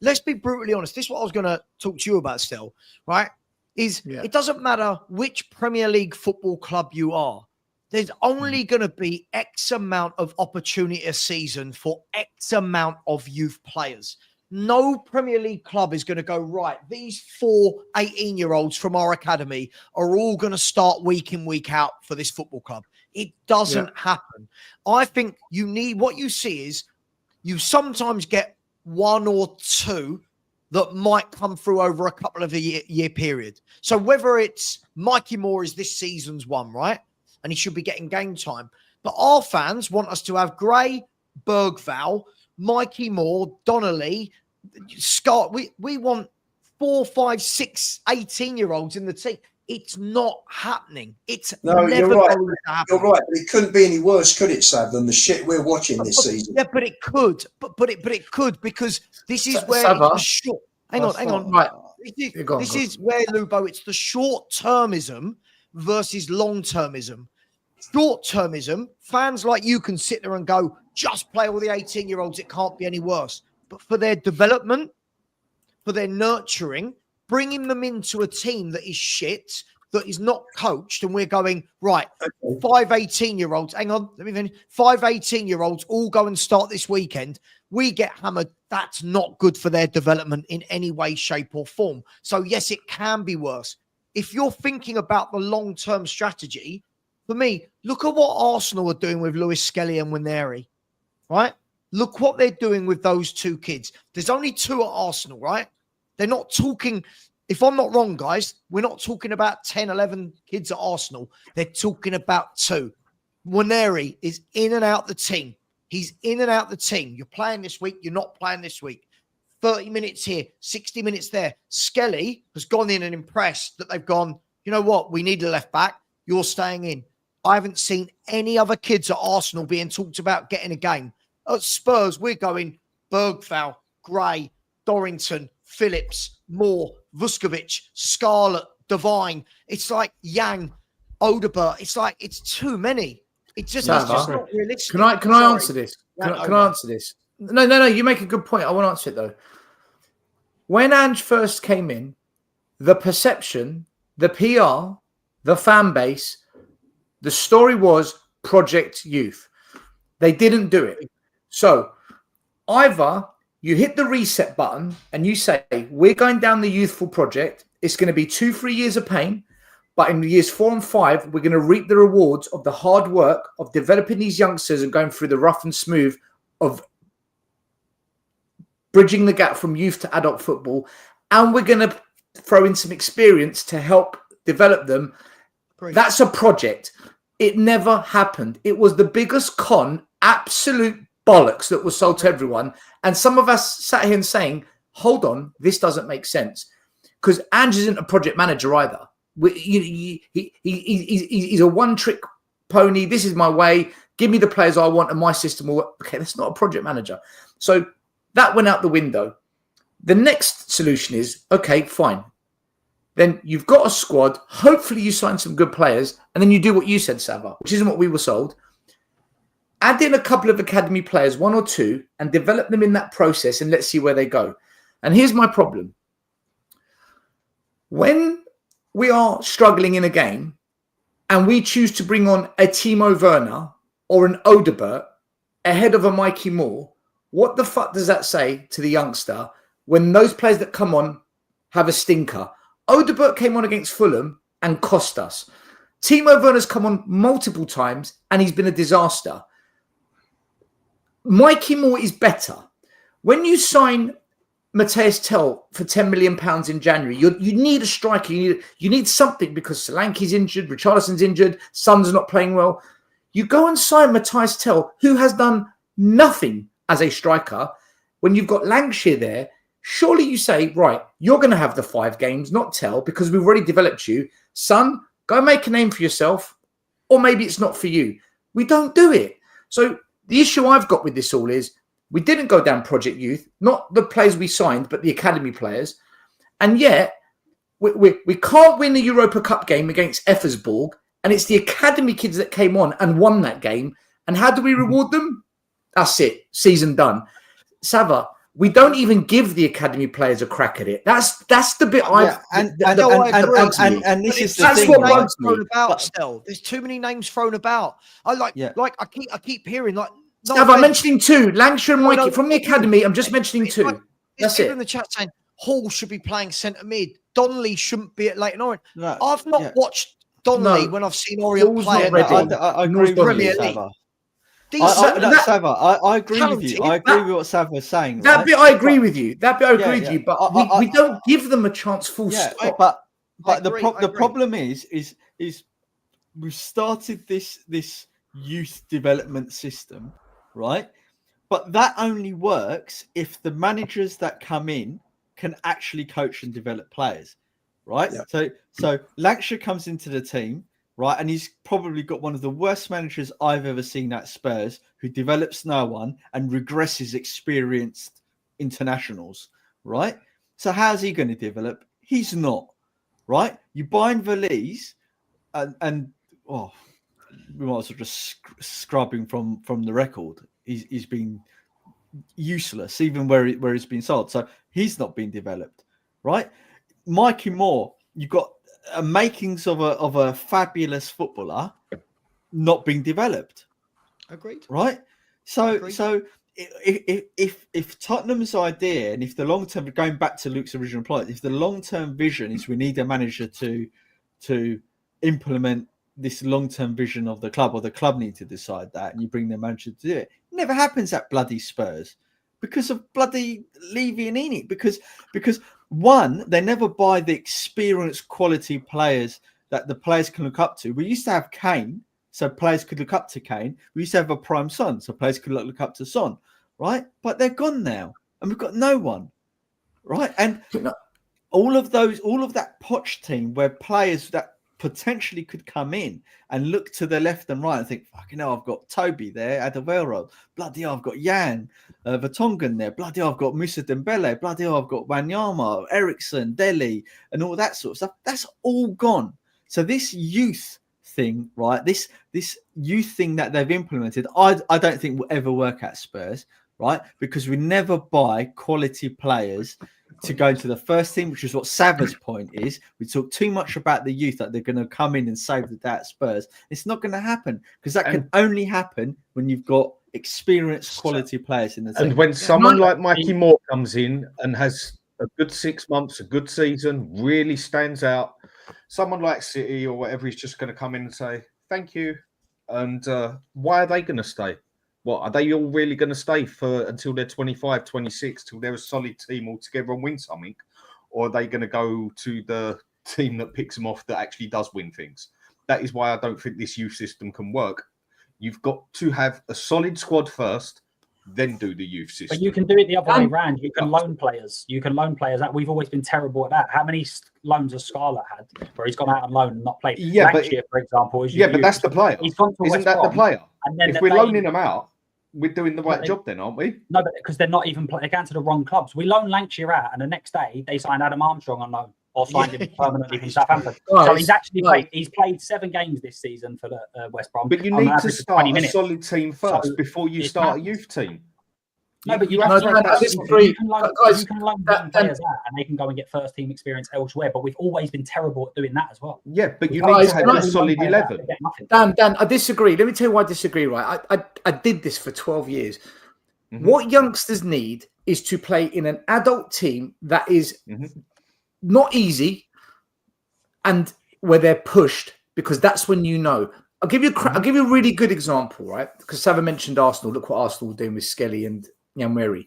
Let's be brutally honest. This is what I was going to talk to you about still, right? It doesn't matter which Premier League football club you are. There's only going to be X amount of opportunity a season for X amount of youth players. No Premier League club is going to go, right, these 4 18-year-olds from our academy are all going to start week in, week out for this football club. It doesn't happen. I think what you see is you sometimes get 1 or 2 that might come through over a couple of year period. So whether it's Mikey Moore is this season's one, right? And he should be getting game time. But our fans want us to have Gray, Bergval, Mikey Moore, Donnelly, Scott. We want 4, 5, 6, 18-year-olds in the team. It's not happening. It's never you're right. going to happen. You're right. But it couldn't be any worse, could it, Sav, than the shit we're watching this season? Yeah, but it could. But it could, because this is where Savva, it's the short. Hang on. Right. This is where, Lubo, it's the short-termism versus long-termism. Short-termism, fans like you can sit there and go, just play all the 18-year-olds. It can't be any worse. But for their development, for their nurturing, bringing them into a team that is shit, that is not coached, and we're going, right, 5 18-year-olds, hang on, let me finish. 5 18-year-olds all go and start this weekend. We get hammered. That's not good for their development in any way, shape, or form. So, yes, it can be worse. If you're thinking about the long-term strategy, for me, look at what Arsenal are doing with Lewis Skelly and Waneri, right? Look what they're doing with those 2 kids. There's only 2 at Arsenal, right? They're not talking, if I'm not wrong, guys, we're not talking about 10, 11 kids at Arsenal. They're talking about 2. Waneri is in and out the team. He's in and out the team. You're playing this week. You're not playing this week. 30 minutes here, 60 minutes there. Skelly has gone in and impressed that they've gone, you know what? We need a left back. You're staying in. I haven't seen any other kids at Arsenal being talked about getting a game. At Spurs, we're going Bergval, Gray, Dorrington, Phillips, Moore, Vuskovic, Scarlett, Devine. It's like Yang, Odegaard. It's like, it's too many. It's just not realistic. Can I answer this? Can I answer this? No. You make a good point. I want to answer it though. When Ange first came in, the perception, the PR, the fan base, the story was Project Youth. They didn't do it. So either you hit the reset button and you say, we're going down the youthful project. It's going to be 2-3 years of pain. But in years 4 and 5, we're going to reap the rewards of the hard work of developing these youngsters and going through the rough and smooth of bridging the gap from youth to adult football. And we're going to throw in some experience to help develop them. Great. That's a project. It never happened. It was the biggest absolute bollocks that was sold to everyone. And some of us sat here and saying, hold on, this doesn't make sense. Because Ange isn't a project manager either. He's a one-trick pony. This is my way. Give me the players I want and my system will work. Okay, that's not a project manager. So that went out the window. The next solution is, okay, fine. Then you've got a squad. Hopefully you sign some good players. And then you do what you said, Savva, which isn't what we were sold. Add in a couple of academy players, 1 or 2, and develop them in that process and let's see where they go. And here's my problem. When we are struggling in a game and we choose to bring on a Timo Werner or an Odegaard ahead of a Mikey Moore, what the fuck does that say to the youngster when those players that come on have a stinker? Odegaard came on against Fulham and cost us. Timo Werner's come on multiple times and he's been a disaster. Mikey Moore is better. When you sign Matthias Tell for £10 million in January, you need a striker. You need something because Solanke's injured, Richarlison's injured, Son's not playing well. You go and sign Matthias Tell, who has done nothing as a striker. When you've got Lancashire there, Surely you say, right, you're going to have the 5 games, not tell, because we've already developed you. Son, go make a name for yourself, or maybe it's not for you. We don't do it. So the issue I've got with this all is we didn't go down Project Youth, not the players we signed, but the academy players. And yet we can't win the Europa Cup game against Effersborg, and it's the academy kids that came on and won that game. And how do we reward them? That's it. Season done. Savva, we don't even give the academy players a crack at it. That's the bit and this is the thing. What bugs me. About still. There's too many names thrown about. I keep hearing like. Savva, I'm mentioning 2. Lancashire and Mikey from the academy. I'm just mentioning 2. That's it. In the chat saying Hall should be playing centre mid. Donnelly shouldn't be at Leighton Orient. No, I've not watched Donnelly when I've seen Orient play. I agree with you, Savva. I agree with you. I agree with what Savva was saying. That bit I agree with you. But we don't give them a chance. Full stop. But the problem is we've started this youth development system, right? But that only works if the managers that come in can actually coach and develop players, right? Yeah. So Lancashire comes into the team, right? And he's probably got one of the worst managers I've ever seen at Spurs, who develops no one and regresses experienced internationals, right? So how's he going to develop? He's not, right? You bind Valise and we might as well just scrubbing from the record. He's been useless, even where he's been sold. So he's not been developed, right? Mikey Moore, you've got makings of a fabulous footballer not being developed. Agreed. Right? So if Tottenham's idea, and if the long term, going back to Luke's original point, if the long term vision is we need a manager to implement this long term vision of the club, or the club need to decide that, and you bring the manager to do it, it never happens at bloody Spurs because of bloody Levy and Enid. Because one, they never buy the experienced quality players that the players can look up to. We used to have Kane, so players could look up to Kane. We used to have a prime Son, so players could look up to Son, right? But they're gone now, and we've got no one, right? And all of that Poch team, where players that potentially could come in and look to the left and right and think, fucking hell, I've got Toby there, Adebayo, bloody hell, I've got Jan Vertonghen there, bloody hell, I've got Moussa Dembele, bloody hell, I've got Wanyama, Ericsson, Dele, and all that sort of stuff. That's all gone. So this youth thing, right, this youth thing that they've implemented, I don't think will ever work at Spurs, right? Because we never buy quality players to go into the first team, which is what Savva's point is. We talk too much about the youth, that they're going to come in and save the day at Spurs. It's not going to happen, because that can only happen when you've got experienced quality players in the team. And when someone like Mikey Moore comes in and has a good 6 months, a good season, really stands out, someone like City or whatever is just going to come in and say, thank you. And why are they going to stay? What, are they all really going to stay until they're 25, 26, till they're a solid team altogether and win something? Or are they going to go to the team that picks them off that actually does win things? That is why I don't think this youth system can work. You've got to have a solid squad first, then do the youth system. But you can do it the other way around. You can loan players. That we've always been terrible at that. How many loans has Scarlett had where he's gone out on loan and not played? Yeah, Lancashire, for example. But that's the player. He's gone to Isn't West that Brom, the player? And then if we're loaning them out, we're doing the right job then, aren't we? No, but because they're not even they're going to the wrong clubs. We loan Lancashire out, and the next day they signed Adam Armstrong on loan, or signed him permanently from Southampton. So he's actually played 7 games this season for the West Brom. But you need to start a solid team first before you start a youth team. No, but you can loan players out, and they can go and get first team experience elsewhere. But we've always been terrible at doing that as well. Yeah, but you need to have a solid 11. Dan, I disagree. Let me tell you why I disagree. Right, I did this for 12 years. Mm-hmm. What youngsters need is to play in an adult team that is not easy, and where they're pushed, because that's when you know. I'll give you a really good example, right? Because Savva mentioned Arsenal. Look what Arsenal were doing with Skelly and Nyanweri.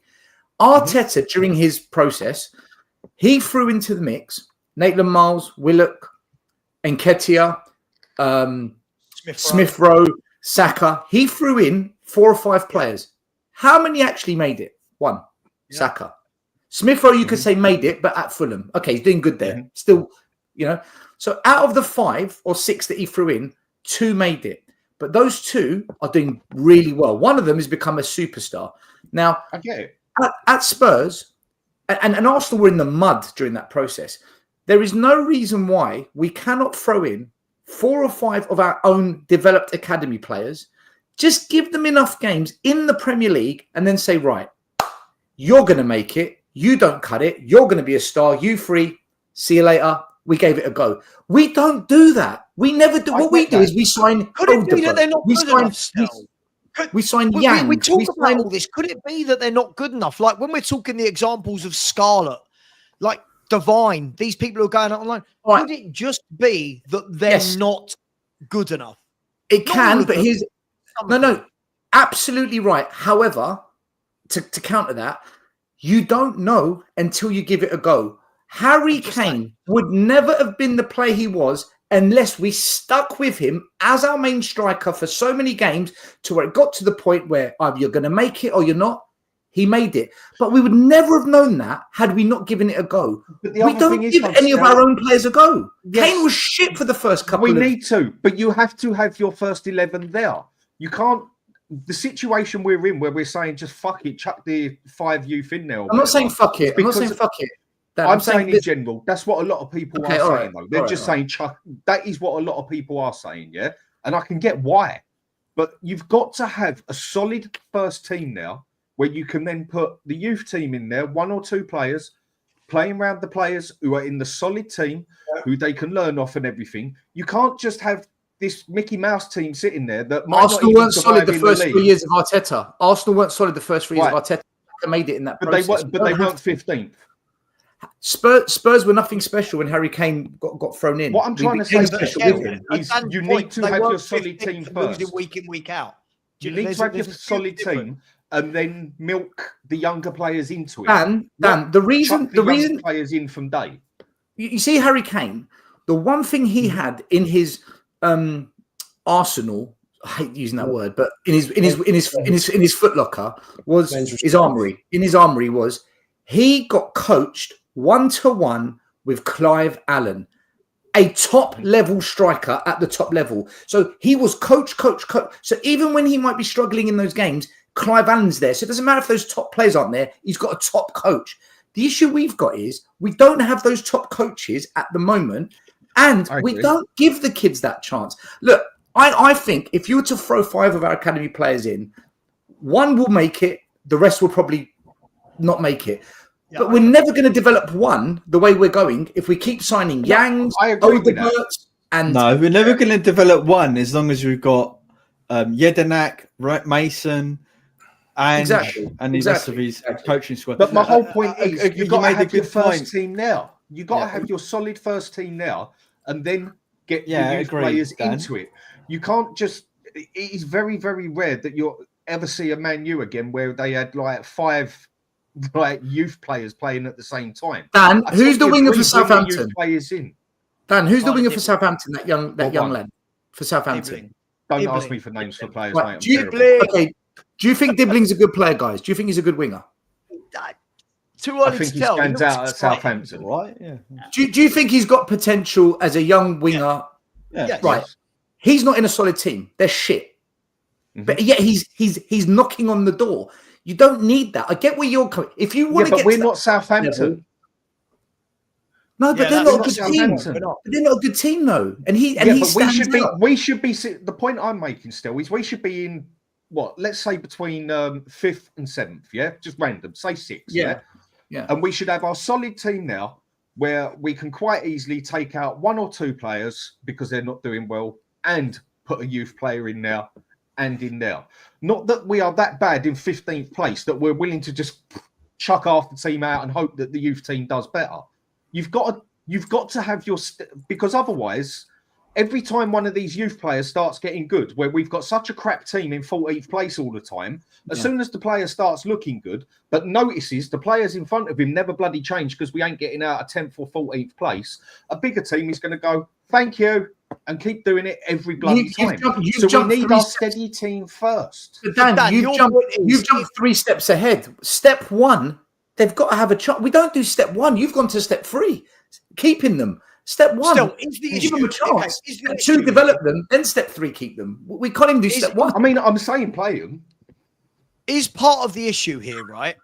Arteta, during his process, he threw into the mix Maitland Miles, Willock, Nketiah, Smith Rowe, Saka. He threw in 4 or 5 players. How many actually made it? 1, Saka. Smith Rowe, you could say made it, but at Fulham. Okay, he's doing good there. Still, So out of the 5 or 6 that he threw in, 2 made it. But those 2 are doing really well. One of them has become a superstar. Now, I get it. At Spurs, and Arsenal were in the mud during that process, there is no reason why we cannot throw in 4 or 5 of our own developed academy players, just give them enough games in the Premier League and then say, right, you're going to make it. You don't cut it. You're going to be a star. You 3. See you later. We gave it a go. We don't do that. We never do. What we do is we sign. Could it be that they're not good enough still? We sign Yang. We talk about all this. Could it be that they're not good enough? Like when we're talking the examples of Scarlett, like Divine, these people who are going out online, could it just be that they're not good enough? It can, but here's no, absolutely right. However, to counter that, you don't know until you give it a go. Harry Kane would never have been the player he was unless we stuck with him as our main striker for so many games to where it got to the point where either you're going to make it or you're not. He made it. But we would never have known that had we not given it a go. We don't give any of our own players a go. Yes. Kane was shit for the first couple We need to, but you have to have your first 11 there. You can't. The situation we're in where we're saying just fuck it, chuck the 5 youth in there. I'm not saying fuck it. I'm not saying fuck it. I'm saying in general, that's what a lot of people are saying, though. They're just saying chuck. That is what a lot of people are saying, yeah? And I can get why. But you've got to have a solid first team now where you can then put the youth team in there, 1 or 2 players, playing around the players who are in the solid team, who they can learn off and everything. You can't just have this Mickey Mouse team sitting there that might Arsenal weren't solid the first 3 years of Arteta. Arsenal weren't solid the first 3 years of Arteta. They made it in that process. But they weren't 15th. Spurs were nothing special when Harry Kane got thrown in. What I'm trying to say is you need to have your solid team first. Week in, week out. You need to have your solid team and then milk the younger players into it. Dan, the reason players in from day. You see, Harry Kane, the one thing he had in his arsenal, I hate using that word, but in his footlocker was his armory. In his armory was he got coached 1-to-1 with Clive Allen, a top level striker at the top level. So he was coach. So even when he might be struggling in those games, Clive Allen's there. So it doesn't matter if those top players aren't there. He's got a top coach. The issue we've got is we don't have those top coaches at the moment, and we don't give the kids that chance. Look, I think if you were to throw 5 of our academy players in, 1 will make it. The rest will probably not make it. Yeah, but we're never going to develop 1 the way we're going if we keep signing Yangs, Odegaards, and no, we're never going to develop 1 as long as we've got Jedinak, Mason, and the rest of his coaching squad. But my whole point is you've got to have your first team now. You've got to have your solid first team now, and then get the youth players into it. You can't just. It is very, very rare that you'll ever see a Man U again where they had like 5. Youth players playing at the same time. Dan, who's the winger for Southampton? Players in. Dan, who's the winger for Southampton? That young lad for Southampton. Don't ask me for names for players, mate. Do you think Dibbling's a good player, guys? Do you think he's a good winger? Too early I think to tell. He stands out at Southampton, right? Yeah. Do you think he's got potential as a young winger? Yeah. Right. He's not in a solid team. They're shit. Mm-hmm. But yet he's knocking on the door. You don't need that. I get where you're coming. If you want to get, we're not Southampton. No, but they're not a good team. They're not a good team, though. And he we should be. The point I'm making still is we should be in what? Let's say between 5th and 7th. Yeah, just random. Say 6th. Yeah. And we should have our solid team now, where we can quite easily take out 1 or 2 players because they're not doing well, and put a youth player in there. And in there. Not that we are that bad in 15th place that we're willing to just chuck half the team out and hope that the youth team does better. You've got to have your because otherwise, every time one of these youth players starts getting good, where we've got such a crap team in 14th place all the time, as soon as the player starts looking good, but notices the players in front of him never bloody change because we ain't getting out of 10th or 14th place, a bigger team is going to go, thank you, and keep doing it every bloody time. So we need our steady team first. But Dan, you've jumped 3 steps ahead. Step 1, they've got to have a chance. We don't do step one. You've gone to step 3, keeping them. Step 1, Still, is the give issue, them a chance. okay, is the Step 2, issue- develop them. Then step 3, keep them. We can't even do step 1. I mean, I'm saying play them. Is part of the issue here, right?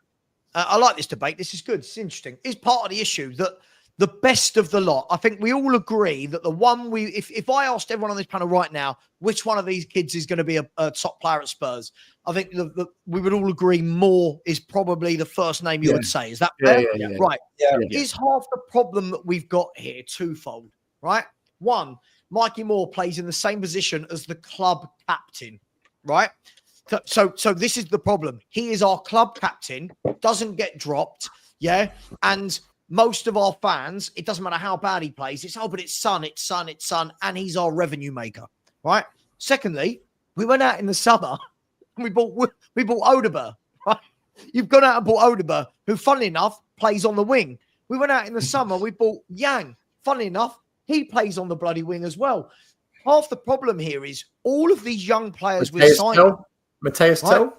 I like this debate. This is good. It's interesting. Is part of the issue that the best of the lot, I think we all agree that the one if I asked everyone on this panel right now, which one of these kids is going to be a top player at Spurs, I think we would all agree Moore is probably the first name you would say. Is that fair? Yeah. Right. Yeah. Is half the problem that we've got here twofold, right? One, Mikey Moore plays in the same position as the club captain, right? So this is the problem. He is our club captain, doesn't get dropped, yeah? And most of our fans, it doesn't matter how bad he plays, but it's Son, and he's our revenue maker, right? Secondly, we went out in the summer and we bought Odeber, right? You've gone out and bought Odeber, who, funnily enough, plays on the wing. We went out in the summer, we bought Yang. Funnily enough, he plays on the bloody wing as well. Half the problem here is all of these young players we're signing. Mateus Tell.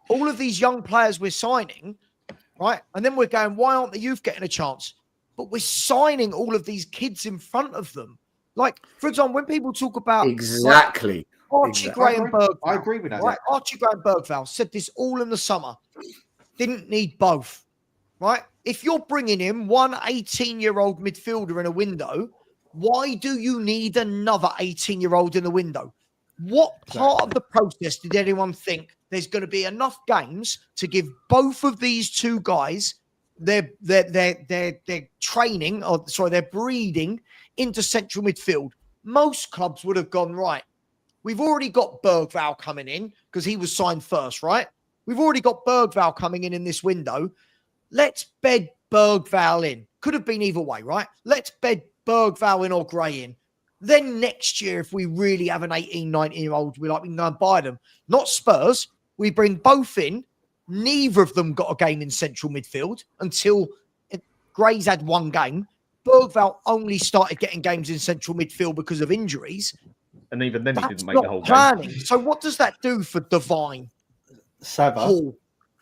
All of these young players we're signing, right? And then we're going, why aren't the youth getting a chance? But we're signing all of these kids in front of them. Like, for example, when people talk about Exactly. Archie Graham Bergvall. I agree with that. Right? Archie Graham Bergvall said this all in the summer. Didn't need both, right? If you're bringing in one 18-year-old midfielder in a window, why do you need another 18-year-old in the window? What part of the process did anyone think there's going to be enough games to give both of these two guys their training, their breeding into central midfield? Most clubs would have gone, right, we've already got Bergvall coming in because he was signed first, right? We've already got Bergvall coming in this window. Let's bed Bergvall in. Could have been either way, right? Let's bed Bergvall in or Gray in. Then next year, if we really have an 18, 19-year-old, we can go and buy them. Not Spurs. We bring both in. Neither of them got a game in central midfield until Gray's had one game. Bergvall only started getting games in central midfield because of injuries. And even then, he That's didn't make not the whole planning. game. So what does that do for Devine? Savva. Hall?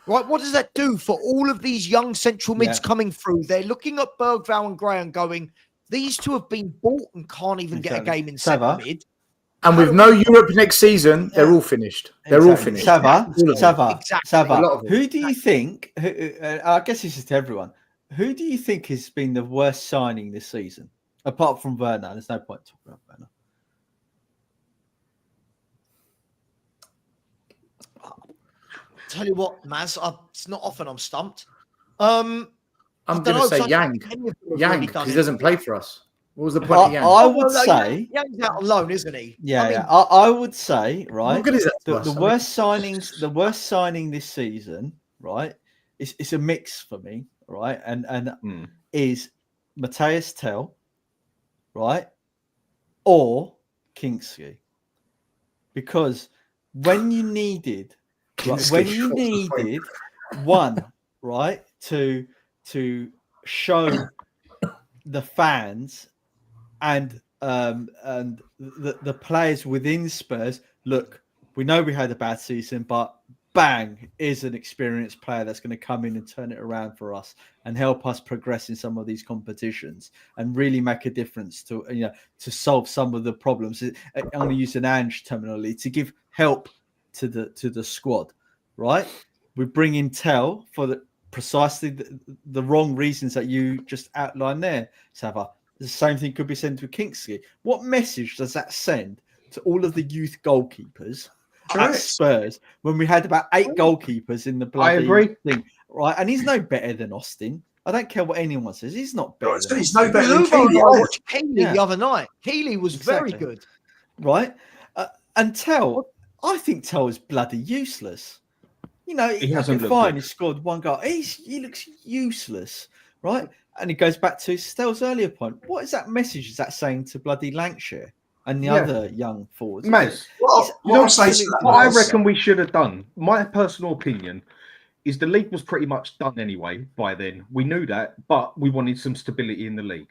Right, what does that do for all of these young central mids coming through? They're looking at Bergvall and Gray and going, these two have been bought and can't even get a game in central mid. And with no Europe next season, they're all finished. They're all finished. Savva. Exactly. Who do you think, I guess this is to everyone, who do you think has been the worst signing this season? Apart from Werner, there's no point talking about Werner. Tell you what, Maz, it's not often I'm stumped. I'm going to say Yang, because he doesn't play for us. What was the point of Yang? I would say Yang's out on loan, isn't he? I would say, right, what good is that the worst signing this season, right, it's a mix for me, right, and is Mateus Tell, right, or Kingsley, because when you needed one, right, to show the fans and the players within Spurs, look, we know we had a bad season, but bang, is an experienced player that's going to come in and turn it around for us and help us progress in some of these competitions and really make a difference to solve some of the problems. I'm going to use an Ange terminology, to give help to the squad, right? We bring in Tell for precisely the wrong reasons that you just outlined there, Savva. The same thing could be said to Kingsley. What message does that send to all of the youth goalkeepers at Spurs when we had about 8 goalkeepers in the bloody thing, right? And he's no better than Austin. I don't care what anyone says. He's not better. He's no better than Keeley. I watched Keeley the other night. Keeley was very good, right? And Tell, I think Tell is bloody useless. He hasn't fine. He scored 1 goal. He looks useless, right? And it goes back to Stell's earlier point. What is that message? Is that saying to bloody Lancashire and the other young forwards? Mate, what I reckon we should have done, my personal opinion, is the league was pretty much done anyway by then. We knew that, but we wanted some stability in the league.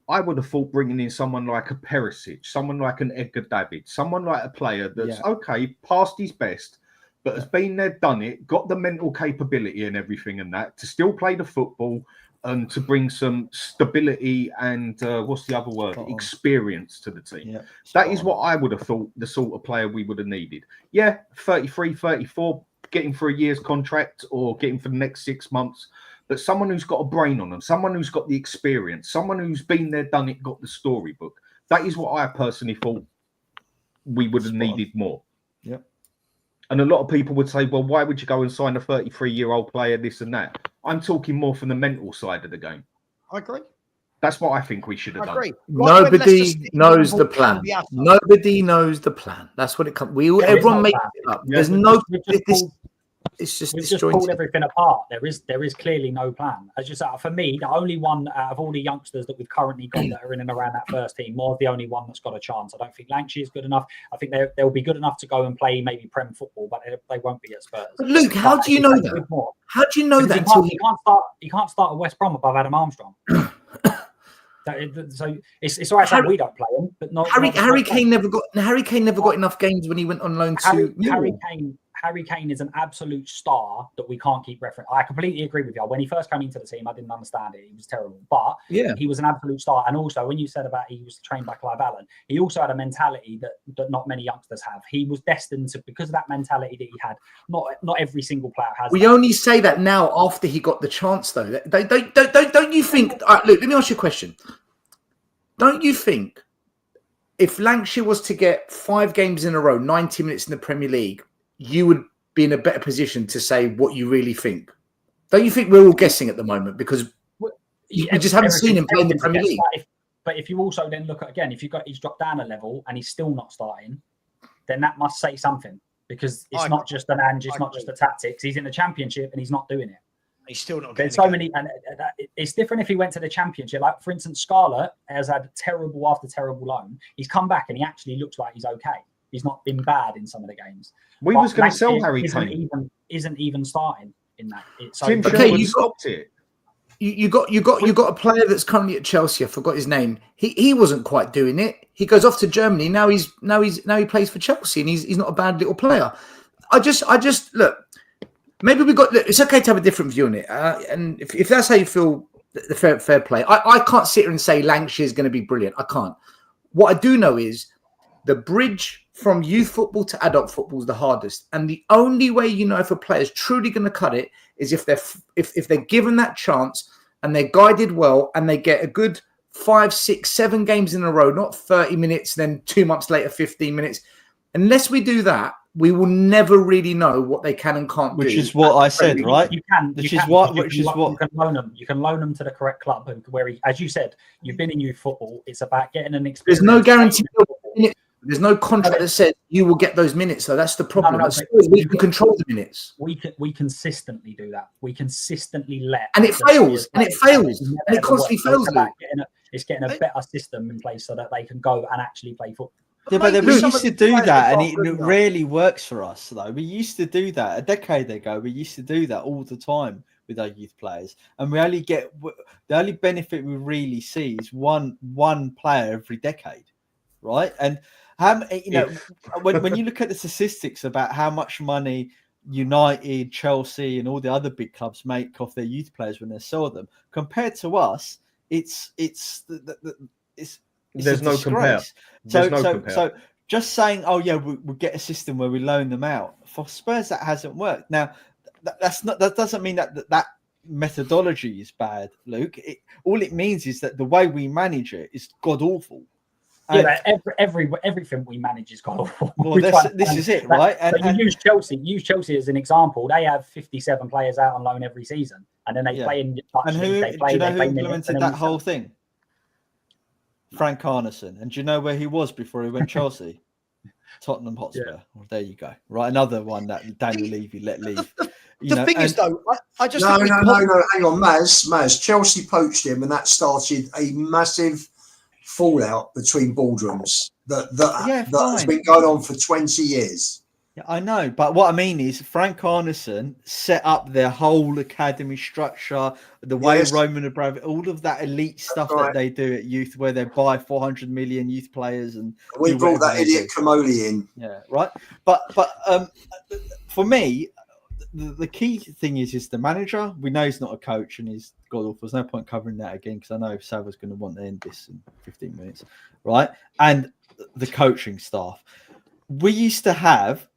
I would have thought bringing in someone like a Perisic, someone like an Edgar David, someone like a player that's past his best, but has been there, done it, got the mental capability and everything and that to still play the football and to bring some stability and what's the other word? Experience to the team. Yeah, that is what I would have thought the sort of player we would have needed. Yeah, 33, 34, getting for a year's contract or getting for the next 6 months, but someone who's got a brain on them, someone who's got the experience, someone who's been there, done it, got the storybook. That is what I personally thought we would have needed more. Yeah. And a lot of people would say, well, why would you go and sign a 33-year-old player, this and that? I'm talking more from the mental side of the game. I agree. That's what I think we should have done. Agree. Nobody knows the plan. Nobody knows the plan. That's what it comes. Everyone makes it up. Yeah, There's it's just we've just pulled everything apart. There is clearly no plan. As you said, for me, the only one out of all the youngsters that we've currently got that are in and around that first team, more the only one that's got a chance. I don't think Lancashire is good enough. I think they'll be good enough to go and play maybe Prem football, but they won't be at Spurs. But Luke, how do you know that? How do you know that? He can't start at West Brom above Adam Armstrong. So it's all right saying we don't play him, but not Harry Kane never got enough games when he went on loan to Harry Kane is an absolute star that we can't keep referencing. I completely agree with you. When he first came into the team, I didn't understand it. He was terrible. But he was an absolute star. And also, when you said about he was trained by Clive Allen, he also had a mentality that not many youngsters have. He was destined to, because of that mentality that he had, not every single player has. We only say that now after he got the chance, though. Don't you think... All right, Luke, let me ask you a question. Don't you think if Lancashire was to get 5 games in a row, 90 minutes in the Premier League, you would be in a better position to say what you really think? Don't you think we're all guessing at the moment because we just haven't seen him play in the Premier League? But if you also then look at, again, if he's dropped down a level and he's still not starting, then that must say something, because it's not just an Ange, it's not just the tactics. He's in the Championship and he's not doing it. He's still not. There's so many, and it's different if he went to the Championship. Like, for instance, Scarlett has had terrible after terrible loan. He's come back and he actually looks like he's okay. He's not been bad in some of the games. We was going to sell Harry Kane. Isn't even starting in that. You stopped it. You got a player that's currently at Chelsea. I forgot his name. He wasn't quite doing it. He goes off to Germany. Now he plays for Chelsea, and he's not a bad little player. I just look. Maybe it's okay to have a different view on it. And if that's how you feel, the fair play. I can't sit here and say Lancashire is going to be brilliant. I can't. What I do know is the bridge from youth football to adult football is the hardest. And the only way you know if a player is truly going to cut it is if they're given that chance and they're guided well and they get a good 5, 6, 7 games in a row, not 30 minutes, then 2 months later, 15 minutes. Unless we do that, we will never really know what they can and can't do. Which is what I said, right? You can loan them. You can loan them to the correct club, where as you said, you've been in youth football. It's about getting an experience. There's no guarantee. There's no contract that says you will get those minutes. So that's the problem. We can control the minutes. We consistently do that. We consistently let. And it fails. And it constantly fails. It's getting a better system in place so that they can go and actually play football. Yeah, but we used to do that, and it rarely works for us, though. We used to do that a decade ago. We used to do that all the time with our youth players, and we only get the only benefit we really see is one player every decade, right? And when you look at the statistics about how much money United, Chelsea, and all the other big clubs make off their youth players when they sell them, compared to us, it's there's no compare. So just saying, oh yeah, we'll get a system where we loan them out. For Spurs, that hasn't worked. Now, that doesn't mean that methodology is bad, Luke. All it means is that the way we manage it is god awful. Yeah, everything we manage is god awful. Well, this is it, right? And use Chelsea as an example. They have 57 players out on loan every season, and then they play in. And who implemented that whole thing? Frank Arneson. And do you know where he was before he went Chelsea? Tottenham Hotspur. Yeah. Well, there you go. Right, another one that Daniel Levy let leave. The thing is, though, I just no. Hang on, Maz. Chelsea poached him, and that started a massive fallout between boardrooms that has been going on for 20 years. Yeah, I know, but what I mean is Frank Arneson set up their whole academy structure, the way Yes. Roman Abramovich, all of that elite stuff right. that they do at youth, where they buy 400 million youth players and We do brought whatever that they idiot do. Kamoli in. Yeah, right. But for me, the key thing is the manager. We know he's not a coach and he's god awful. There's no point covering that again because I know Savva's going to want to end this in 15 minutes, right? And the coaching staff. We used to have,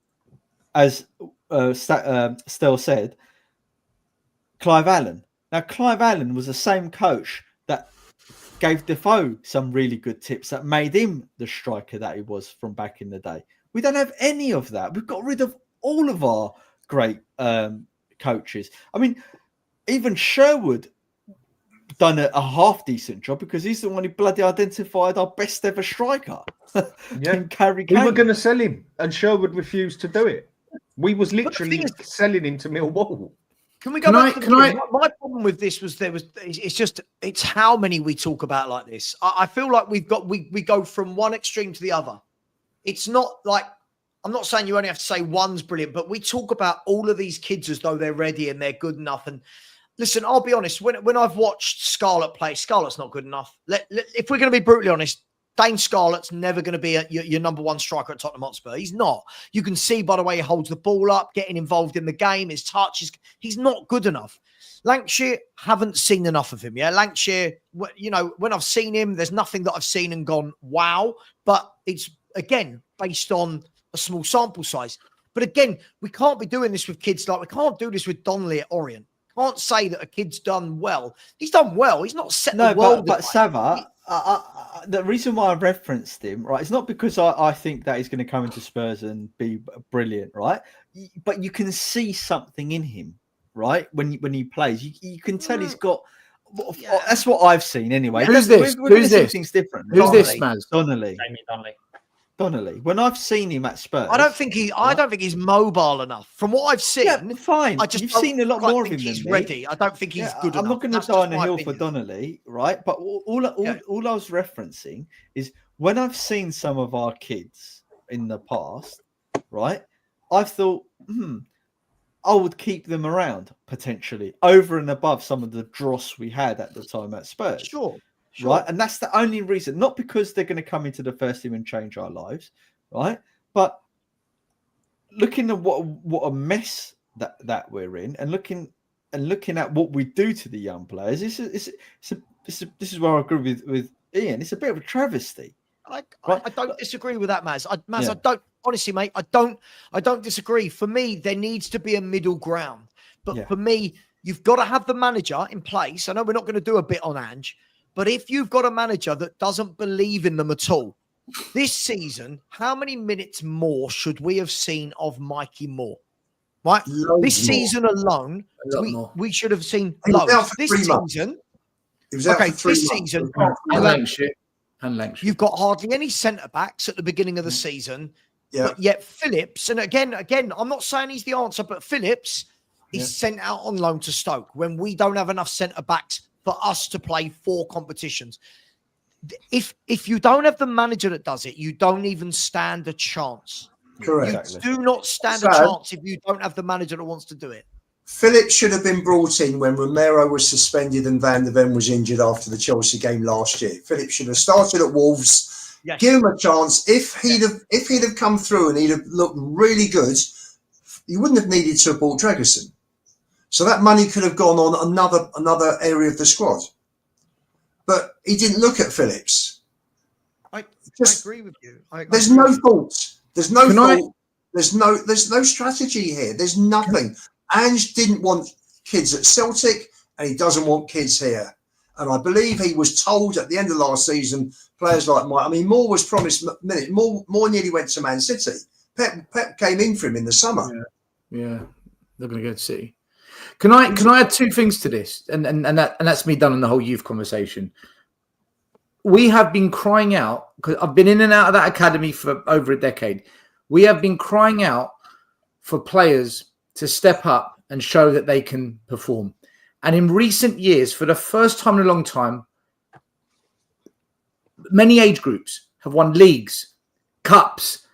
as Stell said, Clive Allen. Now, Clive Allen was the same coach that gave Defoe some really good tips that made him the striker that he was from back in the day. We don't have any of that. We've got rid of all of our great coaches. I mean, even Sherwood done a half decent job because he's the one who bloody identified our best ever striker. Yeah, Carry we were going to sell him, and Sherwood refused to do it. We was literally selling him to Millwall. Can we go back to the beginning? My problem with this was it's how many we talk about like this. I feel like we go from one extreme to the other. It's not like, I'm not saying you only have to say one's brilliant, but we talk about all of these kids as though they're ready and they're good enough. And listen, I'll be honest, when I've watched Scarlett play, Scarlett's not good enough. If we're going to be brutally honest, Dane Scarlett's never going to be your number one striker at Tottenham Hotspur. He's not. You can see by the way he holds the ball up, getting involved in the game, his touch, he's not good enough. Lancashire, haven't seen enough of him. Yeah, Lancashire, when I've seen him, there's nothing that I've seen and gone, wow. But it's, again, based on a small sample size. But again, we can't be doing this with kids. Like, we can't do this with Donnelly at Orient. Can't say that a kid's done well. He's done well. He's not set the world. But Savva, the reason why I referenced him, right, it's not because I think that he's going to come into Spurs and be brilliant, right? But you can see something in him, right? When he plays, you can tell he's got. Yeah. That's what I've seen anyway. Who's this? Who's this? Things different. Who's this, Maz? Donnelly. Donnelly. When I've seen him at Spurs, I don't think he's mobile enough. From what I've seen, yeah, fine. You've seen a lot more of him. He's ready. I don't think he's good enough. I'm not going to die on a hill for Donnelly, right? But all I was referencing is when I've seen some of our kids in the past, right? I've thought, I would keep them around potentially over and above some of the dross we had at the time at Spurs. Sure. Right, and that's the only reason, not because they're going to come into the first team and change our lives, right? But looking at what a mess that we're in, and looking at what we do to the young players, this is where I agree with Ian. It's a bit of a travesty. I don't disagree with that, Maz. I don't honestly, mate. I don't disagree. For me, there needs to be a middle ground. But for me, you've got to have the manager in place. I know we're not going to do a bit on Ange. But if you've got a manager that doesn't believe in them at all, this season, how many minutes more should we have seen of Mikey Moore? Right? This season alone, we should have seen loads. This season, you've got hardly any centre-backs at the beginning of the season. Yeah. But yet Phillips, and again, I'm not saying he's the answer, but Phillips is sent out on loan to Stoke when we don't have enough centre-backs for us to play 4 competitions. If you don't have the manager that does it, you don't even stand a chance. Correct. You do not stand a chance if you don't have the manager that wants to do it. Phillips should have been brought in when Romero was suspended and Van der Ven was injured after the Chelsea game last year. Phillips should have started at Wolves, give him a chance. If he'd have come through and he'd have looked really good, you wouldn't have needed to have bought Dragerson. So that money could have gone on another area of the squad. But he didn't look at Phillips. I agree with you. There's no fault. There's no fault. There's no strategy here. There's nothing. Ange didn't want kids at Celtic and he doesn't want kids here. And I believe he was told at the end of last season, players like Mike, Moore was promised minutes. Moore nearly went to Man City. Pep came in for him in the summer. Yeah. They're going to go to City. Can I add 2 things to this? And that's me done in the whole youth conversation. We have been crying out, because I've been in and out of that academy for over a decade. We have been crying out for players to step up and show that they can perform. And in recent years, for the first time in a long time, many age groups have won leagues, cups.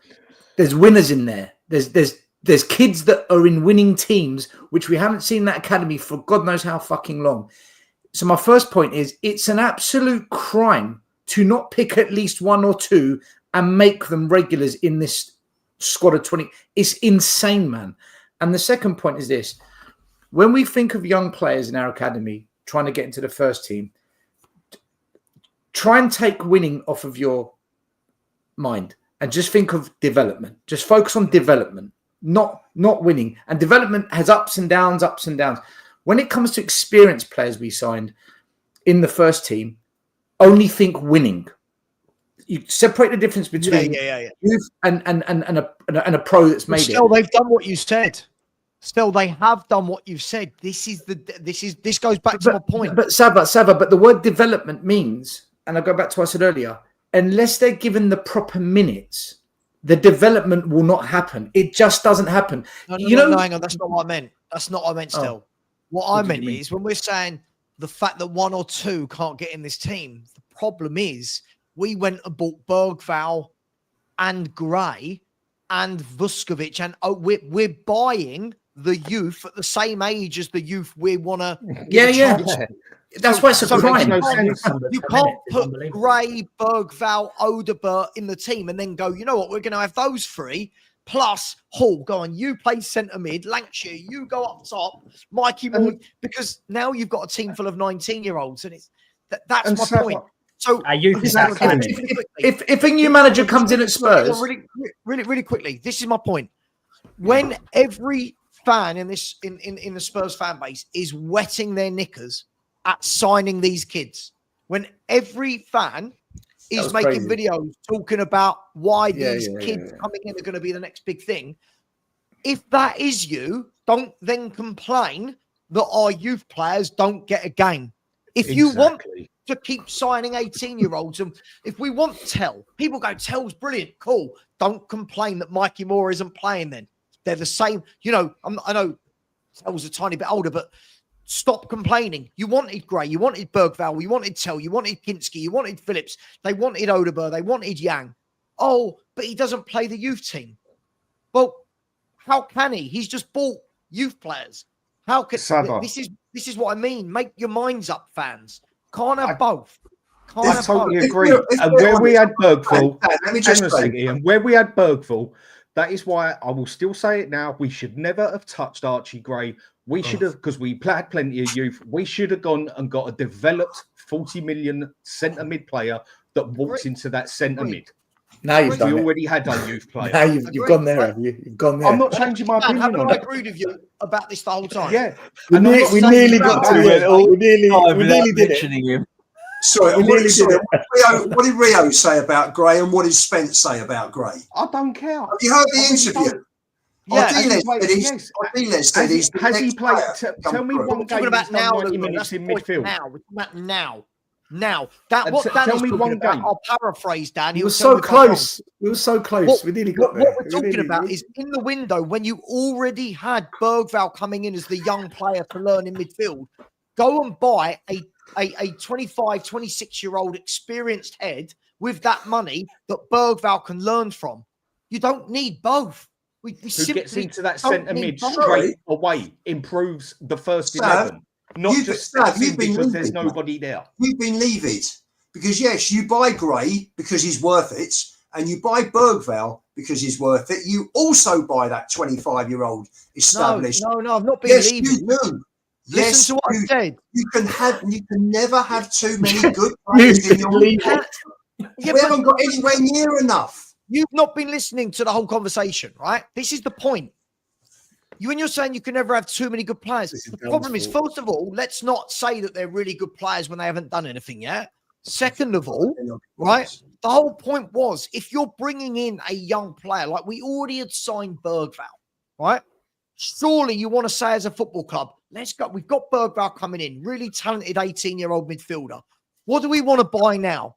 There's winners in there. There's kids that are in winning teams, which we haven't seen in that academy for God knows how fucking long. So my first point is it's an absolute crime to not pick at least one or two and make them regulars in this squad of 20. It's insane, man. And the second point is this. When we think of young players in our academy trying to get into the first team, try and take winning off of your mind and just think of development. Just focus on development, not winning. And development has ups and downs, ups and downs. When it comes to experienced players we signed in the first team, only think winning. You separate the difference between youth and a pro that's made still, they've done what you said. Still, they have done what you've said. This goes back to my point. But Savva, but the word development means, and I go back to what I said earlier, unless they're given the proper minutes, the development will not happen. It just doesn't happen. No, hang on. That's not what I meant. That's not what I meant still. What I meant is when we're saying the fact that one or two can't get in this team, the problem is we went and bought Bergvall and Gray and Vuskovic, and we're buying the youth at the same age as the youth we want to. Yeah. That's why it's a crime. You can't put Gray, Bergvall, Odegaard in the team and then go, you know what, we're going to have those three plus Hall. Go on, you play centre mid, Lancashire, you go up top, Mikey Moore, because now you've got a team full of 19-year-olds, and that's my point. So if a new manager comes in at Spurs, really quickly, this is my point. When every fan in the Spurs fan base is wetting their knickers at signing these kids, when every fan is making videos talking about why these kids coming in are going to be the next big thing, if that is you, don't then complain that our youth players don't get a game. If you want to keep signing 18-year-olds, and if we want people go, Tell's brilliant, cool. Don't complain that Mikey Moore isn't playing then. They're the same. You know, I know Tell's a tiny bit older, but stop complaining. You wanted Gray, you wanted Bergvall, you wanted Tell, you wanted Kinski, you wanted Phillips, they wanted Odegaard, they wanted Yang. Oh, but he doesn't play the youth team. Well, how can he? He's just bought youth players. How can this is what I mean? Make your minds up, fans. Can't have both. I totally agree. And where we had Bergvall, where we had Bergvall, that is why I will still say it now. We should never have touched Archie Gray. We should have, because we had plenty of youth. We should have gone and got a developed 40 million centre mid player that walks into that centre mid. Now you've done it. We already had our youth player. Now you've gone there, have you? You've gone there. I'm not changing my opinion on it. I agreed with you about this the whole time. Yeah. We nearly got to it. We nearly did it. Sorry, what did Rio say about Gray and what did Spence say about Gray? I don't care. Have you heard the interview? Has he played? Tell me one game. We're talking about now. 90 minutes in midfield. Now. We're talking about now. What Dan tell is me talking one about, game. I'll paraphrase Dan. We were so close. We were so close. We nearly got there. What we're talking about is in the window when you already had Bergvall coming in as the young player to learn in midfield. Go and buy a 25, 26-year-old experienced head with that money that Bergvall can learn from. You don't need both. Who gets into that centre mid straight away, improves the first 11. Not just steps in because there's nobody there. You've been levied because, yes, you buy Gray because he's worth it, and you buy Bergvall because he's worth it. You also buy that 25-year-old established. No, I've not been levied. Yes, you do. Listen to what I said. You can never have too many good players in your league. We haven't got anywhere near enough. You've not been listening to the whole conversation, right? This is the point. When you're saying you can never have too many good players, the problem is, first of all, let's not say that they're really good players when they haven't done anything yet. Second of all, right, the whole point was if you're bringing in a young player, like we already had signed Bergvall, right? Surely you want to say as a football club, let's go. We've got Bergvall coming in, really talented 18-year-old midfielder. What do we want to buy now?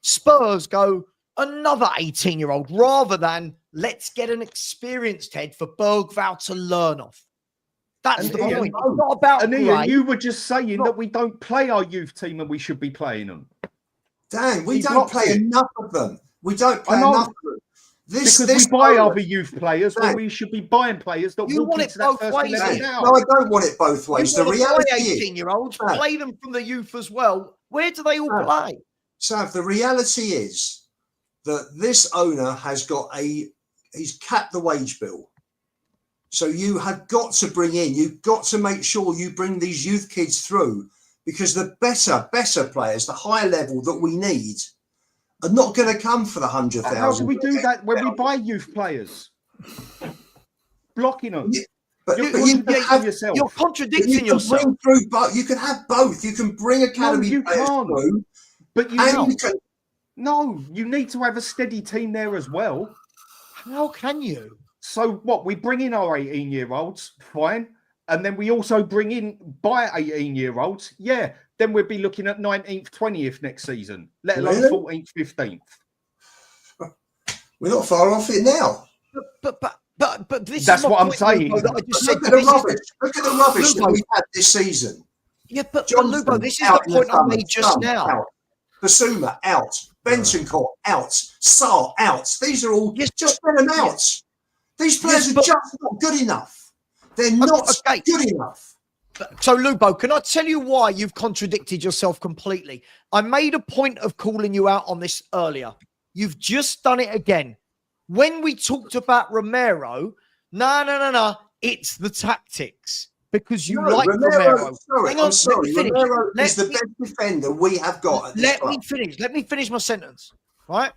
Spurs go another 18-year-old rather than let's get an experienced head for Bergvall to learn off. That's the point. It's not about and Ian, you were just saying that we don't play our youth team and we should be playing them. Dan, we don't play enough of them. We don't play enough of them. This we buy owner- other youth players when we should be buying players that You walk want into it that both first ways, 11 Dan. now. No, I don't want it both ways. You The want to play reality is, 18-year-olds, Sav, play them from the youth as well. Where do they all Sav, play? Sav, the reality is that this owner has got he's capped the wage bill. So you have got to bring in, you've got to make sure you bring these youth kids through, because the better players, the higher level that we need, are not going to come for the 100,000. How do we do that when we buy youth players? Blocking them. But You're you can contradicting have, yourself. You're you contradicting can yourself. bring through, but you can have both. You can bring academy you players can't. through, But you and need, you can. no, you need to have a steady team there as well. How can you? So what? We bring in our 18-year-olds, fine, and then we also buy 18-year-olds. Yeah, then we'd be looking at 19th, 20th next season, let alone Really? 14th, 15th. We're not far off it now. But this That's is my what I'm point, saying. Lubo, that I just said. Look at the This is rubbish. Look at the rubbish that Lubo. we've had this season. Yeah, but Johnson, Lubo, this is out the in point I summer, made just Son, now. Out. Basuma out. Bentoncourt out. Sarr out. These are all just let them out. These players are just not good enough. They're not good enough. So, Lubo, can I tell you why you've contradicted yourself completely? I made a point of calling you out on this earlier. You've just done it again. When we talked about Romero, no, it's the tactics. Because you like Romero. Sorry, Hang on, I'm sorry. Romero is the me- best defender we have got at this Let club. me finish. Let me finish my sentence. Right?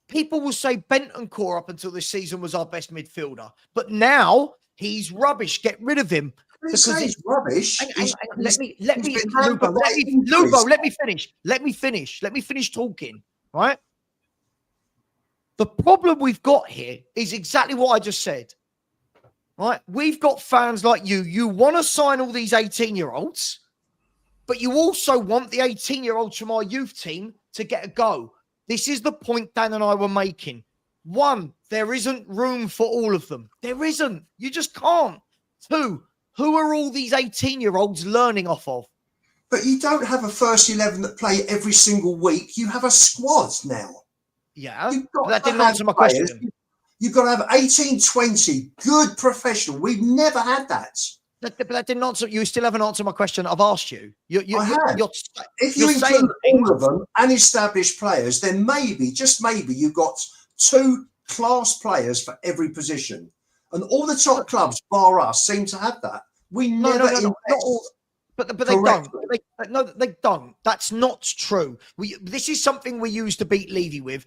People will say Bentoncourt up until this season was our best midfielder, but now he's rubbish. Get rid of him. Because he's rubbish. Let me finish. Let me finish talking. Right? The problem we've got here is exactly what I just said. Right? We've got fans like you. You want to sign all these 18-year-olds, but you also want the 18-year-olds from our youth team to get a go. This is the point Dan and I were making. One, there isn't room for all of them. There isn't. You just can't. Two, who are all these 18-year-olds learning off of? But you don't have a first 11 that play every single week. You have a squad now. Yeah, but that didn't answer my question. You've got to have 18, 20 good professional. We've never had that. But that didn't answer. You still haven't answered my question. I've asked you. I have. If you include all of them and established players, then maybe, just maybe, you've got 2 class players for every position. And all the top clubs, bar us, seem to have that. We never invest. Not all, but they don't. They don't. That's not true. This is something we used to beat Levy with.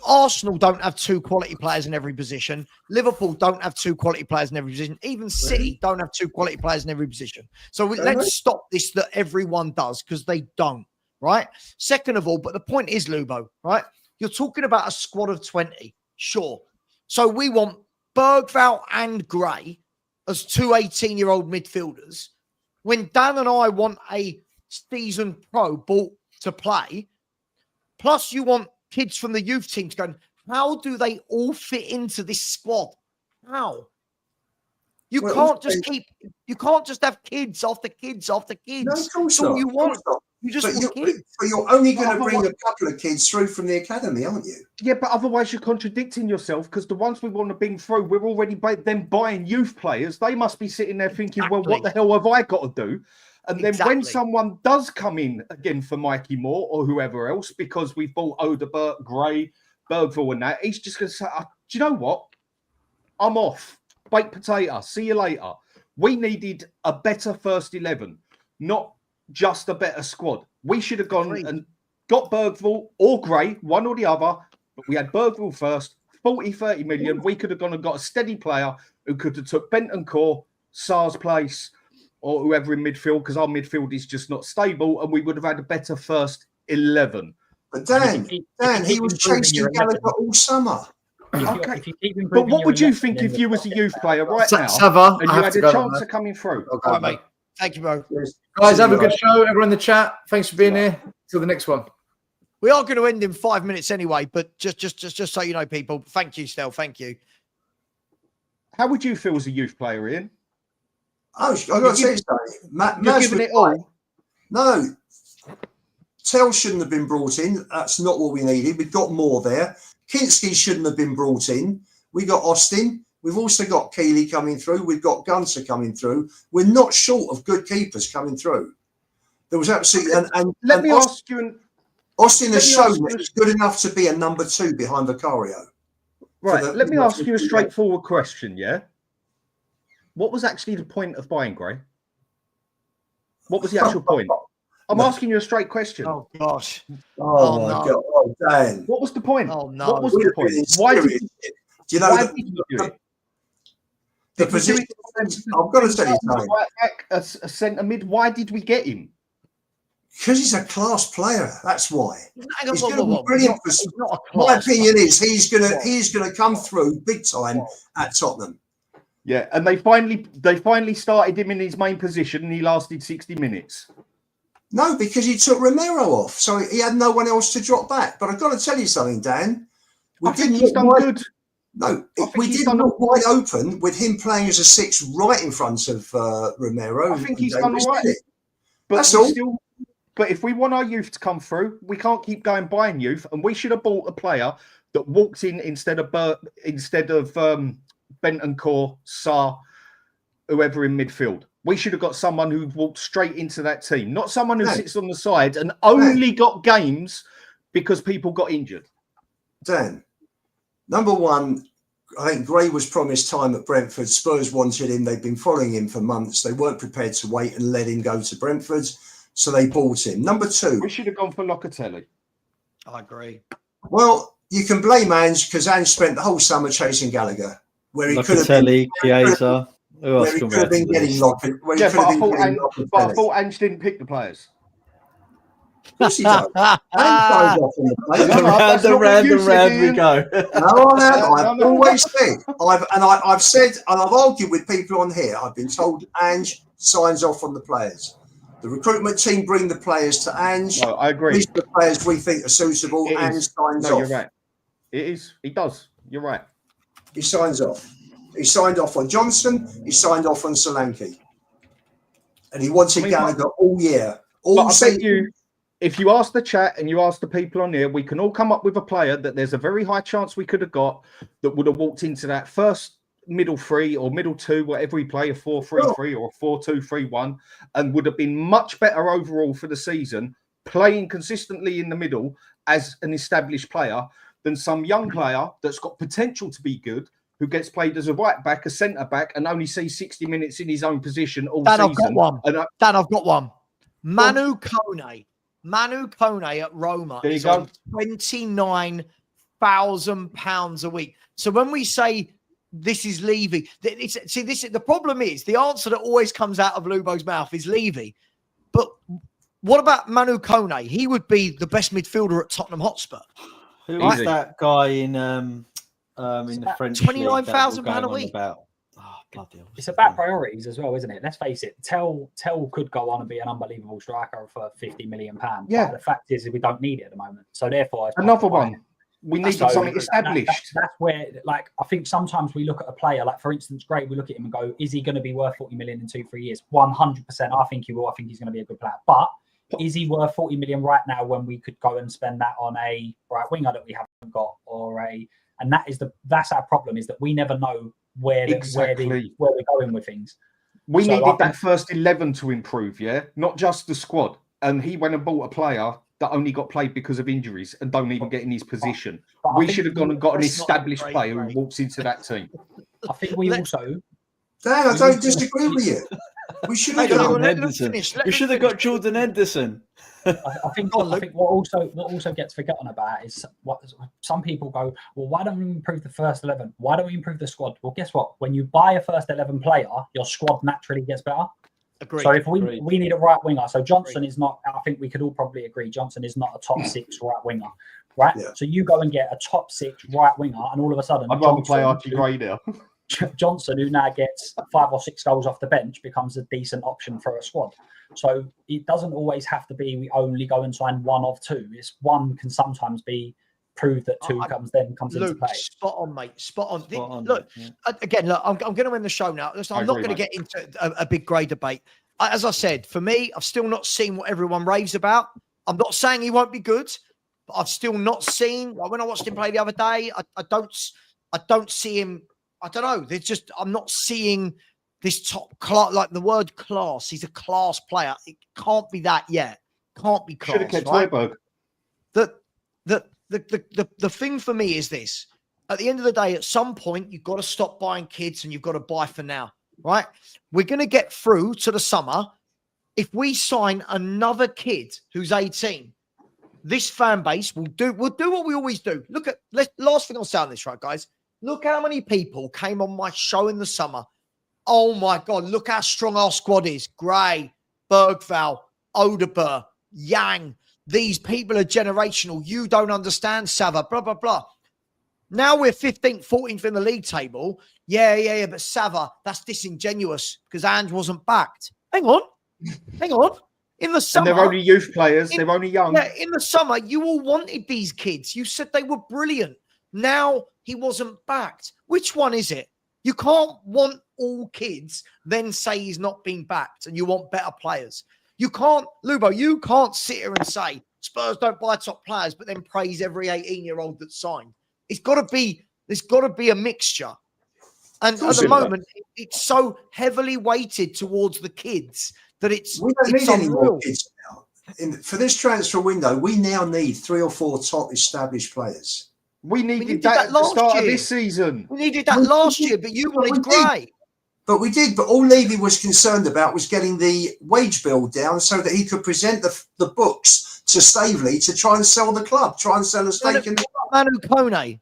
Arsenal don't have 2 quality players in every position. Liverpool don't have 2 quality players in every position. Even City don't have 2 quality players in every position. So let's stop this that everyone does, because they don't, right? Second of all, but the point is, Lubo, right? You're talking about a squad of 20. Sure. So we want Bergvall and Gray as 2 18-year-old midfielders, when Dan and I want a seasoned pro bought to play, plus you want kids from the youth team to go, how do they all fit into this squad? How? You can't just have kids after kids after kids. No, of course so not. You want, you just want kids. But you're only going to bring a couple of kids through from the academy, aren't you? Yeah, but otherwise you're contradicting yourself, because the ones we want to bring through, we're already buying youth players. They must be sitting there thinking, well, what the hell have I got to do? And then when someone does come in again for Mikey Moore or whoever else, because we've bought Odebert, Gray, Bergvall and that, he's just going to say, do you know what? I'm off. Baked potato. See you later. We needed a better first 11, not just a better squad. We should have gone and got Bergvall or Gray, one or the other, but we had Bergvall first, 30 million. We could have gone and got a steady player who could have took Bentoncourt, Sarr's place, or whoever in midfield, because our midfield is just not stable, and we would have had a better first 11. But Dan, he was chasing Gallagher all summer. But what would you think if you was a youth player right now Savva, and you had a chance of coming through? All right, mate. Thank you, bro. Guys, have a good show. Everyone in the chat, thanks for being here. Till the next one. We are going to end in 5 minutes anyway, but just so you know, people, thank you, Stel. Thank you. How would you feel as a youth player, Ian? Oh, I've got to say something. You're giving it all. No. Tell shouldn't have been brought in. That's not what we needed. We've got more there. Kinski shouldn't have been brought in. We got Austin. We've also got Keeley coming through. We've got Gunter coming through. We're not short of good keepers coming through. There was absolutely Let me ask you. Austin has shown that he's good enough to be a number 2 behind Vicario. Right. Let me ask you a straightforward question. Yeah. What was actually the point of buying Gray? What was the actual point? I'm asking you a straight question. Oh gosh. Oh my God. Oh, Dan. What was the point? Oh no. What was the point? Why did Do you know why did you do it? the position? I've got to tell you something. Right back, a centre mid. Why did we get him? Because he's a class player. That's why. He's going to be Whoa. brilliant. My opinion is he's going to come through big time at Tottenham. Yeah, and they finally started him in his main position, and he lasted 60 minutes. No, because he took Romero off, so he had no one else to drop back. But I've got to tell you something, Dan. I think he's done good. No, we didn't look wide open with him playing as a 6 right in front of Romero. I think he's done all right. But that's all. But if we want our youth to come through, we can't keep going buying youth, and we should have bought a player that walked in instead of Bentancur, Sarr, whoever in midfield. We should have got someone who walked straight into that team, not someone who sits on the side and only got games because people got injured. Dan, number one, I think Gray was promised time at Brentford. Spurs wanted him. They've been following him for months. They weren't prepared to wait and let him go to Brentford, so they bought him. Number 2. We should have gone for Locatelli. I agree. Well, you can blame Ange because Ange spent the whole summer chasing Gallagher, where he could have been, Chiesa. Who else where he can could have been getting Locatelli. But I thought Ange didn't pick the players. Of course he does. Ange goes off on the players. Round we go. No, I've always said, I've said, and I've argued with people on here. I've been told Ange signs off on the players. The recruitment team bring the players to Ange. No, I agree. These are the players we think are suitable. Ange signs off. You're right. It is. He does. You're right. He signs off. He signed off on Johnson. He signed off on Solanke. And he wanted Gallagher all year. All season. If you ask the chat and you ask the people on here, we can all come up with a player that there's a very high chance we could have got that would have walked into that first middle 3 or middle 2, whatever we play, a 4-3-3 or a 4-2-3-1, and would have been much better overall for the season, playing consistently in the middle as an established player than some young player that's got potential to be good, who gets played as a right back, a centre back, and only sees 60 minutes in his own position all season. I've got one. Dan, I've got one. Manu Kone. Manu Kone at Roma is on £29,000 a week. So when we say this is Levy, the problem is the answer that always comes out of Lubo's mouth is Levy. But what about Manu Kone? He would be the best midfielder at Tottenham Hotspur. Who is that guy in the French £29,000 a week? It's about priorities as well, isn't it? Let's face it. Tell could go on and be an unbelievable striker for £50 million. Yeah. But the fact is we don't need it at the moment. So therefore, another one. We need something established. That's where, like, I think sometimes we look at a player, like for instance, Gray. We look at him and go, "Is he going to be worth 40 million in 2-3 years?" 100%. I think he will. I think he's going to be a good player. But is he worth 40 million right now when we could go and spend that on a right winger that we haven't got, and that's our problem, is that we never know where we're going with things. We needed that first 11 to improve, not just the squad. And he went and bought a player that only got played because of injuries and don't even get in his position. We should have gone and got an established player who walks into that team. I think we also... Dan, I don't disagree with you. We should have We should have got Jordan Henderson. I think what also gets forgotten about is what some people go, well, why don't we improve the first 11? Why don't we improve the squad? Well, guess what? When you buy a first 11 player, your squad naturally gets better. Agreed. So if we need a right winger, so Johnson is not, I think we could all probably agree, Johnson is not a top 6 right winger, right? Yeah. So you go and get a top 6 right winger, and all of a sudden, I'd rather play Archie Gray now. Johnson, who now gets 5 or 6 goals off the bench, becomes a decent option for a squad. So it doesn't always have to be we only go and sign one of two. It's one can sometimes be proved that two comes into play. Spot on, mate. Spot on. Look, again, I'm going to end the show now. Listen, I'm not going to get into a big grey debate. As I said, for me, I've still not seen what everyone raves about. I'm not saying he won't be good. but I've still not seen. Like when I watched him play the other day, I don't see him. I don't know. There's just I'm not seeing this top class. Like the word class, he's a class player. It can't be that yet. Can't be class. Should have kept right? Højbjerg. The thing for me is this. At the end of the day, at some point, you've got to stop buying kids and you've got to buy for now, right? We're going to get through to the summer. If we sign another kid who's 18, this fan base will do what we always do. Look at, last thing I'll say on this, right, guys? Look how many people came on my show in the summer. Oh, my God, look how strong our squad is. Gray, Bergvall, Odeberg, Yang. These people are generational. You don't understand, Savva, blah, blah, blah. Now we're 15th, 14th in the league table. Yeah, but Savva, that's disingenuous because Ange wasn't backed. Hang on. In the summer. And they're only youth players. They're only young. Yeah, in the summer, you all wanted these kids. You said they were brilliant. Now he wasn't backed. Which one is it? You can't want all kids, then say he's not being backed and you want better players. You can't, Lubo, you can't sit here and say Spurs don't buy top players, but then praise every 18-year-old that's signed. There's got to be a mixture. And at the moment, it's so heavily weighted towards the kids that we don't need any more kids now. For this transfer window, we now need 3 or 4 top established players. We needed that at the start of this season. We needed that last year, but you wanted Gray. But we did. But all Levy was concerned about was getting the wage bill down so that he could present the books to Staveley to try and sell the club, try and sell a stake in the club. Manu Kone,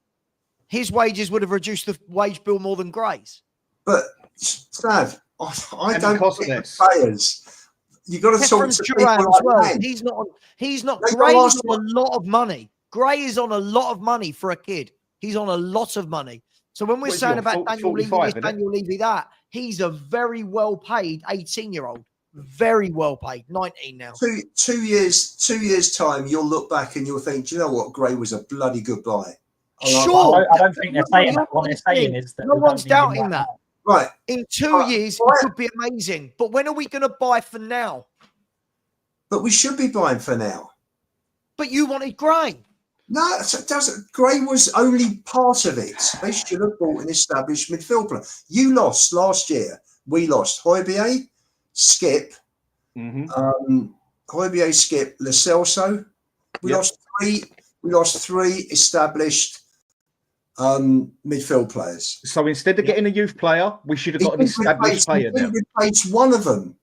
his wages would have reduced the wage bill more than Gray's. But, Sav, I don't think players. You've got to talk to people like well. that. He's not. Gray's on a lot of money. Gray is on a lot of money for a kid. He's on a lot of money. So when we're saying about Daniel Levy this, Daniel Levy that, he's a very well-paid 18-year-old. Very well-paid. 19 now. 2 years time, you'll look back and you'll think, do you know what? Gray was a bloody good buy. Sure. I don't think they're saying that. What they're saying is that no one's doubting that. Right. In 2 years, it could be amazing. But when are we going to buy for now? But we should be buying for now. But you wanted Gray. No, it doesn't. Gray was only part of it. They should have bought an established midfield player. You lost last year. We lost Højbjerg, Skip, Højbjerg, Skip, Lo Celso. We lost three established midfield players. So instead of getting a youth player, we should have got an established player there. Replace one of them.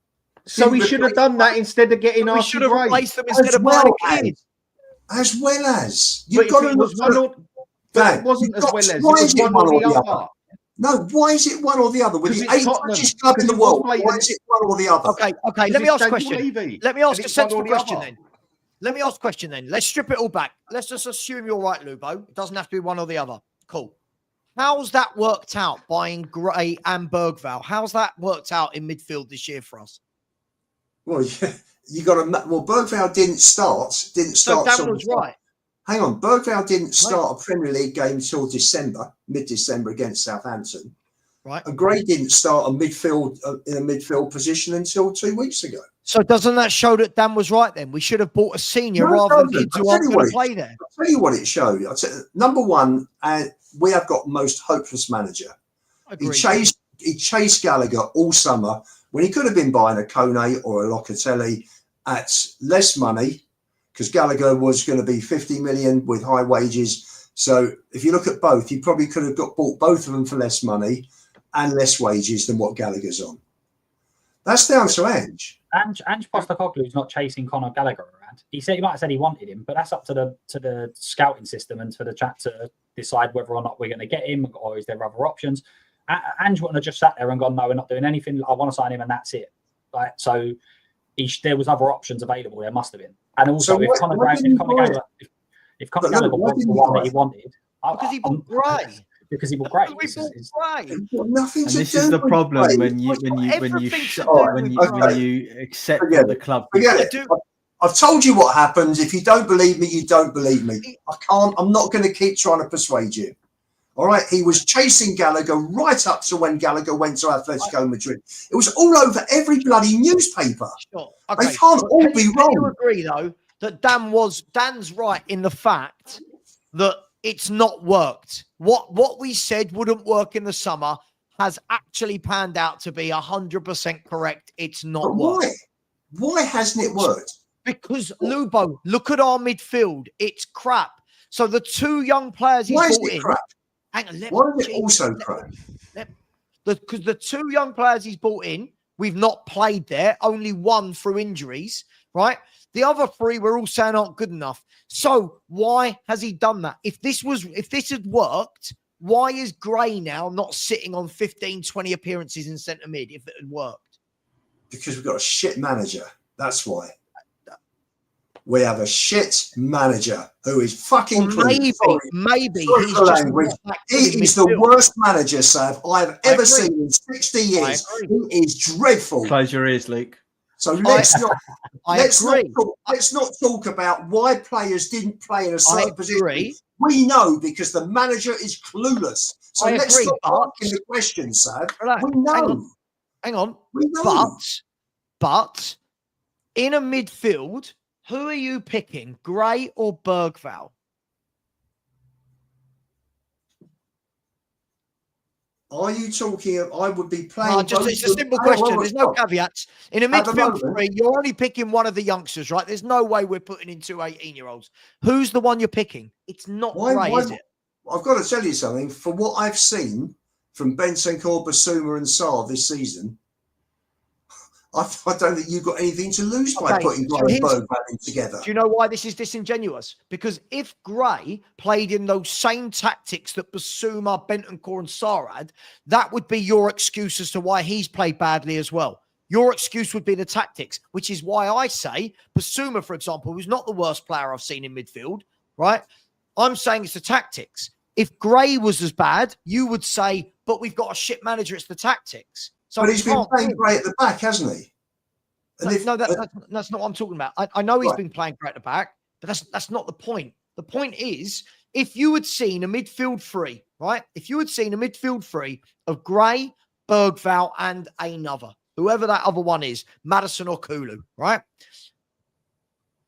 So we should have done that instead of getting we should have replaced them instead of buying a kid. As well as you've got to look it wasn't as well as it was one or the other. No, why is it one or the other? With the 8th richest club in the world, why is it one or the other? Okay. Let me ask a question. Let me ask a sensible question then. Let me ask a question then. Let's strip it all back. Let's just assume you're right, Lubo. It doesn't have to be one or the other. Cool. How's that worked out, buying Gray and Bergvall? How's that worked out in midfield this year for us? Well, you got to. Well, Bergvall didn't start. So Dan was right. Hang on, Bergvall didn't start a Premier League game until mid-December against Southampton. Right. And Gray didn't start in a midfield position until 2 weeks ago. So doesn't that show that Dan was right then? We should have bought a senior rather than kids who aren't going to play there. I'll tell you what it showed. Number one, we have got most hopeless manager. Agreed. He chased Gallagher all summer when he could have been buying a Kone or a Locatelli at less money, because Gallagher was going to be 50 million with high wages. So if you look at both, you probably could have bought both of them for less money and less wages than what Gallagher's on. That's down to Ange. Ange Postecoglou is not chasing Conor Gallagher around. He might have said he wanted him, but that's up to the scouting system and to the chat to decide whether or not we're going to get him, or is there other options. Ange wouldn't have just sat there and gone, no, we're not doing anything. I want to sign him, and that's it. Right? So there was other options available. There must have been. And also, if Conor Gallagher was the one that he wanted, because he bought Gray. Because he bought Gray. Nothing to do. This is the problem when you accept the club. I've told you what happens. If you don't believe me, you don't believe me. I'm not going to keep trying to persuade you. All right, he was chasing Gallagher right up to when Gallagher went to Atletico Madrid. It was all over every bloody newspaper. Sure. Okay. They can't all be wrong. You agree, though, that Dan's right in the fact that it's not worked. What we said wouldn't work in the summer has actually panned out to be 100% correct. It's not But worked. Why hasn't it worked? Because Lubo, look at our midfield. It's crap. So the two young players he's Why is brought it in. crap? Hang on, Why is it also crap? Because the two young players he's brought in, we've not played there. Only one through injuries, right? The other three we're all saying aren't good enough. So why has he done that? If this had worked, why is Gray now not sitting on 15, 20 appearances in centre mid if it had worked? Because we've got a shit manager. That's why. We have a shit manager who is fucking maybe he's just he is the worst manager, Sav, I've ever seen in 60 years. He is dreadful. Close your ears, Luke. So let's not talk about why players didn't play in a certain position. We know because the manager is clueless. So let's stop asking the question, Sav. We know. Hang on. We know. But in a midfield, who are you picking, Gray or Bergvall? Are you talking? I would be playing. It's a simple question. There's no caveats. In a midfield three, you're only picking one of the youngsters, right? There's no way we're putting in two 18-year-olds. Who's the one you're picking? It's not Gray, is it? I've got to tell you something. For what I've seen from Bentancur, Basuma, and Sarr this season, I don't think you've got anything to lose by putting Gray and Bergvall together. Do you know why this is disingenuous? Because if Gray played in those same tactics that Basuma, Bentancur, and Sarr had, that would be your excuse as to why he's played badly as well. Your excuse would be the tactics, which is why I say Basuma, for example, who's not the worst player I've seen in midfield, right? I'm saying it's the tactics. If Gray was as bad, you would say, but we've got a shit manager, it's the tactics. So but he's been playing great at the back, hasn't he? And that's not what I'm talking about. I know he's been playing great at the back, but that's not the point. The point is, if you had seen a midfield three, right? If you had seen a midfield three of Gray, Bergvall, and another, whoever that other one is, Maddison or Kulu, right?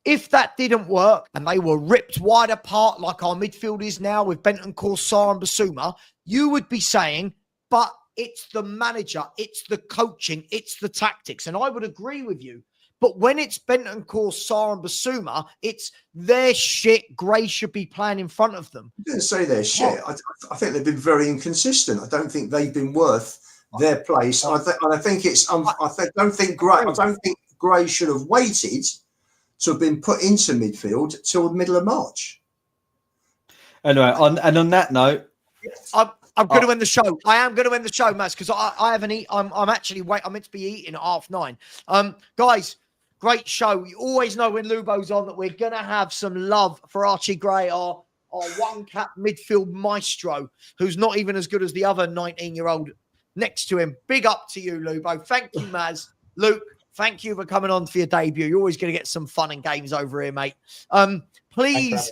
If that didn't work and they were ripped wide apart like our midfield is now with Bentancur, Sarr, and Basuma, you would be saying, but it's the manager, it's the coaching, it's the tactics. And I would agree with you. But when it's Bentancur, Sarr, and Basuma, it's their shit. Gray should be playing in front of them. I didn't say their shit. I think they've been very inconsistent. I don't think they've been worth their place. I don't think Gray should have waited to have been put into midfield till the middle of March. Anyway, on that note, I'm going to end the show. I am going to end the show, Mads, because I haven't eaten. I'm actually I'm meant to be eating at 9:30. Guys, great show. You always know when Lubo's on that we're going to have some love for Archie Gray, our one-cap midfield maestro, who's not even as good as the other 19-year-old next to him. Big up to you, Lubo. Thank you, Maz. Luke, thank you for coming on for your debut. You're always going to get some fun and games over here, mate. Please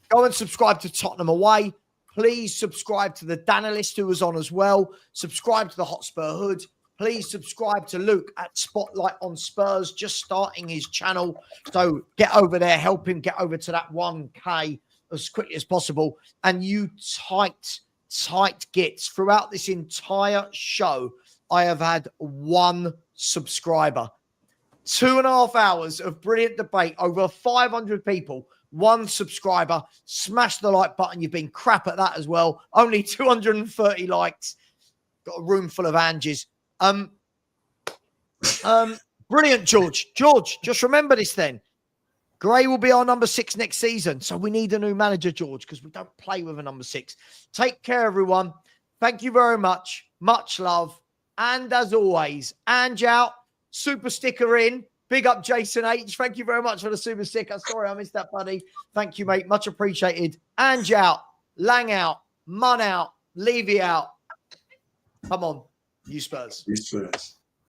go and subscribe to Tottenham Away. Please subscribe to the Danalist who was on as well. Subscribe to the Hotspur Hood. Please subscribe to Luke at Spotlight on Spurs, just starting his channel. So get over there, help him get over to that 1K as quickly as possible. And you tight gits. Throughout this entire show, I have had one subscriber. 2.5 hours of brilliant debate, over 500 people. One subscriber. Smash the like button. You've been crap at that as well. Only 230 likes. Got a room full of Anges. Brilliant, George. George, just remember this then. Gray will be our number 6 next season. So we need a new manager, George, because we don't play with a number 6. Take care, everyone. Thank you very much. Much love. And as always, Ange out. Super sticker in. Big up Jason H. Thank you very much for the super sticker. Sorry, I missed that, buddy. Thank you, mate. Much appreciated. Ange out. Lang out. Mun out. Levy out. Come on, you Spurs. You Spurs.